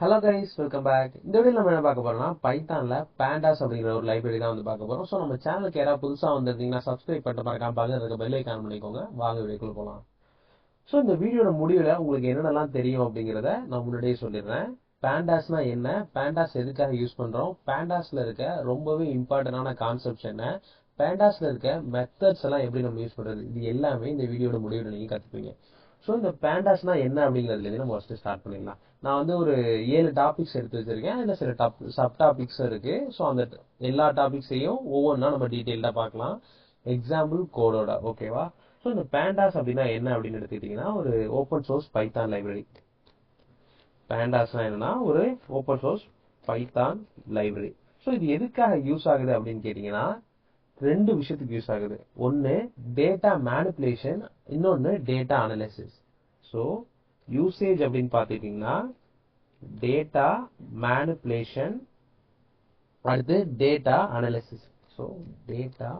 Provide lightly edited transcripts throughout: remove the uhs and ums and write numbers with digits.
Hello guys, welcome back. இந்த வீடியோல நம்ம என்ன பார்க்க போறோம்னா பைத்தான்ல pandas அப்படிங்கிற ஒரு லைப்ரரி தான் வந்து பார்க்க போறோம். சோ நம்ம சேனலுக்கு யாராவது புதுசா வந்திருந்தீங்கன்னா சப்ஸ்கிரைப் பண்ணிட்டு மறக்காம பக்கத்துல இருக்க பெல் ஐகான் பண்ணிக்கோங்க. வாங்க வீடியோக்குள்ள போலாம். சோ இந்த வீடியோட முடிவுல உங்களுக்கு என்னென்னலாம் தெரியும் அப்படிங்கறத நான் முன்னாடியே சொல்லிடுறேன். pandas-னா என்ன? pandas எதுக்காக யூஸ் பண்றோம்? pandas-ல இருக்க ரொம்பவே இம்பார்ட்டன்டான கான்செப்ட்ஸ் என்ன? pandas-ல இருக்க மெத்தட்ஸ் எல்லாம் எப்படி நம்ம யூஸ் பண்றது? இது எல்லாமே இந்த வீடியோட முடிவுல நீங்க கத்துப்பீங்க. ஸோ இந்த பேண்டாஸ்னா என்ன அப்படிங்கிறதுலேருந்து நம்ம ஃபஸ்ட்டு ஸ்டார்ட் பண்ணிடலாம். நான் வந்து ஒரு 7 டாபிக்ஸ் எடுத்து வச்சிருக்கேன். அதில் சில சப் டாபிக்ஸ் இருக்கு. ஸோ அந்த எல்லா டாபிக்ஸையும் ஒவ்வொன்றா நம்ம டீட்டெயில்டாக பார்க்கலாம். எக்ஸாம்பிள் கோடோட ஓகேவா. ஸோ இந்த பேண்டாஸ் அப்படின்னா என்ன அப்படின்னு எடுத்துக்கிட்டிங்கன்னா ஒரு ஓப்பன் சோர்ஸ் பைத்தான் லைப்ரரி. பேண்டாஸ்னா என்னன்னா ஒரு open source Python library. So இது எதுக்காக யூஸ் ஆகுது அப்படின்னு கேட்டிங்கன்னா ரெண்டு விஷயத்துக்கு யூஸ் ஆகுது. ஒன்னு டேட்டா மேனிபுலேஷன், இன்னொன்னு டேட்டா அனலிசிஸ். ஸோ யூசேஜ் அப்படின்னு பார்த்துக்கிட்டிங்கன்னா டேட்டா மேனிபுலேஷன், அடுத்து data analysis. So data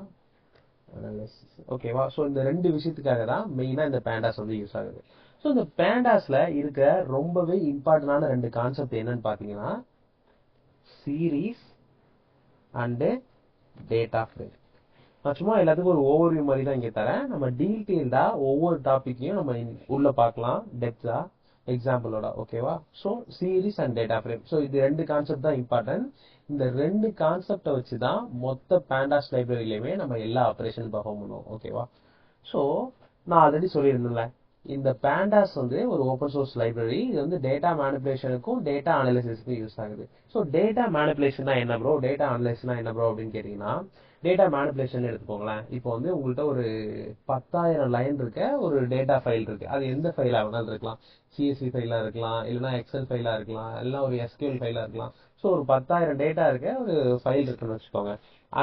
analysis ஓகேவா. ஸோ இந்த ரெண்டு விஷயத்துக்காக தான் மெயினாக இந்த பேண்டாஸ் வந்து யூஸ் ஆகுது. ஸோ இந்த பேண்டாஸ்ல இருக்க ரொம்பவே இம்பார்ட்டன்டான ரெண்டு கான்செப்ட் என்னன்னு பார்த்தீங்கன்னா சீரீஸ் அண்டு டேட்டா ஃப்ரேம். நான் சும்மா எல்லாத்துக்கும் ஒரு ஓவர்வியூ மாதிரி தான் இங்கே தரேன். நம்ம டீட்டெயில்டா ஒவ்வொரு டாபிக்கையும் நம்ம உள்ள பார்க்கலாம் டெப்தா எக்ஸாம்பிளோட ஓகேவா. So series and data frame. So இது ரெண்டு கான்செப்ட் தான் இம்பார்ட்டன்ட். இந்த ரெண்டு கான்செப்டை வச்சு தான் மொத்த பேண்டாஸ் லைப்ரரியிலையுமே நம்ம எல்லா ஆப்ரேஷன் பர்ஃபார்ம் பண்ணுவோம் ஓகேவா. ஸோ நான் ஆல்ரெடி சொல்லியிருந்தேன்ல இந்த பேண்டாஸ் வந்து ஒரு ஓப்பன் சோர்ஸ் லைப்ரரி. இது வந்து டேட்டா மேனிபுலேஷனுக்கும் டேட்டா அனலிசிஸ்க்கும் யூஸ் ஆகுது. ஸோ டேட்டா மேனிபுலேஷன்னா என்ன ப்ரோ, டேட்டா அனலிசிஸ்னா என்ன ப்ரோ அப்படின்னு கேட்டீங்கன்னா டேட்டா மேனிபுலேஷன் எடுத்துக்கோங்களேன். இப்போ வந்து உங்கள்கிட்ட ஒரு 10,000 லைன் இருக்க ஒரு டேட்டா ஃபைல் இருக்கு. அது எந்த ஃபைலா வேணாலும் இருக்கலாம். சிஎஸ்வி ஃபைலா இருக்கலாம், இல்லைன்னா எக்ஸல் ஃபைலா இருக்கலாம், இல்லைன்னா ஒரு எஸ்கியூஎல் ஃபைலா இருக்கலாம். ஸோ ஒரு 10,000 டேட்டா இருக்க ஒரு ஃபைல் இருக்குன்னு வச்சுக்கோங்க.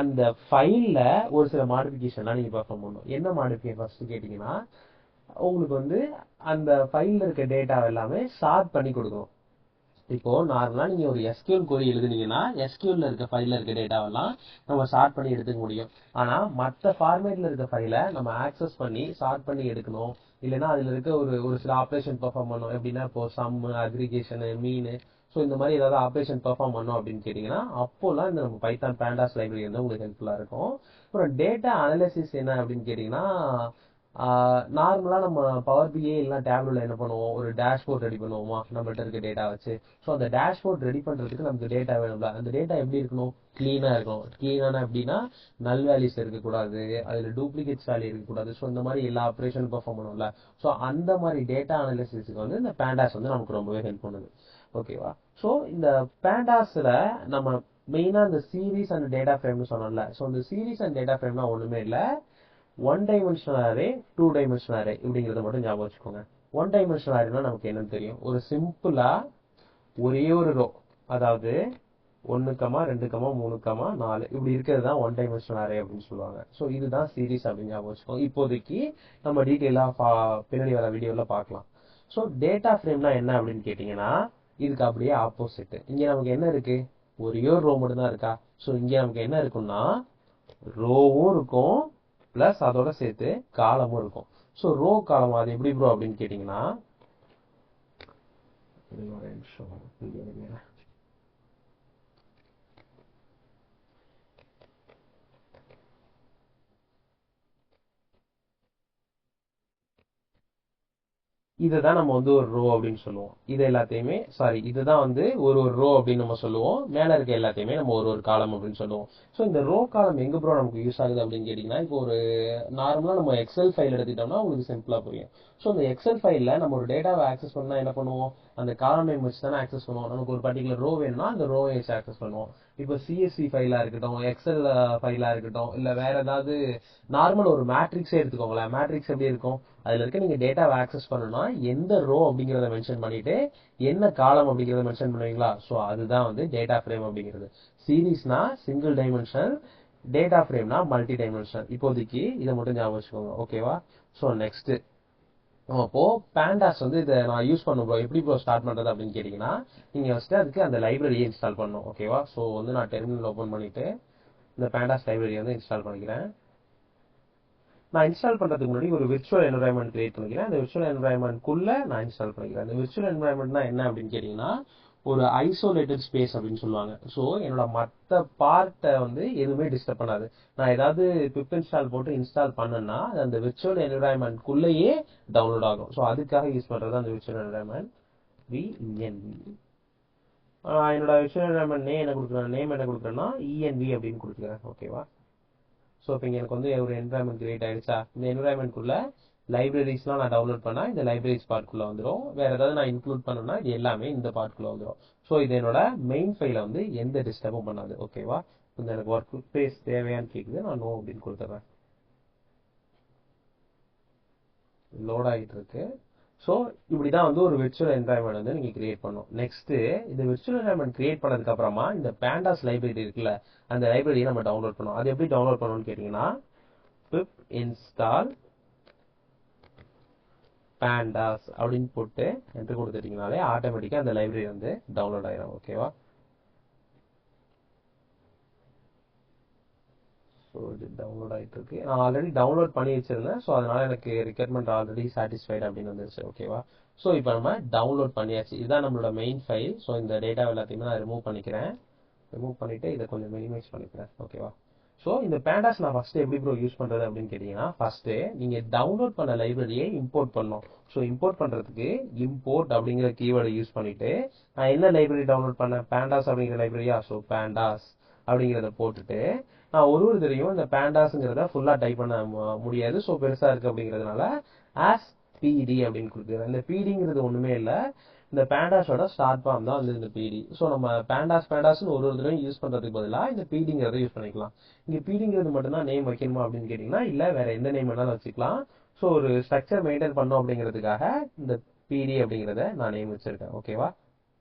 அந்த ஃபைல்ல ஒரு சில மாடிஃபிகேஷன்லாம் நீங்க பெர்ஃபார்ம் பண்ணணும். என்ன மாடிஃபிகேஷன் ஃபர்ஸ்ட் கேட்டீங்கன்னா உங்களுக்கு வந்து அந்த ஃபைல்ல இருக்க டேட்டா எல்லாமே சார்ட் பண்ணி கொடுக்கணும். இப்போ நார்மலா நீங்க ஒரு எஸ்கியூஎல் கொரி எழுதுனீங்கன்னா எஸ்கியூஎல்ல இருக்க ஃபைல்ல இருக்க டேட்டாவெல்லாம் நம்ம சார்ட் பண்ணி எடுத்துக்க முடியும். ஆனா மற்ற ஃபார்மேட்ல இருக்க ஃபைலை நம்ம ஆக்சஸ் பண்ணி சார்ட் பண்ணி எடுக்கணும். இல்லைன்னா அதுல இருக்க ஒரு ஒரு சில ஆப்ரேஷன் பெர்ஃபார்ம் பண்ணணும். எப்படின்னா இப்போ சம், அக்ரிகேஷன், மீன், ஸோ இந்த மாதிரி ஏதாவது ஆப்ரேஷன் பெர்ஃபார்ம் பண்ணோம் அப்படின்னு கேட்டீங்கன்னா அப்போலாம் இந்த நம்ம பைத்தான் பேண்டாஸ் லைப்ரரி வந்து உங்களுக்கு ஹெல்ப்ஃபுல்லா இருக்கும். அப்புறம் டேட்டா அனலிசிஸ் என்ன அப்படின்னு கேட்டீங்கன்னா நார்மலா நம்ம பவர் பிஏ இல்லைன்னா டேப்லெட்ல என்ன பண்ணுவோம், ஒரு டேஷ்போர்ட் ரெடி பண்ணுவோமா நம்மள்ட்ட இருக்க டேட்டா வச்சு. ஸோ அந்த டேஷ்போர்ட் ரெடி பண்றதுக்கு நமக்கு டேட்டா வேணும்ல. அந்த டேட்டா எப்படி இருக்கணும், கிளீனா இருக்கணும். கிளீனான எப்படின்னா நல் வேல்யூஸ் இருக்கக்கூடாது, அதுல டூப்ளிகேட்ஸ் வேல்யூ இருக்கக்கூடாது. ஸோ இந்த மாதிரி எல்லா ஆப்ரேஷனும் பெர்ஃபார்ம் பண்ணும்ல. ஸோ அந்த மாதிரி டேட்டா அனலிசிஸ்க்கு வந்து இந்த பேண்டாஸ் வந்து நமக்கு ரொம்பவே ஹெல்ப் பண்ணுது ஓகேவா. ஸோ இந்த பேண்டாஸ்ல நம்ம மெயினா இந்த சீரீஸ் அண்ட் டேட்டா ஃப்ரேம்னு சொன்னோம்ல. ஸோ இந்த சீரீஸ் அண்ட் டேட்டா ஃப்ரேம்னா ஒண்ணுமே இல்லை, one dimensional array, two dimensional array இப்படிங்கிறத மட்டும் ஞாபகம் வச்சுக்கோங்க. ஒன் டைமென்ஷனல் அரேனா நமக்கு என்னன்னு தெரியும், ஒரு சிம்பிளா ஒரே ஒரு ரோ, அதாவது 1, 2, 3, 4 இப்படி இருக்கிறது தான் ஒன் டைமென்ஷனல் அரே அப்படின்னு சொல்லுவாங்க. ஸோ இதுதான் சீரீஸ் அப்படின்னு ஞாபகம் வச்சுக்கோங்க. இப்போதைக்கு நம்ம டீட்டெயிலா பின்னாடி வர வீடியோல பார்க்கலாம். ஸோ டேட்டா ஃப்ரேம்னா என்ன அப்படின்னு கேட்டீங்கன்னா இதுக்கு அப்படியே ஆப்போசிட். இங்க நமக்கு என்ன இருக்கு, ஒரே ஒரு ரோ மட்டும் தான் இருக்கா. ஸோ இங்க நமக்கு என்ன இருக்கும்னா ரோவும் இருக்கும் பிளஸ் அதோட சேர்த்து காலமும் இருக்கும். ஸோ ரோ காலம் அது எப்படி ப்ரோ அப்படின்னு கேட்டீங்கன்னா இதுதான் நம்ம வந்து ஒரு ரோ அப்படின்னு சொல்லுவோம். இது எல்லாத்தையுமே இதுதான் வந்து ஒரு ஒரு ரோ அப்படின்னு நம்ம சொல்லுவோம். மேல இருக்க எல்லாத்தையுமே நம்ம ஒரு ஒரு காலம் அப்படின்னு சொல்லுவோம். ஸோ இந்த ரோ காலம் எங்க ப்ரோ நமக்கு யூஸ் ஆகுது அப்படின்னு கேட்டீங்கன்னா இப்போ ஒரு நார்மலா நம்ம எக்ஸல் ஃபைல் எடுத்துக்கிட்டோம்னா உங்களுக்கு சிம்பிளா புரியும். ஸோ இந்த எக்ஸல் ஃபைல்ல நம்ம ஒரு டேட்டாவை ஆக்சஸ் பண்ணா என்ன பண்ணுவோம், அந்த காலம் நேம் வச்சு தானே ஆக்சஸ் பண்ணுவோம். நமக்கு ஒரு பர்டிகுலர் ரோ வேணும்னா அந்த ரோவை வச்சு ஆக்சஸ் பண்ணுவோம். இப்போ சிஎஸ்வி ஃபைலா இருக்கட்டும், எக்ஸல் ஃபைலா இருக்கட்டும், இல்ல வேற ஏதாவது நார்மல் ஒரு மேட்ரிக்ஸே எடுத்துக்கோங்களேன். மேட்ரிக்ஸ் எப்படி இருக்கும், அதுல இருக்க நீங்க டேட்டாவை ஆக்சஸ் பண்ணணும்னா எந்த ரோ அப்படிங்கறத மென்ஷன் பண்ணிட்டு என்ன காலம் அப்படிங்கறத மென்ஷன் பண்ணுவீங்களா. ஸோ அதுதான் வந்து டேட்டா ஃப்ரேம் அப்படிங்கிறது. சீரீஸ்னா சிங்கிள் டைமென்ஷன், டேட்டா ஃப்ரேம்னா மல்டி டைமென்ஷன். இப்போதைக்கு இதை மட்டும் ஞாபகம் வச்சுக்கோங்க ஓகேவா. ஸோ நெக்ஸ்ட் அப்போ பேண்டாஸ் வந்து இதை நான் யூஸ் பண்ணும் ப்ரோ, எப்படி ப்ரோ ஸ்டார்ட் பண்றது அப்படின்னு கேட்டீங்கன்னா நீங்க ஃபர்ஸ்ட் அதுக்கு அந்த லைப்ரரியை இன்ஸ்டால் பண்ணணும் ஓகேவா. ஸோ வந்து நான் டெர்மினல் ஓபன் பண்ணிட்டு இந்த பேண்டாஸ் லைப்ரரி வந்து இன்ஸ்டால் பண்ணிக்கிறேன். நான் இன்ஸ்டால் பண்றதுக்கு முன்னாடி ஒரு விர்ச்சுவல் என்வரான்மெண்ட் கிரியேட் பண்ணிக்கிறேன். அந்த விர்ச்சுவல் என்வரான்மெண்ட்குள்ள நான் இன்ஸ்டால் பண்ணிக்கிறேன். அந்த விர்ச்சுவல் என்வரான்மெண்ட்னா என்ன அப்படின்னு கேட்டீங்கன்னா ஒரு ஐசோலேட்டட் ஸ்பேஸ் அப்படின்னு சொல்லுவாங்க. ஸோ என்னோட மற்ற பார்ட்டை வந்து எதுவுமே டிஸ்டர்ப் பண்ணாது. நான் ஏதாவது பிப் இன்ஸ்டால் போட்டு இன்ஸ்டால் பண்ணேன்னா அது அந்த விர்ச்சுவல் என்விரான்மெண்ட்குள்ளேயே டவுன்லோட் ஆகும். ஸோ அதுக்காக யூஸ் பண்றது அந்த விர்ச்சுவல் என்விரான்மெண்ட் விஎன்வி. என்னோட விர்ச்சுவல் என்விரான்மெண்ட் நேம் என்ன கொடுக்குறேன்னா இஎன்வி அப்படின்னு கொடுத்துக்கிறேன். ஓகேவா? ஸோ இப்போ இங்கே எனக்கு வந்து ஒரு என்விரான்மெண்ட் கிரியேட் ஆயிடுச்சா? இந்த என்விரான்மெண்ட்குள்ள லைப்ரரிஸ்லாம் நான் டவுன்லோட் பண்ணா இந்த லைப்ரரிஸ் பார்ட்குள்ள வந்துடும். வேற ஏதாவது நான் இன்க்ளூட் பண்ணணும்னா இது எல்லாமே இந்த பார்ட்குள்ள வந்துடும். ஸோ இது என்னோட மெயின் ஃபைல வந்து எந்த டிஸ்டர்பும் பண்ணாது. ஓகேவா? இந்த எனக்கு ஒர்க் ஸ்பேஸ் தேவையான்னு கேட்குது, நான் நோ அப்படின்னு கொடுத்துட்றேன். லோட் ஆகிட்டு இருக்கு. ஸோ இப்படிதான் வந்து ஒரு விர்ச்சுவல் என்விரான்மெண்ட் வந்து நீங்க கிரியேட் பண்ணும். நெக்ஸ்ட் இந்த விர்ச்சுவல் என்விரான்மெண்ட் கிரியேட் பண்ணதுக்கு அப்புறமா இந்த பேண்டாஸ் லைப்ரரி இருக்குல்ல, அந்த லைப்ரரியை நம்ம டவுன்லோட் பண்ணோம். அது எப்படி டவுன்லோட் பண்ணணும்னு கேட்டீங்கன்னா pip install pandas அப்படின்னு போட்டு என்ட்ரு கொடுத்துட்டீங்கனாலே ஆட்டோமேட்டிக்கா அந்த லைப்ரரி வந்து டவுன்லோட் ஆயிடும். ஓகேவா? ஸோ இது டவுன்லோட் ஆகிட்டு இருக்கு. நான் ஆல்ரெடி டவுன்லோட் பண்ணி வச்சிருந்தேன். ஸோ அதனால எனக்கு ரிக்வயர்மெண்ட் ஆல்ரெடி சாட்டிஸ்ஃபைடு அப்படின்னு வந்துருச்சு. ஓகேவா? ஸோ இப்போ நம்ம டவுன்லோட் பண்ணியாச்சு. இதுதான் நம்மளோட மெயின் ஃபைல். ஸோ இந்த டேட்டா எல்லாத்தையுமே நான் ரிமூவ் பண்ணிக்கிறேன். ரிமூவ் பண்ணிட்டு இதை கொஞ்சம் மினிமைஸ் பண்ணிக்கிறேன். ஓகேவா? ஸோ இந்த பேண்டாஸ் நான் ஃபர்ஸ்ட் எப்படி ப்ரோ யூஸ் பண்றது அப்படின்னு கேட்டீங்கன்னா, ஃபர்ஸ்ட் நீங்க டவுன்லோட் பண்ண லைப்ரரியை இம்போர்ட் பண்ணணும். ஸோ இம்போர்ட் பண்றதுக்கு இம்போர்ட் அப்படிங்கிற கீவேர்டை யூஸ் பண்ணிட்டு நான் என்ன லைப்ரரி டவுன்லோட் பண்ணேன், பேண்டாஸ் அப்படிங்கிற லைப்ரரியா. ஸோ பேண்டாஸ் அப்படிங்கிறத போட்டுட்டு நான் ஒரு தடவையும் இந்த பேண்டாஸ்ங்கிறத ஃபுல்லா டைப் பண்ண முடியாது. ஸோ பெருசா இருக்கு அப்படிங்கிறதுனால ஆஸ் பிடி அப்படின்னு கொடுக்குறேன். இந்த பிடிங்கிறது ஒண்ணுமே இல்லை, இந்த பேண்டாஸோட ஸ்டார்ட் ஃபார்ம் தான் வந்து இந்த பிடி. ஸோ நம்ம பேண்டாஸ்னு ஒரு தடவையும் யூஸ் பண்றதுக்கு பதிலாக இந்த பிடிங்கிறத யூஸ் பண்ணிக்கலாம். இங்க பிடிங்கிறது மட்டும்தான் நேம் வைக்கணுமா அப்படின்னு கேட்டீங்கன்னா இல்ல, வேற எந்த நேம் வேணாலும் வச்சுக்கலாம். ஸோ ஒரு ஸ்ட்ரக்சர் மெயின்டைன் பண்ணோம் அப்படிங்கிறதுக்காக இந்த பிடி அப்படிங்கிறத நான் நேம் வச்சிருக்கேன். ஓகேவா?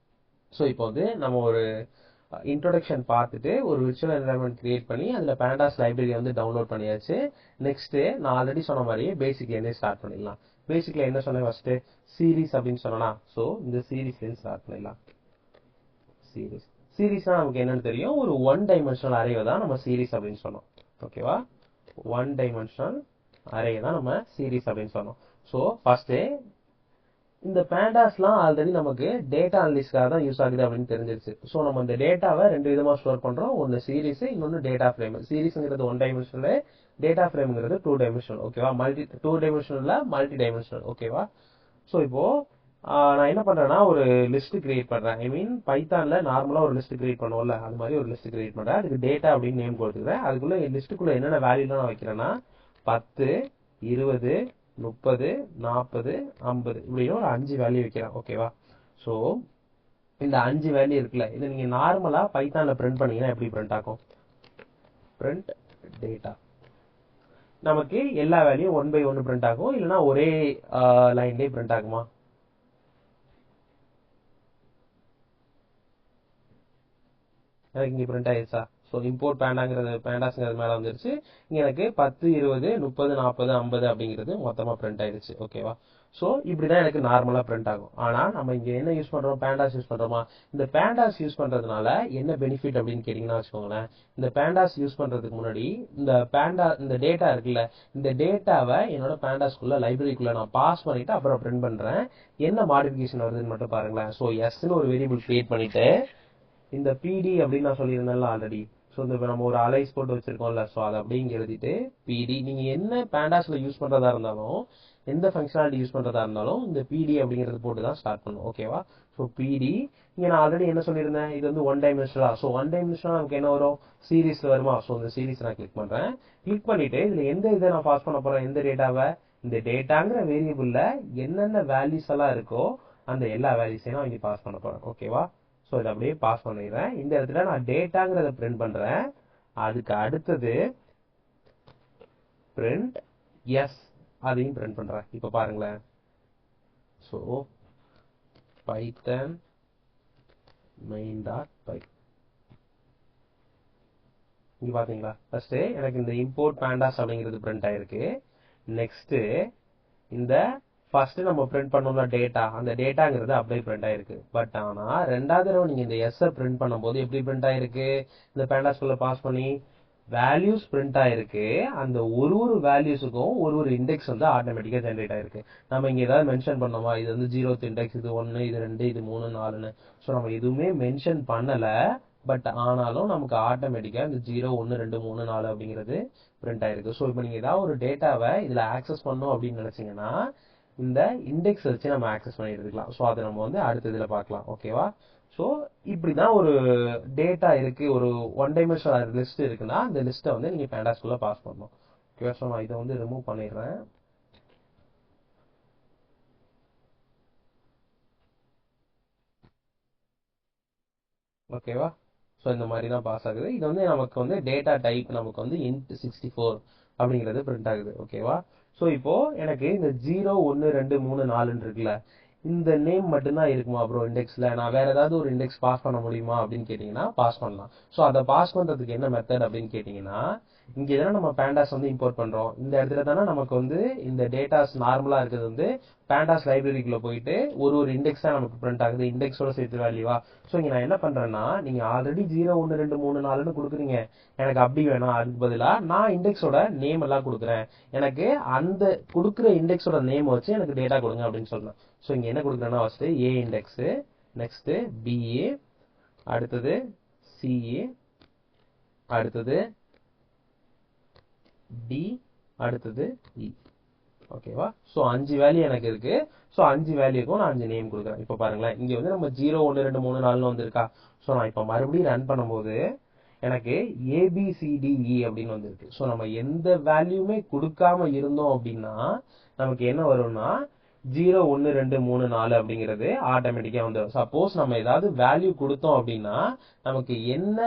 ஸோ இப்போ வந்து நம்ம ஒரு இன்ட்ரோடக்ஷன் பார்த்துட்டு ஒரு விர்ச்சுவல் என்விரான்மெண்ட் கிரியேட் பண்ணி அதுல பேண்டாஸ் லைப்ரரி வந்து டவுன்லோட் பண்ணியாச்சு. நெக்ஸ்ட் நான் ஆல்ரெடி சொன்ன மாதிரியே பேசிக்ல இருந்தே ஸ்டார்ட் பண்ணிடலாம். பேசிக்ல என்ன சொன்னேன், ஃபர்ஸ்ட் சீரிஸ் அப்படின்னு சொன்னா, ஸோ இந்த சீரிஸ்ல இருந்து ஸ்டார்ட் பண்ணிடலாம். சீரிஸ்னா நமக்கு என்னன்னு தெரியும், ஒரு ஒன் டைமென்ஷனல் அரே தான் நம்ம சீரிஸ் அப்படின்னு சொன்னோம். ஓகேவா? ஒன் டைமென்ஷனல் அரே தான் நம்ம சீரிஸ் அப்படின்னு சொன்னோம். ஸோ ஃபர்ஸ்ட் இந்த பேண்டாஸ்லாம் ஆல்ரெடி நமக்கு டேட்டா அனலிஸ்ட்காக தான் யூஸ் ஆகுது அப்படின்னு தெரிஞ்சிருச்சு. ஸோ நம்ம இந்த டேட்டாவை ரெண்டு விதமா ஸ்டோர் பண்றோம். ஒன்னு சீரிஸ், இன்னொன்னு டேட்டா ஃப்ரேம். சீரிஸ்ங்கிறது ஒன் டைமென்ஷனல், டேட்டா ஃப்ரேம்ங்கிறது டூ டைமென்ஷனல். ஓகேவா? டூ டைமென்ஷனல்ல மல்டி டைமென்ஷனல். ஓகேவா? ஸோ இப்போ நான் என்ன பண்றேன்னா ஒரு லிஸ்ட் கிரியேட் பண்றேன். ஐ மீன் பைத்தான்ல நார்மலா ஒரு லிஸ்ட் கிரியேட் பண்ணுவோம்ல, அது மாதிரி ஒரு லிஸ்ட் கிரியேட் பண்றேன். அதுக்கு டேட்டா அப்படின்னு நேம் கொடுத்துக்கிறேன். அதுக்குள்ள லிஸ்ட்டுக்குள்ள என்னென்ன வேல்யூலாம் நான் வைக்கிறேன்னா 10, 20, 30, 40, 50 இப்படின்னு ஒரு 5 வேல்யூ வைக்கிறேன். ஓகேவா? ஸோ இந்த 5 வேல்யூ இருக்குல்ல, இதை நீங்க நார்மலா பைத்தான்ல பிரிண்ட் பண்ணீங்கன்னா எப்படி பிரிண்ட் ஆகும், பிரிண்ட் டேட்டா, நமக்கு எல்லா வேல்யூ 1 by 1 பிரிண்ட் ஆகும். இல்லைன்னா ஒரே லைன்லயே பிரிண்ட் ஆகுமா? எனக்கு இங்க பிரிண்ட் ஆயிடுச்சா? ஸோ இம்போர்ட் பேண்டாஸ்ங்கிறது மேல வந்துருச்சு. இங்க எனக்கு 10, 20, 30, 40, 50 அப்படிங்கிறது மொத்தமா பிரிண்ட் ஆயிடுச்சு. ஓகேவா? ஸோ இப்படிதான் எனக்கு நார்மலா பிரிண்ட் ஆகும். ஆனா நம்ம இங்க என்ன யூஸ் பண்றோம், பேண்டாஸ் யூஸ் பண்றோமா? இந்த பேண்டாஸ் யூஸ் பண்றதுனால என்ன பெனிஃபிட் அப்படின்னு கேட்டீங்கன்னா வச்சுக்கோங்களேன், இந்த பேண்டாஸ் யூஸ் பண்றதுக்கு முன்னாடி இந்த டேட்டா இருக்குல்ல, இந்த டேட்டாவை என்னோட பேண்டாஸ்குள்ள லைப்ரரிக்குள்ள நான் பாஸ் பண்ணிட்டு அப்புறம் பிரிண்ட் பண்றேன். என்ன மாடிஃபிகேஷன் வருதுன்னு மட்டும் பாருங்களேன். ஸோ எஸ்ன்னு ஒரு வேரியபிள் கிரியேட் பண்ணிட்டு இந்த பிடி அப்படின்னு நான் சொல்லியிருந்தேன்ல ஆல்ரெடி. ஸோ இந்த நம்ம ஒரு அலைஸ் போட்டு வச்சிருக்கோம்ல, ஸோ அதை அப்படிங்க எழுதிட்டு பிடி, நீங்க என்ன பேண்டாஸ்ல யூஸ் பண்றதா இருந்தாலும், எந்த ஃபங்க்ஷனாலிட்டி யூஸ் பண்றதா இருந்தாலும் இந்த பிடி அப்படிங்கறது போட்டு தான் ஸ்டார்ட் பண்ணும். ஓகேவா? ஸோ பிடி இங்க நான் ஆல்ரெடி என்ன சொல்லியிருந்தேன், இது வந்து ஒன் டைமென்ஷனலா. ஸோ ஒன் டைமென்ஷனலா நமக்கு என்ன வரும், சீரிஸ்ல வருமா? ஸோ இந்த சீரிஸ் நான் கிளிக் பண்றேன். கிளிக் பண்ணிட்டு இதுல எந்த இதை நான் பாஸ் பண்ண போறேன், எந்த டேட்டாவை, இந்த டேட்டாங்கிற வேரியபிள்ல என்னென்ன வேல்யூஸ் எல்லாம் இருக்கோ அந்த எல்லா வேல்யூஸையும் நான் இங்க பாஸ் பண்ண போறேன். ஓகேவா? ஸோ இதை அப்படியே பாஸ் பண்ணிடுறேன். இந்த இடத்துல நான் டேட்டாங்கிறத பிரிண்ட் பண்றேன். அதுக்கு அடுத்தது பிரிண்ட் எஸ் அதையும் பிரிண்ட் பண்றேன். இப்ப பாருங்களேன். ஸோ பைத்தன் main.py இங்க பாத்தீங்களா, ஃபர்ஸ்ட் எனக்கு இந்த இம்போர்ட் பேண்டாஸ் அப்படிங்கிறது பிரிண்ட் ஆயிருக்கு. நெக்ஸ்ட் இந்த ஃபர்ஸ்ட் நம்ம பிரிண்ட் பண்ணோம்ல டேட்டா, அந்த டேட்டாங்கிறது அப்படியே பிரிண்ட் ஆயிருக்கு. பட் ஆனா ரெண்டாவது தடவை நீங்க இந்த எஸ் பிரிண்ட் பண்ணும்போது எப்படி பிரிண்ட் ஆயிருக்கு, இந்த பேண்டாஸ்குள்ள பாஸ் பண்ணி வேல்யூஸ் பிரிண்ட் ஆயிருக்கு. அந்த ஒரு வேல்யூஸுக்கும் ஒரு இண்டெக்ஸ் வந்து ஆட்டோமேட்டிக்கா ஜென்ரேட் ஆயிருக்கு. நம்ம இங்க ஏதாவது மென்ஷன் பண்ணோமா, இது வந்து 0th இண்டெக்ஸ், இது 1, இது 2, இது 3, 4ன்னு. ஸோ நம்ம எதுவுமே மென்ஷன் பண்ணல. பட் ஆனாலும் நமக்கு ஆட்டோமேட்டிக்கா இந்த 0, 1, 2, 3, 4 அப்படிங்கிறது பிரிண்ட் ஆயிருக்கு. ஸோ இப்போ நீங்க ஏதாவது ஒரு டேட்டாவை இதுல ஆக்சஸ் பண்ணணும் அப்படின்னு நினைச்சீங்கன்னா இந்த இண்டெக்ஸ் வச்சு நம்ம ஆக்சஸ் பண்ணி எடுத்துக்கலாம். ஸோ அதை நம்ம வந்து அடுத்த இதுல பார்க்கலாம். ஓகேவா? ஸோ இப்படிதான் ஒரு டேட்டா இருக்கு, ஒரு ஒன் டைமென்ஷனல் லிஸ்ட் இருக்குன்னா அந்த லிஸ்ட்டை வந்து நீங்க பேண்டாஸ்குள்ள பாஸ் பண்ணணும். ஓகேவா? ஸோ நான் இதை வந்து ரிமூவ் பண்ணிடுறேன். ஓகேவா? ஸோ இந்த மாதிரி தான் பாஸ் ஆகுது. இது வந்து நமக்கு வந்து டேட்டா டைப் நமக்கு வந்து int 64 அப்படிங்கிறது பிரிண்ட் ஆகுது. ஓகேவா? ஸோ இப்போ எனக்கு இந்த 0, 1, 2, 3, 4 இருக்குல்ல, இந்த நேம் மட்டும்தான் இருக்குமா ப்ரோ இண்டெக்ஸ்ல, நான் வேற ஏதாவது ஒரு இண்டெக்ஸ் பாஸ் பண்ண முடியுமா அப்படின்னு கேட்டீங்கன்னா பாஸ் பண்ணலாம். ஸோ அதை பாஸ் பண்றதுக்கு என்ன மெத்தட் அப்படின்னு கேட்டீங்கன்னா, இங்க தானே நம்ம பேண்டாஸ் வந்து இம்போர்ட் பண்றோம். இந்த இடத்துல தானே நமக்கு வந்து இந்த டேட்டாஸ் நார்மலா இருக்கிறது வந்து பேண்டாஸ் லைப்ரரிக்குள்ள போயிட்டு ஒரு இண்டெக்ஸ் தான் நமக்கு பிரிண்ட் ஆகுது, இண்டெக்ஸோட சேர்த்து வேல்யூவா. ஸோ இங்க நான் என்ன பண்றேன்னா, நீங்க ஆல்ரெடி 0, 1, 2, 3, 4ன்னு கொடுக்குறீங்க, எனக்கு அப்படி வேணாம், அதுக்கு பதிலா நான் இண்டெக்ஸோட நேம் எல்லாம் கொடுக்குறேன், எனக்கு அந்த கொடுக்குற இண்டெக்ஸோட நேம் வச்சு எனக்கு டேட்டா கொடுங்க அப்படின்னு சொல்றேன். ஸோ இங்க என்ன கொடுக்குறேன்னா ஃபர்ஸ்ட் ஏ இண்டெக்ஸ், நெக்ஸ்ட் பிஏ, அடுத்தது சிஏ, அடுத்தது டி, அடுத்தது இ. ஓகேவா? ஸோ 5 வேல்யூ எனக்கு இருக்கு. ஸோ 5 வேல்யூக்கும் நான் 5 நேம் கொடுக்குறேன். இப்போ பாருங்களேன், இங்க வந்து நம்ம 0, 1, 2, 3, 4 வந்திருக்கா. ஸோ நான் இப்போ மறுபடியும் ரன் பண்ணும்போது எனக்கு ABCDE அப்படின்னு வந்திருக்கு. ஸோ நம்ம எந்த வேல்யூமே கொடுக்காம இருந்தோம் அப்படின்னா நமக்கு என்ன வரும்னா 0, 1, 2, 3, 4 அப்படிங்கிறது ஆட்டோமேட்டிக்கா வந்துடும். சப்போஸ் நம்ம ஏதாவது வேல்யூ கொடுத்தோம் அப்படின்னா நமக்கு என்ன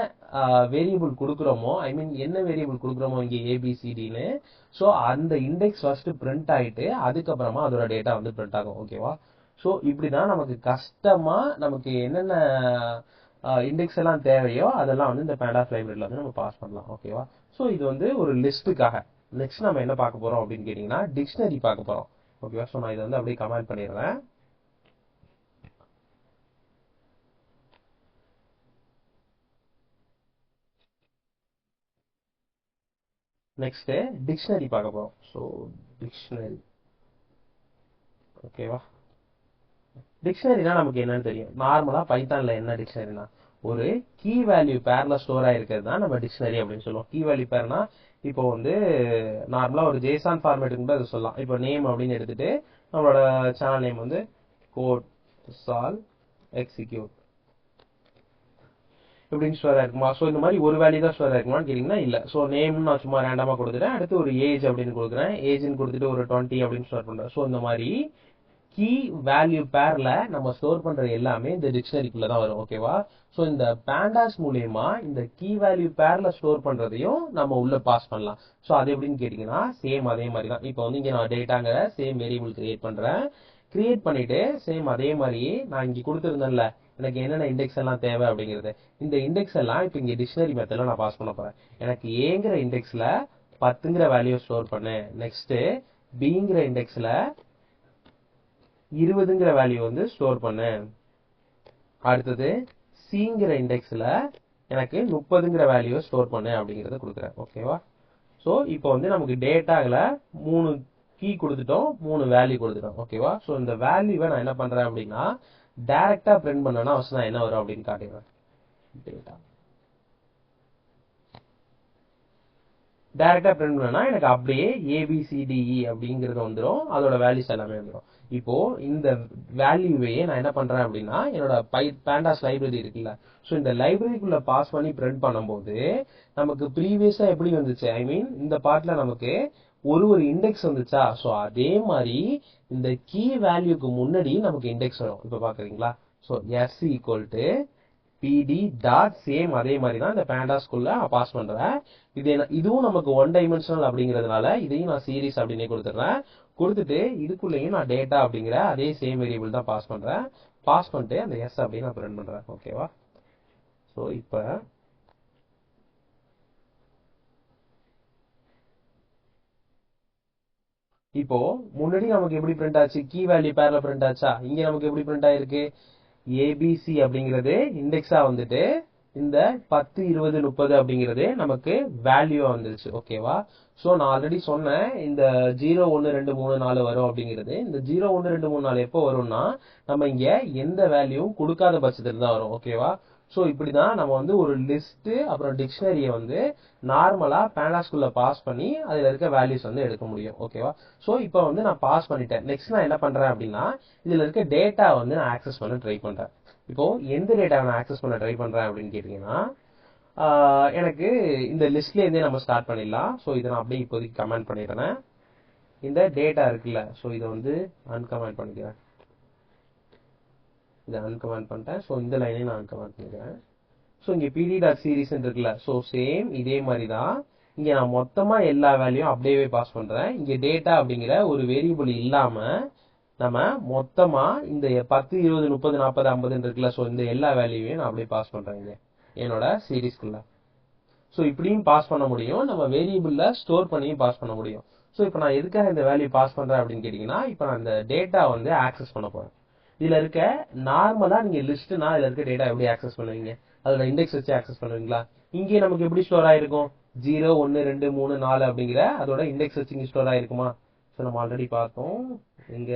வேரியபிள் கொடுக்குறோமோ, ஐ மீன் என்ன வேரியபிள் கொடுக்குறோமோ இங்க ABCDன்னு, ஸோ அந்த இண்டெக்ஸ் ஃபர்ஸ்ட் பிரிண்ட் ஆயிட்டு அதுக்கப்புறமா அதோட டேட்டா வந்து பிரிண்ட் ஆகும். ஓகேவா? ஸோ இப்படிதான் நமக்கு கஷ்டமா நமக்கு என்னென்ன இண்டெக்ஸ் எல்லாம் தேவையோ அதெல்லாம் வந்து இந்த பேண்டாஸ் லைப்ரரியில வந்து நம்ம பாஸ் பண்ணலாம். ஓகேவா? ஸோ இது வந்து ஒரு லிஸ்ட்டுக்காக. நெக்ஸ்ட் நம்ம என்ன பார்க்க போறோம் அப்படின்னு கேட்டீங்கன்னா டிக்ஷனரி பார்க்க போறோம். ஓகேவா? ஸோ நான் இதை வந்து அப்படியே கமெண்ட் பண்ணிடுறேன். நெக்ஸ்ட் டிக்ஷனரி பார்க்க போறோம். So dictionary. ஓகேவா? டிக்ஷனரினா நமக்கு என்னன்னு தெரியும். நார்மலா பைத்தான்ல என்ன டிக்ஷனரினா ஒரு கீ வேல்யூ பேர்ல ஸ்டோர் ஆயிருக்கிறது தான் நம்ம டிக்ஷனரி அப்படின்னு சொல்லுவோம். கீ வேல்யூ பேர்னா இப்போ வந்து நார்மலா ஒரு ஜேசான் ஃபார்மேட்டுக்கு கூட அது சொல்லலாம். இப்போ நேம் அப்படின்னு எடுத்துட்டு நம்மளோட சேனல் நேம் வந்து கோட் சால் எக்ஸிக்யூட் இப்படின்னு ஸ்டோர் ஆயிருக்குமா. ஸோ இந்த மாதிரி ஒரு வேல்யூ தான் ஸ்டோர் ஆயிருக்குமான்னு கேட்டீங்கன்னா இல்ல. ஸோ நேம் நான் சும்மா ரேண்டமா கொடுத்துட்டேன். அடுத்து ஒரு ஏஜ் அப்படின்னு கொடுக்குறேன், ஏஜ்னு கொடுத்துட்டு ஒரு 20 அப்படின்னு ஸ்டோர் பண்றேன். ஸோ இந்த மாதிரி கீ வேல்யூ பேர்ல நம்ம ஸ்டோர் பண்ற எல்லாமே இந்த டிக்ஷனரிக்குள்ள தான் வரும். ஓகேவா? ஸோ இந்த பேண்டாஸ் மூலியமா இந்த கீ வேல்யூ பேர்ல ஸ்டோர் பண்றதையும் நம்ம உள்ள பாஸ் பண்ணலாம். ஸோ அது எப்படின்னு கேட்டீங்கன்னா சேம் அதே மாதிரி தான். இப்போ வந்து இங்க நான் டேட்டாங்கிற சேம் வேரியபிள் கிரியேட் பண்றேன். கிரியேட் பண்ணிட்டு சேம் அதே மாதிரி நான் இங்க கொடுத்துருந்தேன்ல எனக்கு என்னென்ன இண்டெக்ஸ் எல்லாம் தேவை அப்படிங்கிறது, இந்த இண்டெக்ஸ் எல்லாம் இப்போ இங்க டிக்ஷனரி மெத்தட்ல நான் பாஸ் பண்ண போறேன். எனக்கு ஏங்கிற இண்டெக்ஸ்ல 10ங்கிற வேல்யூ ஸ்டோர் பண்ணு, நெக்ஸ்ட் பிங்கிற இண்டெக்ஸ்ல 20ங்கிற வேல்யூ வந்து ஸ்டோர் பண்ணு, அடுத்தது சிங்கிற இண்டெக்ஸ்ல எனக்கு 30ங்கிற வேல்யூ ஸ்டோர் பண்ணு அப்படிங்கறத கொடுக்குறேன். ஓகேவா? ஸோ இப்போ வந்து நமக்கு டேட்டால 3 கீ கொடுத்துட்டோம், 3 வேல்யூ கொடுத்துட்டோம். ஓகேவா? ஸோ இந்த வேல்யூவை நான் என்ன பண்றேன் அப்படின்னா டைரக்டா பிரிண்ட் பண்ணனா அவசியம் என்ன வரும் அப்படின்னு காட்டுறேன். டேட்டா டைரக்டா பிரிண்ட் பண்ணா எனக்கு அப்படியே ABCDE அப்படிங்கிறது வந்துடும், அதோட வேல்யூஸ் எல்லாமே வந்துடும். இப்போ இந்த வேல்யூவையே நான் என்ன பண்றேன் அப்படின்னா என்னோட பேண்டாஸ் லைப்ரரி இருக்குல்ல, ஸோ இந்த லைப்ரரிக்குள்ள பாஸ் பண்ணி பிரிண்ட் பண்ணும்போது நமக்கு ப்ரீவியஸா எப்படி வந்துச்சு, ஐ மீன் இந்த பார்ட்ல நமக்கு ஒரு இண்டெக்ஸ் வந்துச்சா, ஸோ அதே மாதிரி இந்த கீ வேல்யூக்கு முன்னாடி நமக்கு இண்டெக்ஸ் வரும். இப்போ பாக்குறீங்களா? So S equal to PD dot same அதே மாதிரி தான் இந்த பேண்டாஸ்குள்ள பாஸ் பண்றேன். இதுவும் நமக்கு ஒன் டைமென்ஷனல் அப்படிங்கிறதுனால இதையும் நான் சீரிஸ் அப்படின்னே கொடுத்துட்றேன். கொடுத்துட்டு இதுக்குள்ளேயும் நான் டேட்டா அப்படிங்கிற அதே சேம் வேரியபிள் தான் பாஸ் பண்றேன். பாஸ் பண்ணிட்டு அந்த S அப்படின்னு நான் பிரிண்ட் பண்றேன். ஓகேவா? ஸோ இப்போ முன்னாடி நமக்கு எப்படி பிரிண்ட் ஆச்சு, கீ வேல்யூ பேர்ல பிரிண்ட் ஆச்சா, இங்க நமக்கு எப்படி பிரிண்ட் ஆயிருக்கு, ABC அப்படிங்கிறது இண்டெக்ஸா வந்துட்டு இந்த 10 20 30 அப்படிங்கிறது நமக்கு வேல்யூ வந்துருச்சு. ஓகேவா? ஸோ நான் ஆல்ரெடி சொன்னேன் இந்த 0 1 2 3 4 வரும் அப்படிங்கிறது. இந்த 0 1 2 3 4 எப்போ வரும்னா நம்ம இங்க எந்த வேல்யூவும் கொடுக்காத பட்சத்துல தான் வரும். ஓகேவா? ஸோ இப்படிதான் நம்ம வந்து ஒரு லிஸ்ட் அப்புறம் டிக்ஷனரியை வந்து நார்மலா பேண்டாஸ்குள்ள பாஸ் பண்ணி அதுல இருக்க வேல்யூஸ் வந்து எடுக்க முடியும். ஓகேவா? ஸோ இப்போ வந்து நான் பாஸ் பண்ணிட்டேன். நெக்ஸ்ட் நான் என்ன பண்றேன் அப்படின்னா இதுல இருக்க டேட்டா வந்து நான் ஆக்சஸ் பண்ண ட்ரை பண்றேன். இப்போ எந்த டேட்டாவை நான் ஆக்சஸ் பண்ண ட்ரை பண்றேன் அப்படின்னு கேட்டீங்கன்னா எனக்கு இந்த லிஸ்ட்ல இருந்தே நம்ம ஸ்டார்ட் பண்ணிடலாம். ஸோ இதை நான் அப்படியே இப்போதைக்கு கமெண்ட் பண்ணிடுறேன். இந்த டேட்டா இருக்குல்ல, ஸோ இதை வந்து அன்கமெண்ட் பண்ணிக்கிறேன். இதை அன்கமெண்ட் பண்ணிட்டேன். ஸோ இந்த லைனையும் நான் அன்கமெண்ட் பண்ணிக்கிறேன். ஸோ இங்கே pd.series இருக்குல்ல, ஸோ சேம் இதே மாதிரி தான் இங்கே நான் மொத்தமா எல்லா வேல்யூயும் அப்படியே பாஸ் பண்றேன். இங்கே டேட்டா அப்படிங்கிற ஒரு வேரியபிள் இல்லாம நம்ம மொத்தமா இந்த 10 20 30 40 50 இருக்குல்ல, ஸோ இந்த எல்லா வேல்யூவையும் நான் அப்படியே பாஸ் பண்றேன் என்னோட சீரீஸ்க்குள்ள. ஸோ இப்படியும் பாஸ் பண்ண முடியும், நம்ம வேரியபிள்ல ஸ்டோர் பண்ணியும் பாஸ் பண்ண முடியும். ஸோ இப்போ நான் எதுக்காக இந்த வேல்யூ பாஸ் பண்றேன் அப்படின்னு கேட்டீங்கன்னா இப்போ நான் இந்த டேட்டா வந்து ஆக்சஸ் பண்ண போறேன். இதுல இருக்க நார்மலா நீங்க லிஸ்ட்னா இதுல இருக்க டேட்டா எப்படி ஆக்சஸ் பண்ணுவீங்க? அதோட இண்டெக்ஸ் வச்சு ஆக்சஸ் பண்ணுவீங்களா? இங்கே நமக்கு எப்படி ஸ்டோர் ஆயிருக்கும்? 0 1 2 3 4 அப்படிங்கிற அதோட இண்டெக்ஸ் வச்சு இங்க ஸ்டோர் ஆயிருக்குமா? ஸோ நம்ம ஆல்ரெடி பார்த்தோம். இங்க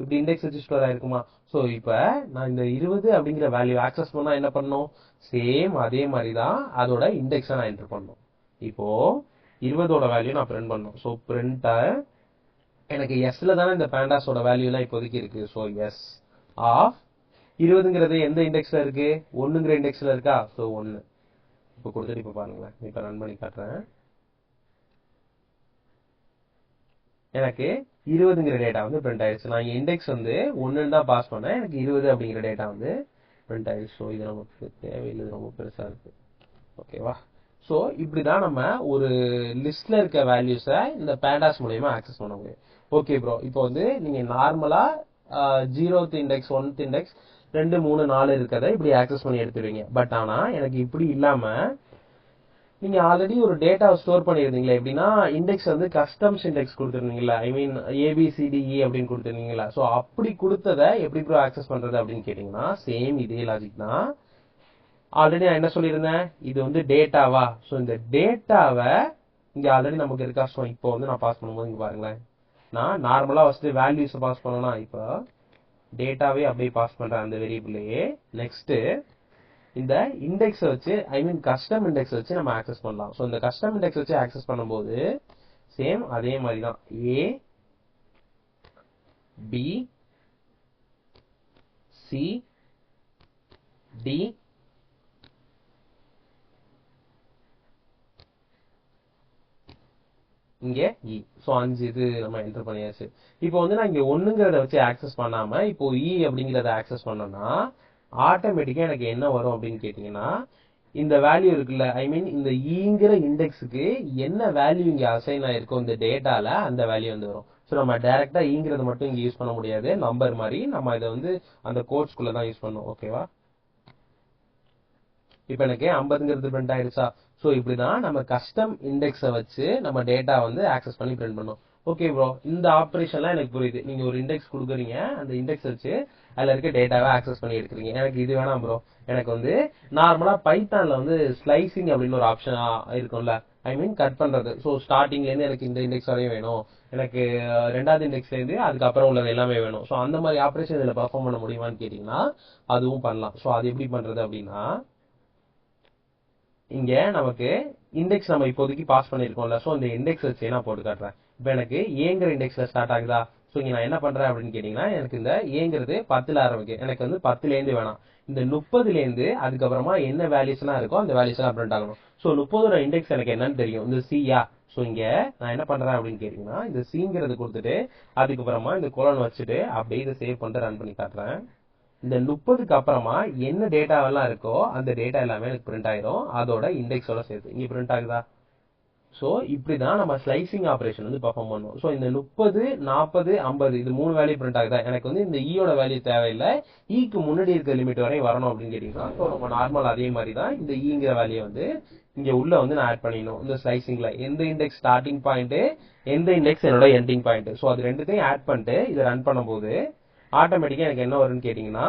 இப்படி இண்டெக்ஸ் வச்சு ஸ்டோர் ஆயிருக்குமா? ஸோ இப்போ நான் இந்த 20 அப்படிங்கிற வேல்யூ ஆக்சஸ் பண்ணா என்ன பண்ணணும்? சேம் அதே மாதிரி தான் அதோட இண்டெக்ஸை நான் என்டர் பண்ணணும். இப்போ 20ஓட வேல்யூ நான் பிரிண்ட் பண்ணணும். ஸோ பிரிண்ட் எனக்கு எஸ்ல தானே இந்த பேண்டாஸோட வேல்யூலாம் இப்போதைக்கு இருக்கு. ஸோ எஸ் ஆஃப் 20ங்கிறது எந்த இண்டெக்ஸ்ல இருக்கு? 1ங்கிற இண்டெக்ஸ்ல இருக்கா? ஸோ 1 இப்போ கொடுத்துட்டு இப்போ பாருங்களேன், இப்போ ரன் பண்ணி காட்டுறேன். எனக்கு 20ங்கிற டேட்டா வந்து பிரிண்ட் ஆயிடுச்சு. நான் இண்டெக்ஸ் வந்து 1 தான் பாஸ் பண்ணேன், எனக்கு 20 அப்படிங்கிற டேட்டா வந்து பிரிண்ட் ஆயிடுச்சு. ஸோ இது நமக்கு தேவையில்லை, ரொம்ப பெருசா இருக்கு. ஓகேவா? ஸோ இப்படிதான் நம்ம ஒரு லிஸ்ட்ல இருக்க வேல்யூஸை இந்த பேண்டாஸ் மூலயமா ஆக்சஸ் பண்ண முடியும். ஓகே ப்ரோ, இப்போ வந்து நீங்க நார்மலா 0th இண்டெக்ஸ் 1th இண்டெக்ஸ் 2 3 4 இருக்கிறத இப்படி ஆக்சஸ் பண்ணி எடுத்துருவீங்க. பட் ஆனா எனக்கு இப்படி இல்லாம நீங்க ஆல்ரெடி ஒரு டேட்டாவை ஸ்டோர் பண்ணிருந்தீங்களா? எப்படின்னா இண்டெக்ஸ் வந்து கஸ்டம்ஸ் இண்டெக்ஸ் கொடுத்துருந்தீங்களா, ஐ மீன் ABCDE அப்படின்னு கொடுத்துருந்தீங்களா? ஸோ அப்படி கொடுத்ததை எப்படி ப்ரோ ஆக்சஸ் பண்றது அப்படின்னு கேட்டீங்கன்னா சேம் இதே லாஜிக் தான். ஆல்ரெடி நான் என்ன சொல்லியிருந்தேன், இது வந்து டேட்டாவா? ஸோ இந்த டேட்டாவை இங்க ஆல்ரெடி நமக்கு இருக்கா? ஸோ இப்போ வந்து நான் பாஸ் பண்ணும்போது இங்க பாருங்களேன், நான் நார்மலா ஃபர்ஸ்ட் வேல்யூஸ் பாஸ் பண்ணலாம். இப்போ டேட்டாவே அப்படியே பாஸ் பண்றேன் அந்த வேரியபிளையே. நெக்ஸ்ட் இந்த இண்டெக்ஸ் வச்சு, ஐ மீன் கஸ்டம் இண்டெக்ஸ் வச்சு நம்ம ஆக்சஸ் பண்ணலாம். ஸோ இந்த கஸ்டம் இண்டெக்ஸ் வச்சு ஆக்சஸ் பண்ணும்போது சேம் அதே மாதிரி தான் A B C D இங்க E. ஸோ 5 இது நம்ம என்டர் பண்ணியாச்சு. இப்போ வந்து நான் இங்க 1ங்கிறத வச்சு ஆக்சஸ் பண்ணாம இப்போ E அப்படிங்கிறத ஆக்சஸ் பண்ணனா ஆட்டோமேட்டிக்கா எனக்கு என்ன வரும் அப்படின்னு கேட்டீங்கன்னா இந்த வேல்யூ இருக்குல்ல, ஐ மீன் இந்த ஈங்கிற இண்டெக்ஸுக்கு என்ன வேல்யூ இங்க அசைன் ஆயிருக்கும் இந்த டேட்டால அந்த வேல்யூ வந்து வரும். ஸோ நம்ம டைரக்டா ஈங்கிறத மட்டும் இங்க யூஸ் பண்ண முடியாது, நம்பர் மாதிரி நம்ம இதை வந்து அந்த கோட்ஸ்குள்ள தான் யூஸ் பண்ணுவோம். ஓகேவா? இப்போ எனக்கு 50ங்கிறது பிரிண்ட் ஆயிடுச்சா? ஸோ இப்படிதான் நம்ம கஸ்டம் இண்டெக்ஸை வச்சு நம்ம டேட்டா வந்து ஆக்சஸ் பண்ணி பிரிண்ட் பண்ணோம். ஓகே ப்ரோ, இந்த ஆப்ரேஷன்லாம் எனக்கு புரியுது. நீங்க ஒரு இண்டெக்ஸ் கொடுக்குறீங்க, அந்த இண்டெக்ஸ் வச்சு அதுல இருக்க டேட்டாவை ஆக்சஸ் பண்ணி எடுக்கிறீங்க. எனக்கு இது வேணாம் ப்ரோ, எனக்கு வந்து நார்மலா பைத்தான்ல வந்து ஸ்லைசிங் அப்படின்னு ஒரு ஆப்ஷன் இருக்கும்ல, ஐ மீன் கட் பண்றது. ஸோ ஸ்டார்டிங்ல இருந்து எனக்கு இந்த இண்டெக்ஸ் வரையும் வேணும், எனக்கு 2வது இண்டெக்ஸ்ல இருந்து அதுக்கப்புறம் உள்ளது எல்லாமே வேணும். ஸோ அந்த மாதிரி ஆப்ரேஷன் இதுல பெர்ஃபார்ம் பண்ண முடியுமான்னு கேட்டீங்கன்னா அதுவும் பண்ணலாம். ஸோ அது எப்படி பண்றது அப்படின்னா இங்க நமக்கு இண்டெக்ஸ் நம்ம இப்போதைக்கு பாஸ் பண்ணிருக்கோம்ல, ஸோ இந்த இண்டெக்ஸ் வச்சு நான் போட்டு காட்டுறேன். இப்போ எனக்கு ஏங்கிற இண்டெக்ஸ்ல ஸ்டார்ட் ஆகுதா? ஸோ இங்க நான் என்ன பண்றேன் அப்படின்னு கேட்டீங்கன்னா எனக்கு இந்த ஏங்கிறது 10ல ஆரம்பிக்கும், எனக்கு வந்து 10லேருந்து வேணாம், இந்த 30லேருந்து அதுக்கப்புறமா என்ன வேல்யூஸ்லாம் இருக்கோ அந்த வேல்யூஸ்லாம் பிரிண்ட் ஆகணும். ஸோ 30ஓட இண்டெக்ஸ் எனக்கு என்னன்னு தெரியும், இந்த சியா. ஸோ இங்க நான் என்ன பண்றேன் அப்படின்னு கேட்டீங்கன்னா இந்த சிங்கிறது கொடுத்துட்டு அதுக்கப்புறமா இந்த கோலன் வச்சுட்டு அப்படியே இதை சேவ் பண்ணிட்டு ரன் பண்ணி காட்டுறேன். இந்த 30க்கு அப்புறமா என்ன டேட்டாவெல்லாம் இருக்கோ அந்த டேட்டா எல்லாமே எனக்கு பிரிண்ட் ஆயிரும், அதோட இண்டெக்ஸோட சேர்த்து இங்க பிரிண்ட் ஆகுதா? ஸோ இப்படிதான் நம்ம ஸ்லைசிங் ஆப்ரேஷன் வந்து பெர்ஃபார்ம் பண்ணுவோம். ஸோ இந்த 30 40 50 இது 3 வேல்யூ பிரிண்ட் ஆகுதா? எனக்கு வந்து இந்த ஈயோட வேல்யூ தேவையில்லை, ஈக்கு முன்னாடி இருக்க லிமிட் வரையும் வரணும் அப்படின்னு கேட்டீங்கன்னா ஸோ நம்ம நார்மல் அதே மாதிரி தான் இந்த ஈங்கிற வேல்யூ வந்து இங்க உள்ள வந்து நான் ஆட் பண்ணிடணும். இந்த ஸ்லைசிங்ல எந்த இண்டெக்ஸ் ஸ்டார்டிங் பாயிண்ட், எந்த இண்டெக்ஸ் என்னோட எண்டிங் பாயிண்ட், ஸோ அது ரெண்டுத்தையும் ஆட் பண்ணிட்டு இதை ரன் பண்ணும்போது ஆட்டோமேட்டிக்கா எனக்கு என்ன வரும்னு கேட்டீங்கன்னா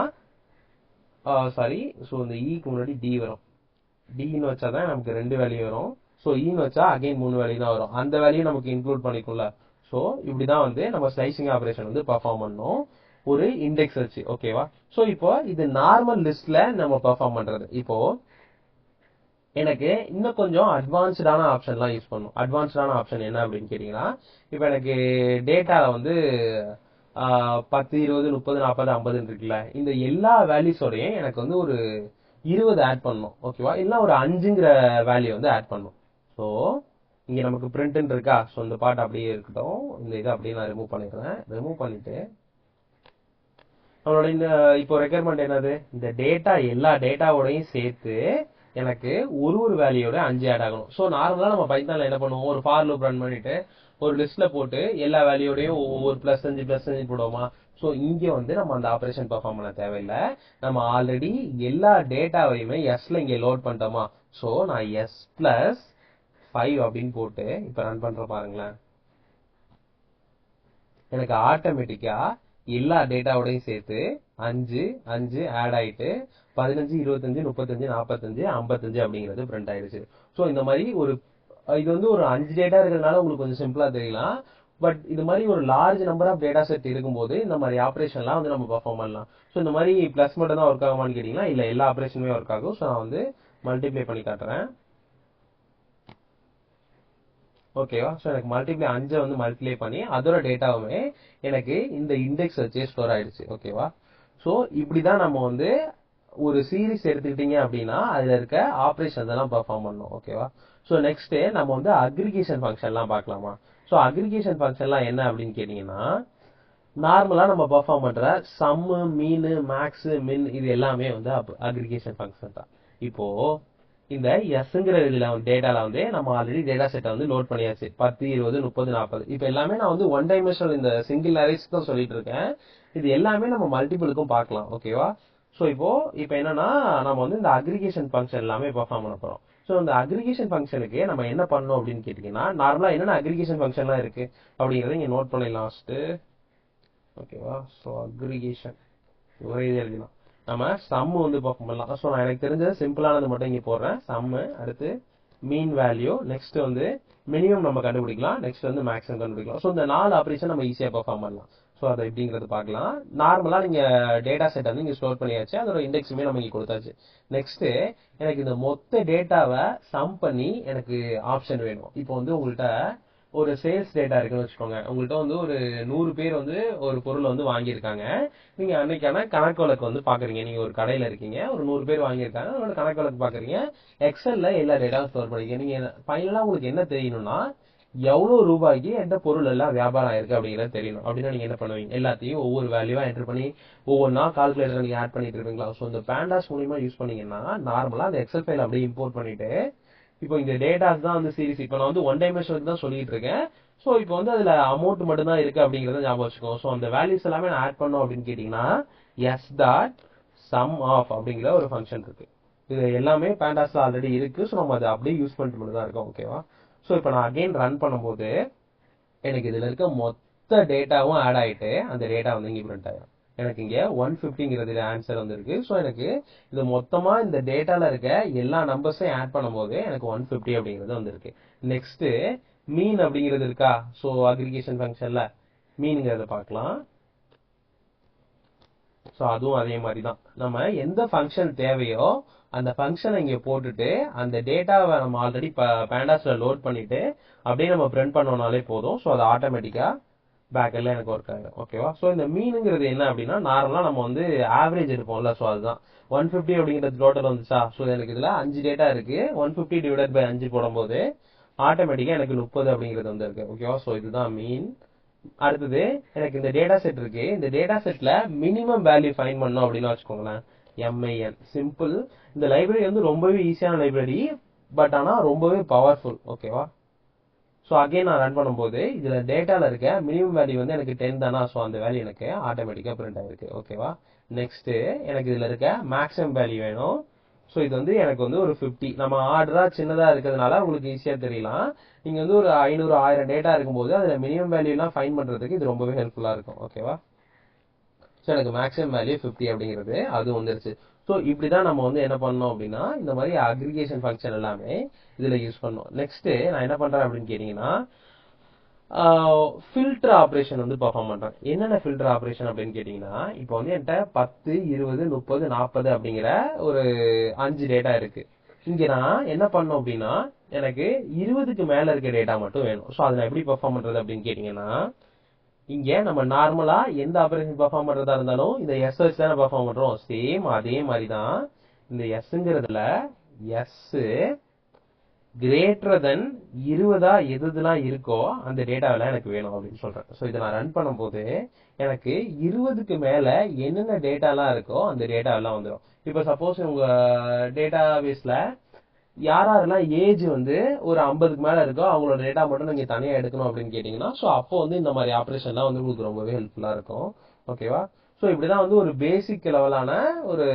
சாரி, ஸோ இந்த ஈக்கு முன்னாடி டி வரும். டின்னு வச்சா தான் நமக்கு 2 வேல்யூ வரும். ஸோ ஈன்னு வச்சா அகைன் 3 வேல்யூ தான் வரும். அந்த வேல்யூ நமக்கு இன்க்ளூட் பண்ணிக்கும்ல. ஸோ இப்படிதான் வந்து நம்ம ஸ்லைசிங் ஆபரேஷன் வந்து பெர்ஃபார்ம் பண்ணோம் ஒரு இண்டெக்ஸ் வச்சு. ஓகேவா? ஸோ இப்போ இது நார்மல் லிஸ்ட்ல நம்ம பெர்ஃபார்ம் பண்றது. இப்போ எனக்கு இன்னும் கொஞ்சம் அட்வான்ஸ்டான ஆப்ஷன்லாம் யூஸ் பண்ணும். அட்வான்ஸ்டான ஆப்ஷன் என்ன அப்படின்னு கேட்டீங்கன்னா, இப்போ எனக்கு டேட்டால வந்து 10, 20, 30, 40, 50 இருக்குல்ல, இந்த எல்லா வேல்யூஸோடையும் எனக்கு வந்து ஒரு 20 ஆட் பண்ணணும். ஓகேவா? இல்ல ஒரு 5ங்கிற வேல்யூ வந்து ஆட் பண்ணும். ஸோ இங்க நமக்கு பிரிண்ட்னு இருக்கா? ஸோ இந்த பார்ட் அப்படியே இருக்கட்டும். இந்த இதை அப்படியே நான் ரிமூவ் பண்ணிடுறேன். ரிமூவ் பண்ணிட்டு நம்மளோட இந்த இப்போ ரெக்யர்மெண்ட் என்னது? இந்த டேட்டா எல்லா டேட்டாவோடையும் சேர்த்து எனக்கு ஒரு வேல்யூட 5 ஆட் ஆகணும். ஸோ நார்மலா நம்ம பைத்தான்ல என்ன பண்ணுவோம்? ஒரு ஃபார் லூப் ரன் பண்ணிட்டு ஒரு லிஸ்ட்ல போட்டு எல்லா வேல்யூடையும் ஒவ்வொரு +5 போடுவோமா? ஸோ இங்க வந்து நம்ம அந்த ஆபரேஷன் பெர்ஃபார்ம் பண்ண தேவையில்லை. நம்ம ஆல்ரெடி எல்லா டேட்டாவையுமே எஸ்ல இங்க லோட் பண்ணிட்டோமா? ஸோ நான் S+5 அப்படின்னு போட்டு இப்ப ரன் பண்ற பாருங்களேன். எனக்கு ஆட்டோமேட்டிக்கா எல்லா டேட்டாவோடையும் சேர்த்து 5 ஆட் ஆயிட்டு 15, 25, 35, 45, 55 அப்படிங்கிறது பிரிண்ட் ஆயிடுச்சு. ஸோ இந்த மாதிரி இது வந்து ஒரு 5 டேட்டா இருக்கிறதுனால உங்களுக்கு கொஞ்சம் சிம்பிளா தெரியலாம். பட் இது மாதிரி ஒரு large number of data set இருக்கும்போது இந்த மாதிரி ஆப்ரேஷன்லாம் வந்து நம்ம பெர்ஃபார்ம் பண்ணலாம். ஸோ இந்த மாதிரி பிளஸ் மட்டும் தான் ஒர்க் ஆகுமான்னு கேட்டீங்கன்னா இல்ல, எல்லா ஆப்ரேஷனுமே ஒர்க் ஆகும். ஸோ நான் வந்து மல்டிப்ளை பண்ணி காட்டுறேன். ஓகேவா? ஸோ எனக்கு மல்டிப்ளை 5 வந்து மல்டிப்ளை பண்ணி அதோட டேட்டாவுமே எனக்கு இந்த இண்டெக்ஸ் வச்சே ஸ்டோர் ஆயிடுச்சு. ஓகேவா? ஸோ இப்படிதான் நம்ம வந்து ஒரு சீரிஸ் எடுத்துக்கிட்டீங்க அப்படின்னா அதுல இருக்க ஆப்ரேஷன்ஸ் எல்லாம் பெர்ஃபார்ம் பண்ணணும். ஓகேவா? ஸோ நெக்ஸ்ட் நம்ம வந்து அக்ரிகேஷன் ஃபங்க்ஷன்லாம் பார்க்கலாமா? ஸோ அக்ரிகேஷன் ஃபங்க்ஷன்லாம் என்ன அப்படின்னு கேட்டீங்கன்னா, நார்மலா நம்ம பெர்ஃபார்ம் பண்ற சம், மீன், மேக்ஸ், மின் இது எல்லாமே வந்து அக்ரிகேஷன் ஃபங்க்ஷன் தான். இப்போ இந்த எஸ்ங்கிற இதுல டேட்டால வந்து நம்ம ஆல்ரெடி டேட்டா செட்டை வந்து லோட் பண்ணியாச்சு. 10, 20, 30, 40. இப்ப எல்லாமே நான் வந்து ஒன் டைமென்ஷனல் இந்த சிங்கிள் அரேஸ் தான் சொல்லிட்டு இருக்கேன். இது எல்லாமே நம்ம மல்டிபிளுக்கும் பார்க்கலாம். ஓகேவா? ஸோ இப்போ என்னன்னா நம்ம வந்து இந்த அக்ரிகேஷன் ஃபங்க்ஷன் எல்லாமே பெர்ஃபார்ம் பண்ண போறோம். ஸோ இந்த அக்ரிகேஷன் ஃபங்க்ஷனுக்கு நம்ம என்ன பண்ணணும் அப்படின்னு கேட்டீங்கன்னா, நார்மலா என்னென்ன அக்ரிகேஷன் ஃபங்க்ஷன்லாம் இருக்கு அப்படிங்கறத இங்க நோட் பண்ணிடலாம் ஃபர்ஸ்ட். ஓகேவா? ஸோ அக்ரிகேஷன் ஒரே இது எழுதிடலாம். நம்ம சம் வந்து பெர்ஃபார்ம் பண்ணலாம். ஸோ நான் எனக்கு தெரிஞ்ச சிம்பிளானது மட்டும் இங்க போடுறேன். சம், அடுத்து மீன் வேல்யூ, நெக்ஸ்ட் வந்து மினிமம் நம்ம கண்டுபிடிக்கலாம், நெக்ஸ்ட் வந்து மேக்ஸிமம் கண்டுபிடிக்கலாம். ஸோ இந்த 4 ஆபரேஷன் நம்ம ஈஸியா பெர்ஃபார்ம் பண்ணலாம். ஸோ அதை எப்படிங்கிறது பார்க்கலாம். நார்மலா நீங்க டேட்டா செட் வந்து இங்க ஸ்டோர் பண்ணியாச்சு, அதோட இண்டெக்ஸுமே நம்ம இங்க கொடுத்தாச்சு. நெக்ஸ்ட் எனக்கு இந்த மொத்த டேட்டாவை சம் பண்ணி எனக்கு ஆப்ஷன் வேணும். இப்போ வந்து உங்கள்கிட்ட ஒரு சேல்ஸ் டேட்டா இருக்குன்னு வச்சுக்கோங்க. உங்கள்கிட்ட வந்து ஒரு 100 பேர் வந்து ஒரு பொருளை வந்து வாங்கியிருக்காங்க. நீங்க அன்னைக்கான கணக்கு வழக்கு வந்து பாக்குறீங்க. நீங்க ஒரு கடையில இருக்கீங்க, ஒரு 100 பேர் வாங்கியிருக்காங்க, அதோட கணக்கு வழக்கு பாக்குறீங்க. எக்ஸல்ல எல்லா டேட்டாவும் ஸ்டோர் பண்ணிக்க. நீங்க ஃபைனலா உங்களுக்கு என்ன தெரியணும்னா, எவ்வளவு ரூபாய்க்கு எந்த பொருள் எல்லாம் வியாபாரம் ஆயிருக்கு அப்படிங்கறது தெரியணும். அப்படின்னா நீங்க என்ன பண்ணுவீங்க? எல்லாத்தையும் ஒவ்வொரு வேல்யூவா என்டர் பண்ணி ஒவ்வொன்றா கால்குலேட்டர் நீங்க ஆட் பண்ணிட்டு இருப்பீங்களா? ஸோ இந்த பேண்டாஸ் மூலியமா யூஸ் பண்ணீங்கன்னா நார்மலா அந்த எக்ஸல் ஃபைல் அப்படியே இம்போர்ட் பண்ணிட்டு, இப்போ இந்த டேட்டாஸ் தான் வந்து சீரிஸ். இப்போ நான் வந்து ஒன் டைமென்ஷனுக்கு தான் சொல்லிட்டு இருக்கேன். ஸோ இப்போ வந்து அதுல அமௌண்ட் மட்டும் தான் இருக்கு அப்படிங்கறத ஞாபகம் வச்சுக்கோங்க. ஸோ அந்த வேல்யூஸ் எல்லாமே நான் ஆட் பண்ணோம் அப்படின்னு கேட்டீங்கன்னா எஸ் டாட் சம் ஆஃப் அப்படிங்கிற ஒரு ஃபங்க்ஷன் இருக்கு. இது எல்லாமே பேண்டாஸ்ல ஆல்ரெடி இருக்கு. ஸோ நம்ம அதை அப்படியே யூஸ் பண்ணிட்டு மட்டும் தான் இருக்கோம். ஓகேவா? ஸோ இப்போ நான் அகைன் ரன் பண்ணும்போது எனக்கு இதுல இருக்க மொத்த டேட்டாவும் ஆட் ஆயிட்டு அந்த டேட்டா வந்து இங்க பிரிண்ட் ஆயிடும். எனக்கு இங்க 150ங்கிறது ஆன்சர் வந்திருக்கு. ஸோ எனக்கு இது மொத்தமா இந்த டேட்டால இருக்க எல்லா நம்பர்ஸையும் ஆட் பண்ணும்போது எனக்கு 150 அப்படிங்கிறது வந்திருக்கு. நெக்ஸ்ட் மீன் அப்படிங்கிறது இருக்கா? ஸோ அக்ரிகேஷன் ஃபங்க்ஷன்ல மீன்ங்கிறத பார்க்கலாம். ஸோ அதுவும் அதே மாதிரி தான். நம்ம எந்த ஃபங்க்ஷன் தேவையோ அந்த ஃபங்க்ஷனை இங்க போட்டுட்டு அந்த டேட்டாவை நம்ம ஆல்ரெடி பேண்டாஸ்ல லோட் பண்ணிட்டு அப்படியே நம்ம பிரிண்ட் பண்ணோம்னாலே போதும். ஸோ அது ஆட்டோமேட்டிக்கா பேக்கெல்லாம் எனக்கு ஒர்க் ஆகிடும். ஓகேவா? ஸோ இந்த மீனுங்கிறது என்ன அப்படின்னா, நார்மலா நம்ம வந்து ஆவரேஜ் எடுப்போம்ல. ஸோ அதுதான் 150 அப்படிங்கிறது டோட்டல் வந்துச்சா? ஸோ எனக்கு இதுல 5 டேட்டா இருக்கு. 150 டிவைடட் பை 5 போடும்போது ஆட்டோமேட்டிக்கா எனக்கு 30 அப்படிங்கிறது வந்து இருக்கு. ஓகேவா? ஸோ இதுதான் மீன். அடுத்தது எனக்கு இந்த டேட்டா செட் இருக்கு. இந்த டேட்டா செட்ல மினிமம் வேல்யூ ஃபைண்ட் பண்ணணும் அப்படின்னு வச்சுக்கோங்களேன். MIN simple. இந்த லைப்ரரி வந்து ரொம்பவே ஈஸியான லைப்ரரி, பட் ஆனா ரொம்பவே பவர்ஃபுல். ஓகேவா? ஸோ அகைன் நான் ரன் பண்ணும்போது இதுல டேட்டால இருக்க மினிமம் வேல்யூ வந்து எனக்கு 10 தானா? ஸோ அந்த வேல்யூ எனக்கு ஆட்டோமேட்டிக்கா பிரிண்ட் ஆயிருக்கு. ஓகேவா? நெக்ஸ்ட் எனக்கு இதுல இருக்க மேக்ஸிமம் வேல்யூ வேணும். ஸோ இது வந்து எனக்கு வந்து ஒரு 50. நம்ம ஆர்டரா சின்னதா இருக்கிறதுனால உங்களுக்கு ஈஸியா தெரியலாம். நீங்க வந்து ஒரு 500, 1000 டேட்டா இருக்கும்போது அதுல மினிமம் வேல்யூ எல்லாம் ஃபைண்ட் பண்றதுக்கு இது ரொம்பவே ஹெல்ப்ஃபுல்லா இருக்கும். ஓகேவா? ஸோ எனக்கு மேக்ஸிமம் வேல்யூ 50 அப்படிங்கிறது அது வந்துருச்சு. ஸோ இப்படிதான் நம்ம வந்து என்ன பண்ணோம் அப்படின்னா இந்த மாதிரி அக்ரிகேஷன் ஃபங்க்ஷன் எல்லாமே இதுல யூஸ் பண்ணோம். நெக்ஸ்ட் நான் என்ன பண்றேன் அப்படின்னு கேட்டீங்கன்னா ஃபில்டர் ஆப்ரேஷன் வந்து பெர்ஃபார்ம் பண்றேன். என்னென்ன ஃபில்டர் ஆப்ரேஷன் அப்படின்னு கேட்டீங்கன்னா இப்போ வந்து என்கிட்ட 10, 20, 30, 40 அப்படிங்கிற ஒரு 5 டேட்டா இருக்கு. இங்க நான் என்ன பண்ணோம் அப்படின்னா எனக்கு 20க்கு மேல இருக்க டேட்டா மட்டும் வேணும். ஸோ அதை நான் எப்படி பெர்ஃபார்ம் பண்றது அப்படின்னு கேட்டீங்கன்னா இங்க நம்ம நார்மலா எந்த ஆபரேஷன் பெர்ஃபார்ம் பண்றதா இருந்தாலும் இந்த எஸ் வச்சு தானே பெர்ஃபார்ம் பண்றோம். சேம் அதே மாதிரி தான் இந்த எஸ்ங்கிறதுல எஸ் கிரேட்டர் தென் 20 எதுலாம் இருக்கோ அந்த டேட்டாவெல்லாம் எனக்கு வேணும் அப்படின்னு சொல்றேன். ஸோ இதை நான் ரன் பண்ணும்போது எனக்கு 20க்கு மேல என்னென்ன டேட்டாலாம் இருக்கோ அந்த டேட்டாவெல்லாம் வந்துடும். இப்போ சப்போஸ் உங்க டேட்டா பேஸ்ல யாரெல்லாம் ஏஜ் வந்து ஒரு 50க்கு மேல இருக்கோ அவங்களோட டேட்டா மட்டும் நீங்க தனியா எடுக்கணும் அப்படின்னு கேட்டீங்கன்னா ஸோ அப்போ வந்து இந்த மாதிரி ஆப்ரேஷன்லாம் வந்து உங்களுக்கு ரொம்பவே ஹெல்ப்ஃபுல்லா இருக்கும். ஓகேவா? ஸோ இப்படிதான் வந்து ஒரு பேசிக் லெவலான ஒரு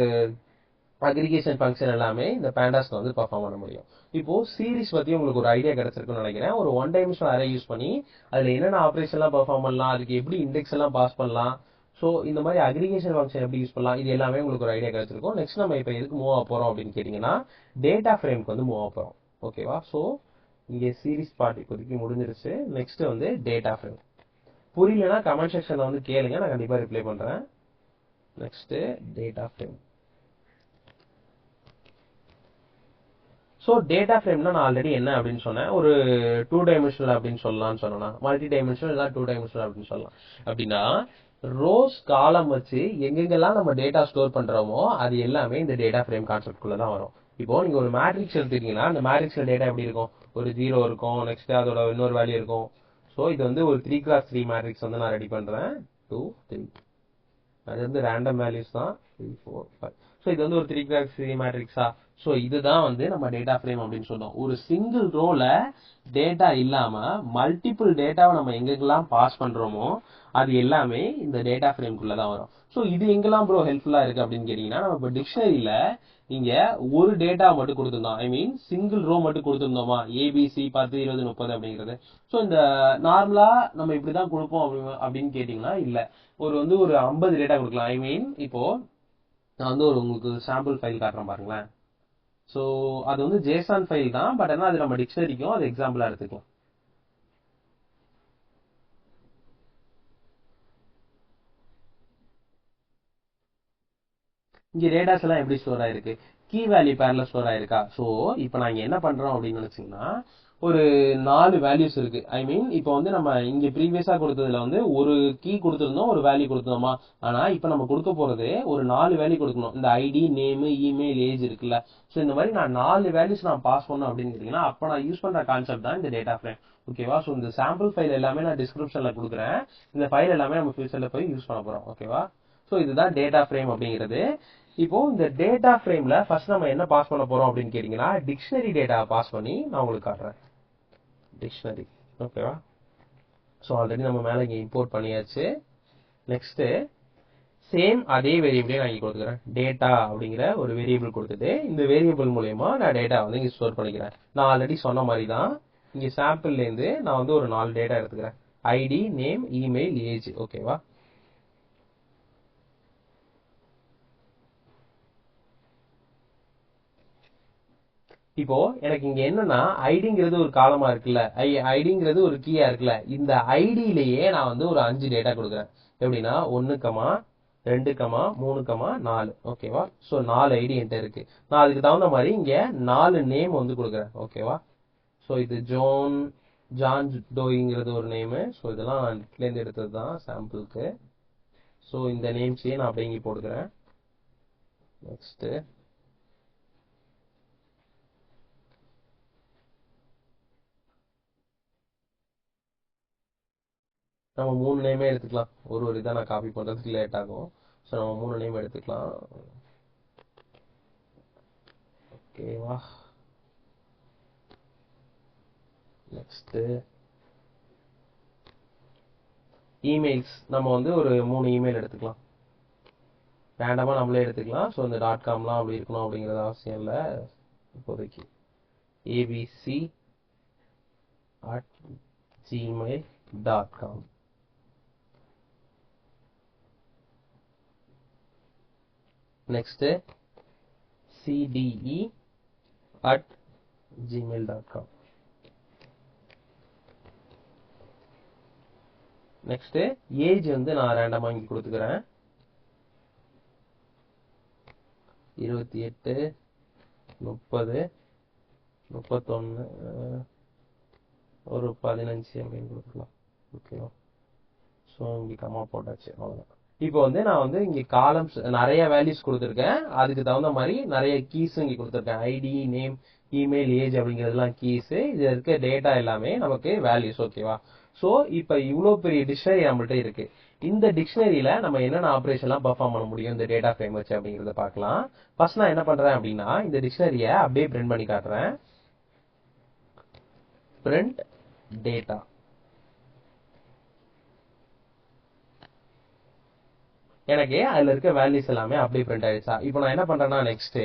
அக்ரிகேஷன் ஃபங்க்ஷன் எல்லாமே இந்த பேண்டாஸ்ல வந்து பெர்ஃபார்ம் பண்ண முடியும். இப்போ சீரிஸ் பத்தி உங்களுக்கு ஒரு ஐடியா கிடைச்சிருக்குன்னு நினைக்கிறேன். ஒரு ஒன் டைமென்ஷனல் அரே யூஸ் பண்ணி அதுல என்னென்ன ஆப்ரேஷன்லாம் பெர்ஃபார்ம் பண்ணலாம், அதுக்கு எப்படி இண்டெக்ஸ் எல்லாம் பாஸ் பண்ணலாம், ஸோ இந்த மாதிரி அக்ரிகேஷன் ஃபங்க்ஷன் எப்படி யூஸ் பண்ணலாம், இது எல்லாமே உங்களுக்கு ஒரு ஐடியா கிடைச்சிருக்கும். நெக்ஸ்ட் நம்ம இப்போ எதுக்கு மூவ் ஆக போறோம் அப்படின்னு கேட்டீங்கன்னா டேட்டா ஃப்ரேம்க்கு வந்து மூவ் ஆக போறோம். ஓகேவா? ஸோ இங்கே சீரிஸ் பார்ட் இப்போதைக்கு முடிஞ்சிருச்சு. நெக்ஸ்ட் வந்து டேட்டா ஃப்ரேம். புரியலன்னா கமெண்ட் செக்ஷன்ல வந்து கேளுங்க, நான் கண்டிப்பா ரிப்ளை பண்றேன். Next data frame. So data ஃப்ரேம்னா நான் ஆல்ரெடி என்ன அப்படின்னு சொன்னேன், ஒரு 2 டைமென்ஷனல் அப்படின்னு சொல்லலாம்னு சொன்னேன். மல்டி டைமென்ஷனல் இல்லை 2 டைமென்ஷனல் அப்படின்னு சொல்லலாம். அப்படின்னா ரோஸ் காலம் வச்சு எங்கெங்கெல்லாம் நம்ம டேட்டா ஸ்டோர் பண்றோமோ அது எல்லாமே இந்த டேட்டா ஃப்ரேம் கான்செப்ட் குள்ள தான் வரும். இப்போ நீங்க ஒரு மேட்ரிக்ஸ் எடுத்துட்டீங்கன்னா அந்த மேட்ரிக்ஸ்ல டேட்டா எப்படி இருக்கும், ஒரு 0 இருக்கும், நெக்ஸ்ட் அதோட இன்னொரு வேல்யூ இருக்கும். ஸோ இது வந்து ஒரு 3x3 மேட்ரிக்ஸ் வந்து நான் ரெடி பண்றேன். 2, 3 அது வந்து ரேண்டம் வேல்யூஸ் தான். 3, 4, 5. ஸோ இது வந்து ஒரு 3x3 மேட்ரிக்ஸா. ஸோ இதுதான் வந்து நம்ம டேட்டா ஃப்ரேம் அப்படின்னு சொல்றோம். ஒரு சிங்கிள் ரோல டேட்டா இல்லாம மல்டிபிள் டேட்டாவை நம்ம எங்கெங்கெல்லாம் பாஸ் பண்றோமோ அது எல்லாமே இந்த டேட்டா ஃப்ரேம்குள்ள தான் வரும். ஸோ இது எங்கெல்லாம் ப்ரோ ஹெல்ப்ஃபுல்லா இருக்கு அப்படின்னு கேட்டீங்கன்னா நம்ம இப்போ டிக்ஷனரியில நீங்க ஒரு டேட்டா மட்டும் கொடுத்துருந்தோம், ஐ மீன் சிங்கிள் ரோ மட்டும் கொடுத்துருந்தோமா, ஏபிசி 10, 20, 30 அப்படிங்கிறது. ஸோ இந்த நார்மலா நம்ம இப்படிதான் கொடுப்போம் அப்படின்னு கேட்டீங்கன்னா இல்ல, ஒரு 50 டேட்டா கொடுக்கலாம். ஐ மீன் இப்போ நான் வந்து உங்களுக்கு சாம்பிள் ஃபைல் காட்டுறேன் பாருங்களேன். ஸோ அது வந்து ஜேசான் ஃபைல் தான், பட் ஆனால் அது நம்ம டிக்ஷனரிக்கும் அது எக்ஸாம்பிளா எடுத்துக்கலாம். இங்க டேட்டாஸ் எல்லாம் எப்படி ஸ்டோர் ஆயிருக்கு, கீ வேல்யூ பேர்ல ஸ்டோர் ஆயிருக்கா. ஸோ இப்போ நாங்க என்ன பண்றோம் அப்படின்னு நினைச்சீங்கன்னா ஒரு 4 வேல்யூஸ் இருக்கு. ஐ மீன் இப்போ வந்து நம்ம இங்க ப்ரீவியஸா கொடுத்ததுல வந்து ஒரு கீ கொடுத்துருந்தோம், ஒரு வேல்யூ கொடுத்தோமா. ஆனா இப்போ நம்ம கொடுக்க போறது ஒரு 4 வேல்யூ கொடுக்கணும். இந்த ஐடி, நேம், இமெயில், ஏஜ் இருக்குல்ல. ஸோ இந்த மாதிரி நான் 4 வேல்யூஸ் நான் பாஸ் பண்ணணும் அப்படின்னு கேட்டீங்கன்னா அப்ப நான் யூஸ் பண்ற கான்செப்ட் தான் இந்த டேட்டா ஃப்ரேம். ஓகேவா? ஸோ இந்த சாம்பிள் ஃபைல் எல்லாமே நான் டிஸ்கிரிப்ஷன்ல கொடுக்குறேன். இந்த ஃபைல் எல்லாமே நம்ம ஃபியூச்சர்ல போய் யூஸ் பண்ண போறோம். ஓகேவா? ஸோ இதுதான் டேட்டா ஃப்ரேம் அப்படிங்கிறது. இப்போ இந்த டேட்டா ஃப்ரேம்ல ஃபர்ஸ்ட் நம்ம என்ன பாஸ் பண்ண போறோம் அப்படின்னு கேட்டீங்கன்னா டிக்ஷனரி டேட்டா பாஸ் பண்ணி நான் உங்களுக்கு காட்டுறேன். டிக்ஷனரி. ஓகேவா? ஸோ ஆல்ரெடி நம்ம மேல இங்க இம்போர்ட் பண்ணியாச்சு. நெக்ஸ்ட் சேம் அதே வேரியபிளே நான் இங்க கொடுத்துக்கிறேன். டேட்டா அப்படிங்கிற ஒரு வேரியபிள் கொடுத்துட்டு இந்த வேரியபிள் மூலயமா நான் டேட்டா வந்து இங்க ஸ்டோர் பண்ணிக்கிறேன். நான் ஆல்ரெடி சொன்ன மாதிரி தான் இங்க சாம்பிள்ல இருந்து நான் வந்து ஒரு 4 டேட்டா எடுத்துக்கிறேன். ID, name, email, age. ஓகேவா? இப்போ எனக்கு இங்க என்னன்னா ஐடிங்கிறது ஒரு காலமா இருக்குல்ல, ஐடிங்கிறது ஒரு கீயா இருக்குல்ல, இந்த ஐடியிலேயே நான் வந்து ஒரு 5 டேட்டா கொடுக்குறேன். எப்படின்னா 1, 2, 3, 4. ஓகேவா? ஸோ 4 ஐடி என்கிட்ட இருக்கு. நான் அதுக்கு தகுந்த மாதிரி இங்க 4 நேம் வந்து கொடுக்குறேன். ஓகேவா? ஸோ இது ஜான் டோயிங்கிறது ஒரு நேமு. ஸோ இதெல்லாம் நான் நெட்லேருந்து எடுத்தது தான் சாம்பிளுக்கு. ஸோ இந்த நேம்ஸையே நான் அப்படியே இங்கே போடுக்கிறேன். நெக்ஸ்ட் நம்ம 3 நேமே எடுத்துக்கலாம். ஒரு இதை நான் காப்பி பண்றதுக்கு லேட் ஆகும். ஸோ நம்ம 3 நேம் எடுத்துக்கலாம். ஓகேவா? நெக்ஸ்ட் இமெயில்ஸ் நம்ம வந்து ஒரு 3 இமெயில் எடுத்துக்கலாம். ரேண்டமா நம்மளே எடுத்துக்கலாம். ஸோ இந்த .comலாம் அப்படி இருக்கணும் அப்படிங்கிறது அவசியம் இல்லை இப்போதைக்கு. abc@gmail.com. Next cde@gmail.com. Next age வந்து நான் ரேண்டமா இங்க கொடுத்துக்கிறேன். 28 30 31 ஒரு 15 அப்படின்னு கொடுக்கலாம். ஓகேவா? ஸோ இங்க கமா போட்டாச்சு, அவ்வளோதான். இப்போ வந்து நான் வந்து இங்க காலம்ஸ் நிறைய வேல்யூஸ் கொடுத்துருக்கேன். அதுக்கு தகுந்த மாதிரி நிறைய கீஸ் இங்க கொடுத்துருக்கேன். ஐடி, நேம், இமெயில், ஏஜ் அப்படிங்கிறதுலாம் கீஸ். இது இருக்க டேட்டா எல்லாமே நமக்கு வேல்யூஸ். ஓகேவா? ஸோ இப்போ இவ்வளோ பெரிய டிக்ஷனரி நம்மள்ட்ட இருக்கு. இந்த டிக்ஷனரியில நம்ம என்னென்ன ஆப்ரேஷன்லாம் பெர்ஃபார்ம் பண்ண முடியும் இந்த டேட்டா ஃப்ரேம் வச்சு அப்படிங்கிறத பார்க்கலாம். ஃபர்ஸ்ட் நான் என்ன பண்றேன் அப்படின்னா இந்த டிக்ஷனரியை அப்படியே பிரிண்ட் பண்ணி காட்டுறேன். Print data. எனக்கு அதுல இருக்க வேல்யூஸ் எல்லாமே அப்படியே பிரிண்ட் ஆயிடுச்சா? இப்போ நான் என்ன பண்றேன்னா நெக்ஸ்ட்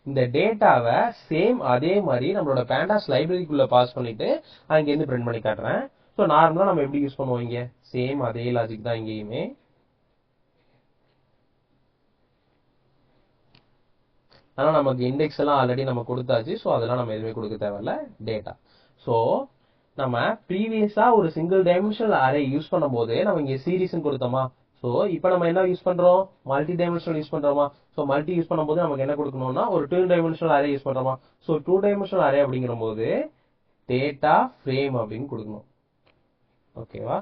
இந்த டேட்டாவை சேம் அதே மாதிரி நம்மளோட பேண்டாஸ் லைப்ரரிக்குள்ள பாஸ் பண்ணிட்டு அங்க இருந்து பிரிண்ட் பண்ணி காட்டுறேன். ஸோ நார்மலா நம்ம எப்படி யூஸ் பண்ணுவோம், இங்க சேம் அதே லாஜிக் தான் இங்கேயுமே. ஆனா நமக்கு இண்டெக்ஸ் எல்லாம் ஆல்ரெடி நம்ம கொடுத்தாச்சு. ஸோ அதெல்லாம் நம்ம எதுவுமே கொடுக்க தேவையில்ல. டேட்டா. ஸோ நம்ம ப்ரீவியஸா ஒரு சிங்கிள் டைமென்ஷனல் அரே யூஸ் பண்ணும்போது நம்ம இங்க சீரீஸ் கொடுத்தோமா? ஸோ இப்போ நம்ம என்ன யூஸ் பண்றோம், மல்டி டைமென்ஷனல் யூஸ் பண்றோமா? ஸோ மல்டி யூஸ் பண்ணும்போது நமக்கு என்ன கொடுக்கணும்னா ஒரு 2 டைமென்ஷனல் அரே யூஸ் பண்றோமா? ஸோ 2 டைமென்ஷனல் அரே அப்படிங்கிற போது டேட்டா ஃப்ரேம் அப்படின்னு கொடுக்கணும். ஓகேவா?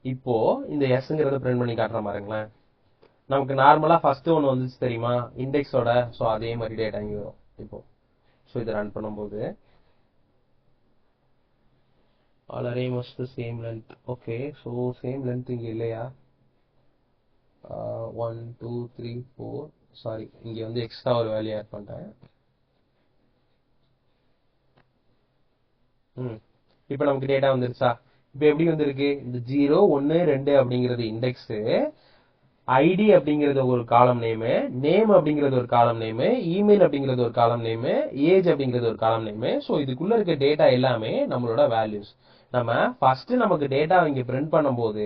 இப்போ இந்த எஸ்ங்கிறத பிரிண்ட் பண்ணி காட்டுற பாருங்களேன். நமக்கு நார்மலா ஃபர்ஸ்ட் ஒன்று வந்துச்சு தெரியுமா, இண்டெக்ஸோட. ஸோ அதே மாதிரி டேட்டா இங்கே வரும் இப்போ. ஸோ இதை ரன் பண்ணும்போது all array must the same length. Okay, so same length இங்க இல்லையா? 1 2 3 4 சாரி, இங்க வந்து எக்ஸ்ட்ரா ஒரு வேல்யூ ஆட் பண்ணிட்டேன். இப்போ நமக்கு டேட்டா வந்துருச்சா? இப்போ எப்படி வந்திருக்கு, இந்த 0 1 2 அப்படிங்கிறது இண்டெக்ஸ், ஐடி அப்படிங்கிறது ஒரு காலம் நேமு, நேம் அப்படிங்கிறது ஒரு காலம் நேமு, இமெயில் அப்படிங்கிறது ஒரு காலம் நேமு, ஏஜ் அப்படிங்கிறது ஒரு காலம் நேமு. ஸோ இதுக்குள்ள இருக்க டேட்டா எல்லாமே நம்மளோட வேல்யூஸ். நம்ம ஃபர்ஸ்ட் நமக்கு டேட்டா இங்க பிரிண்ட் பண்ணும்போது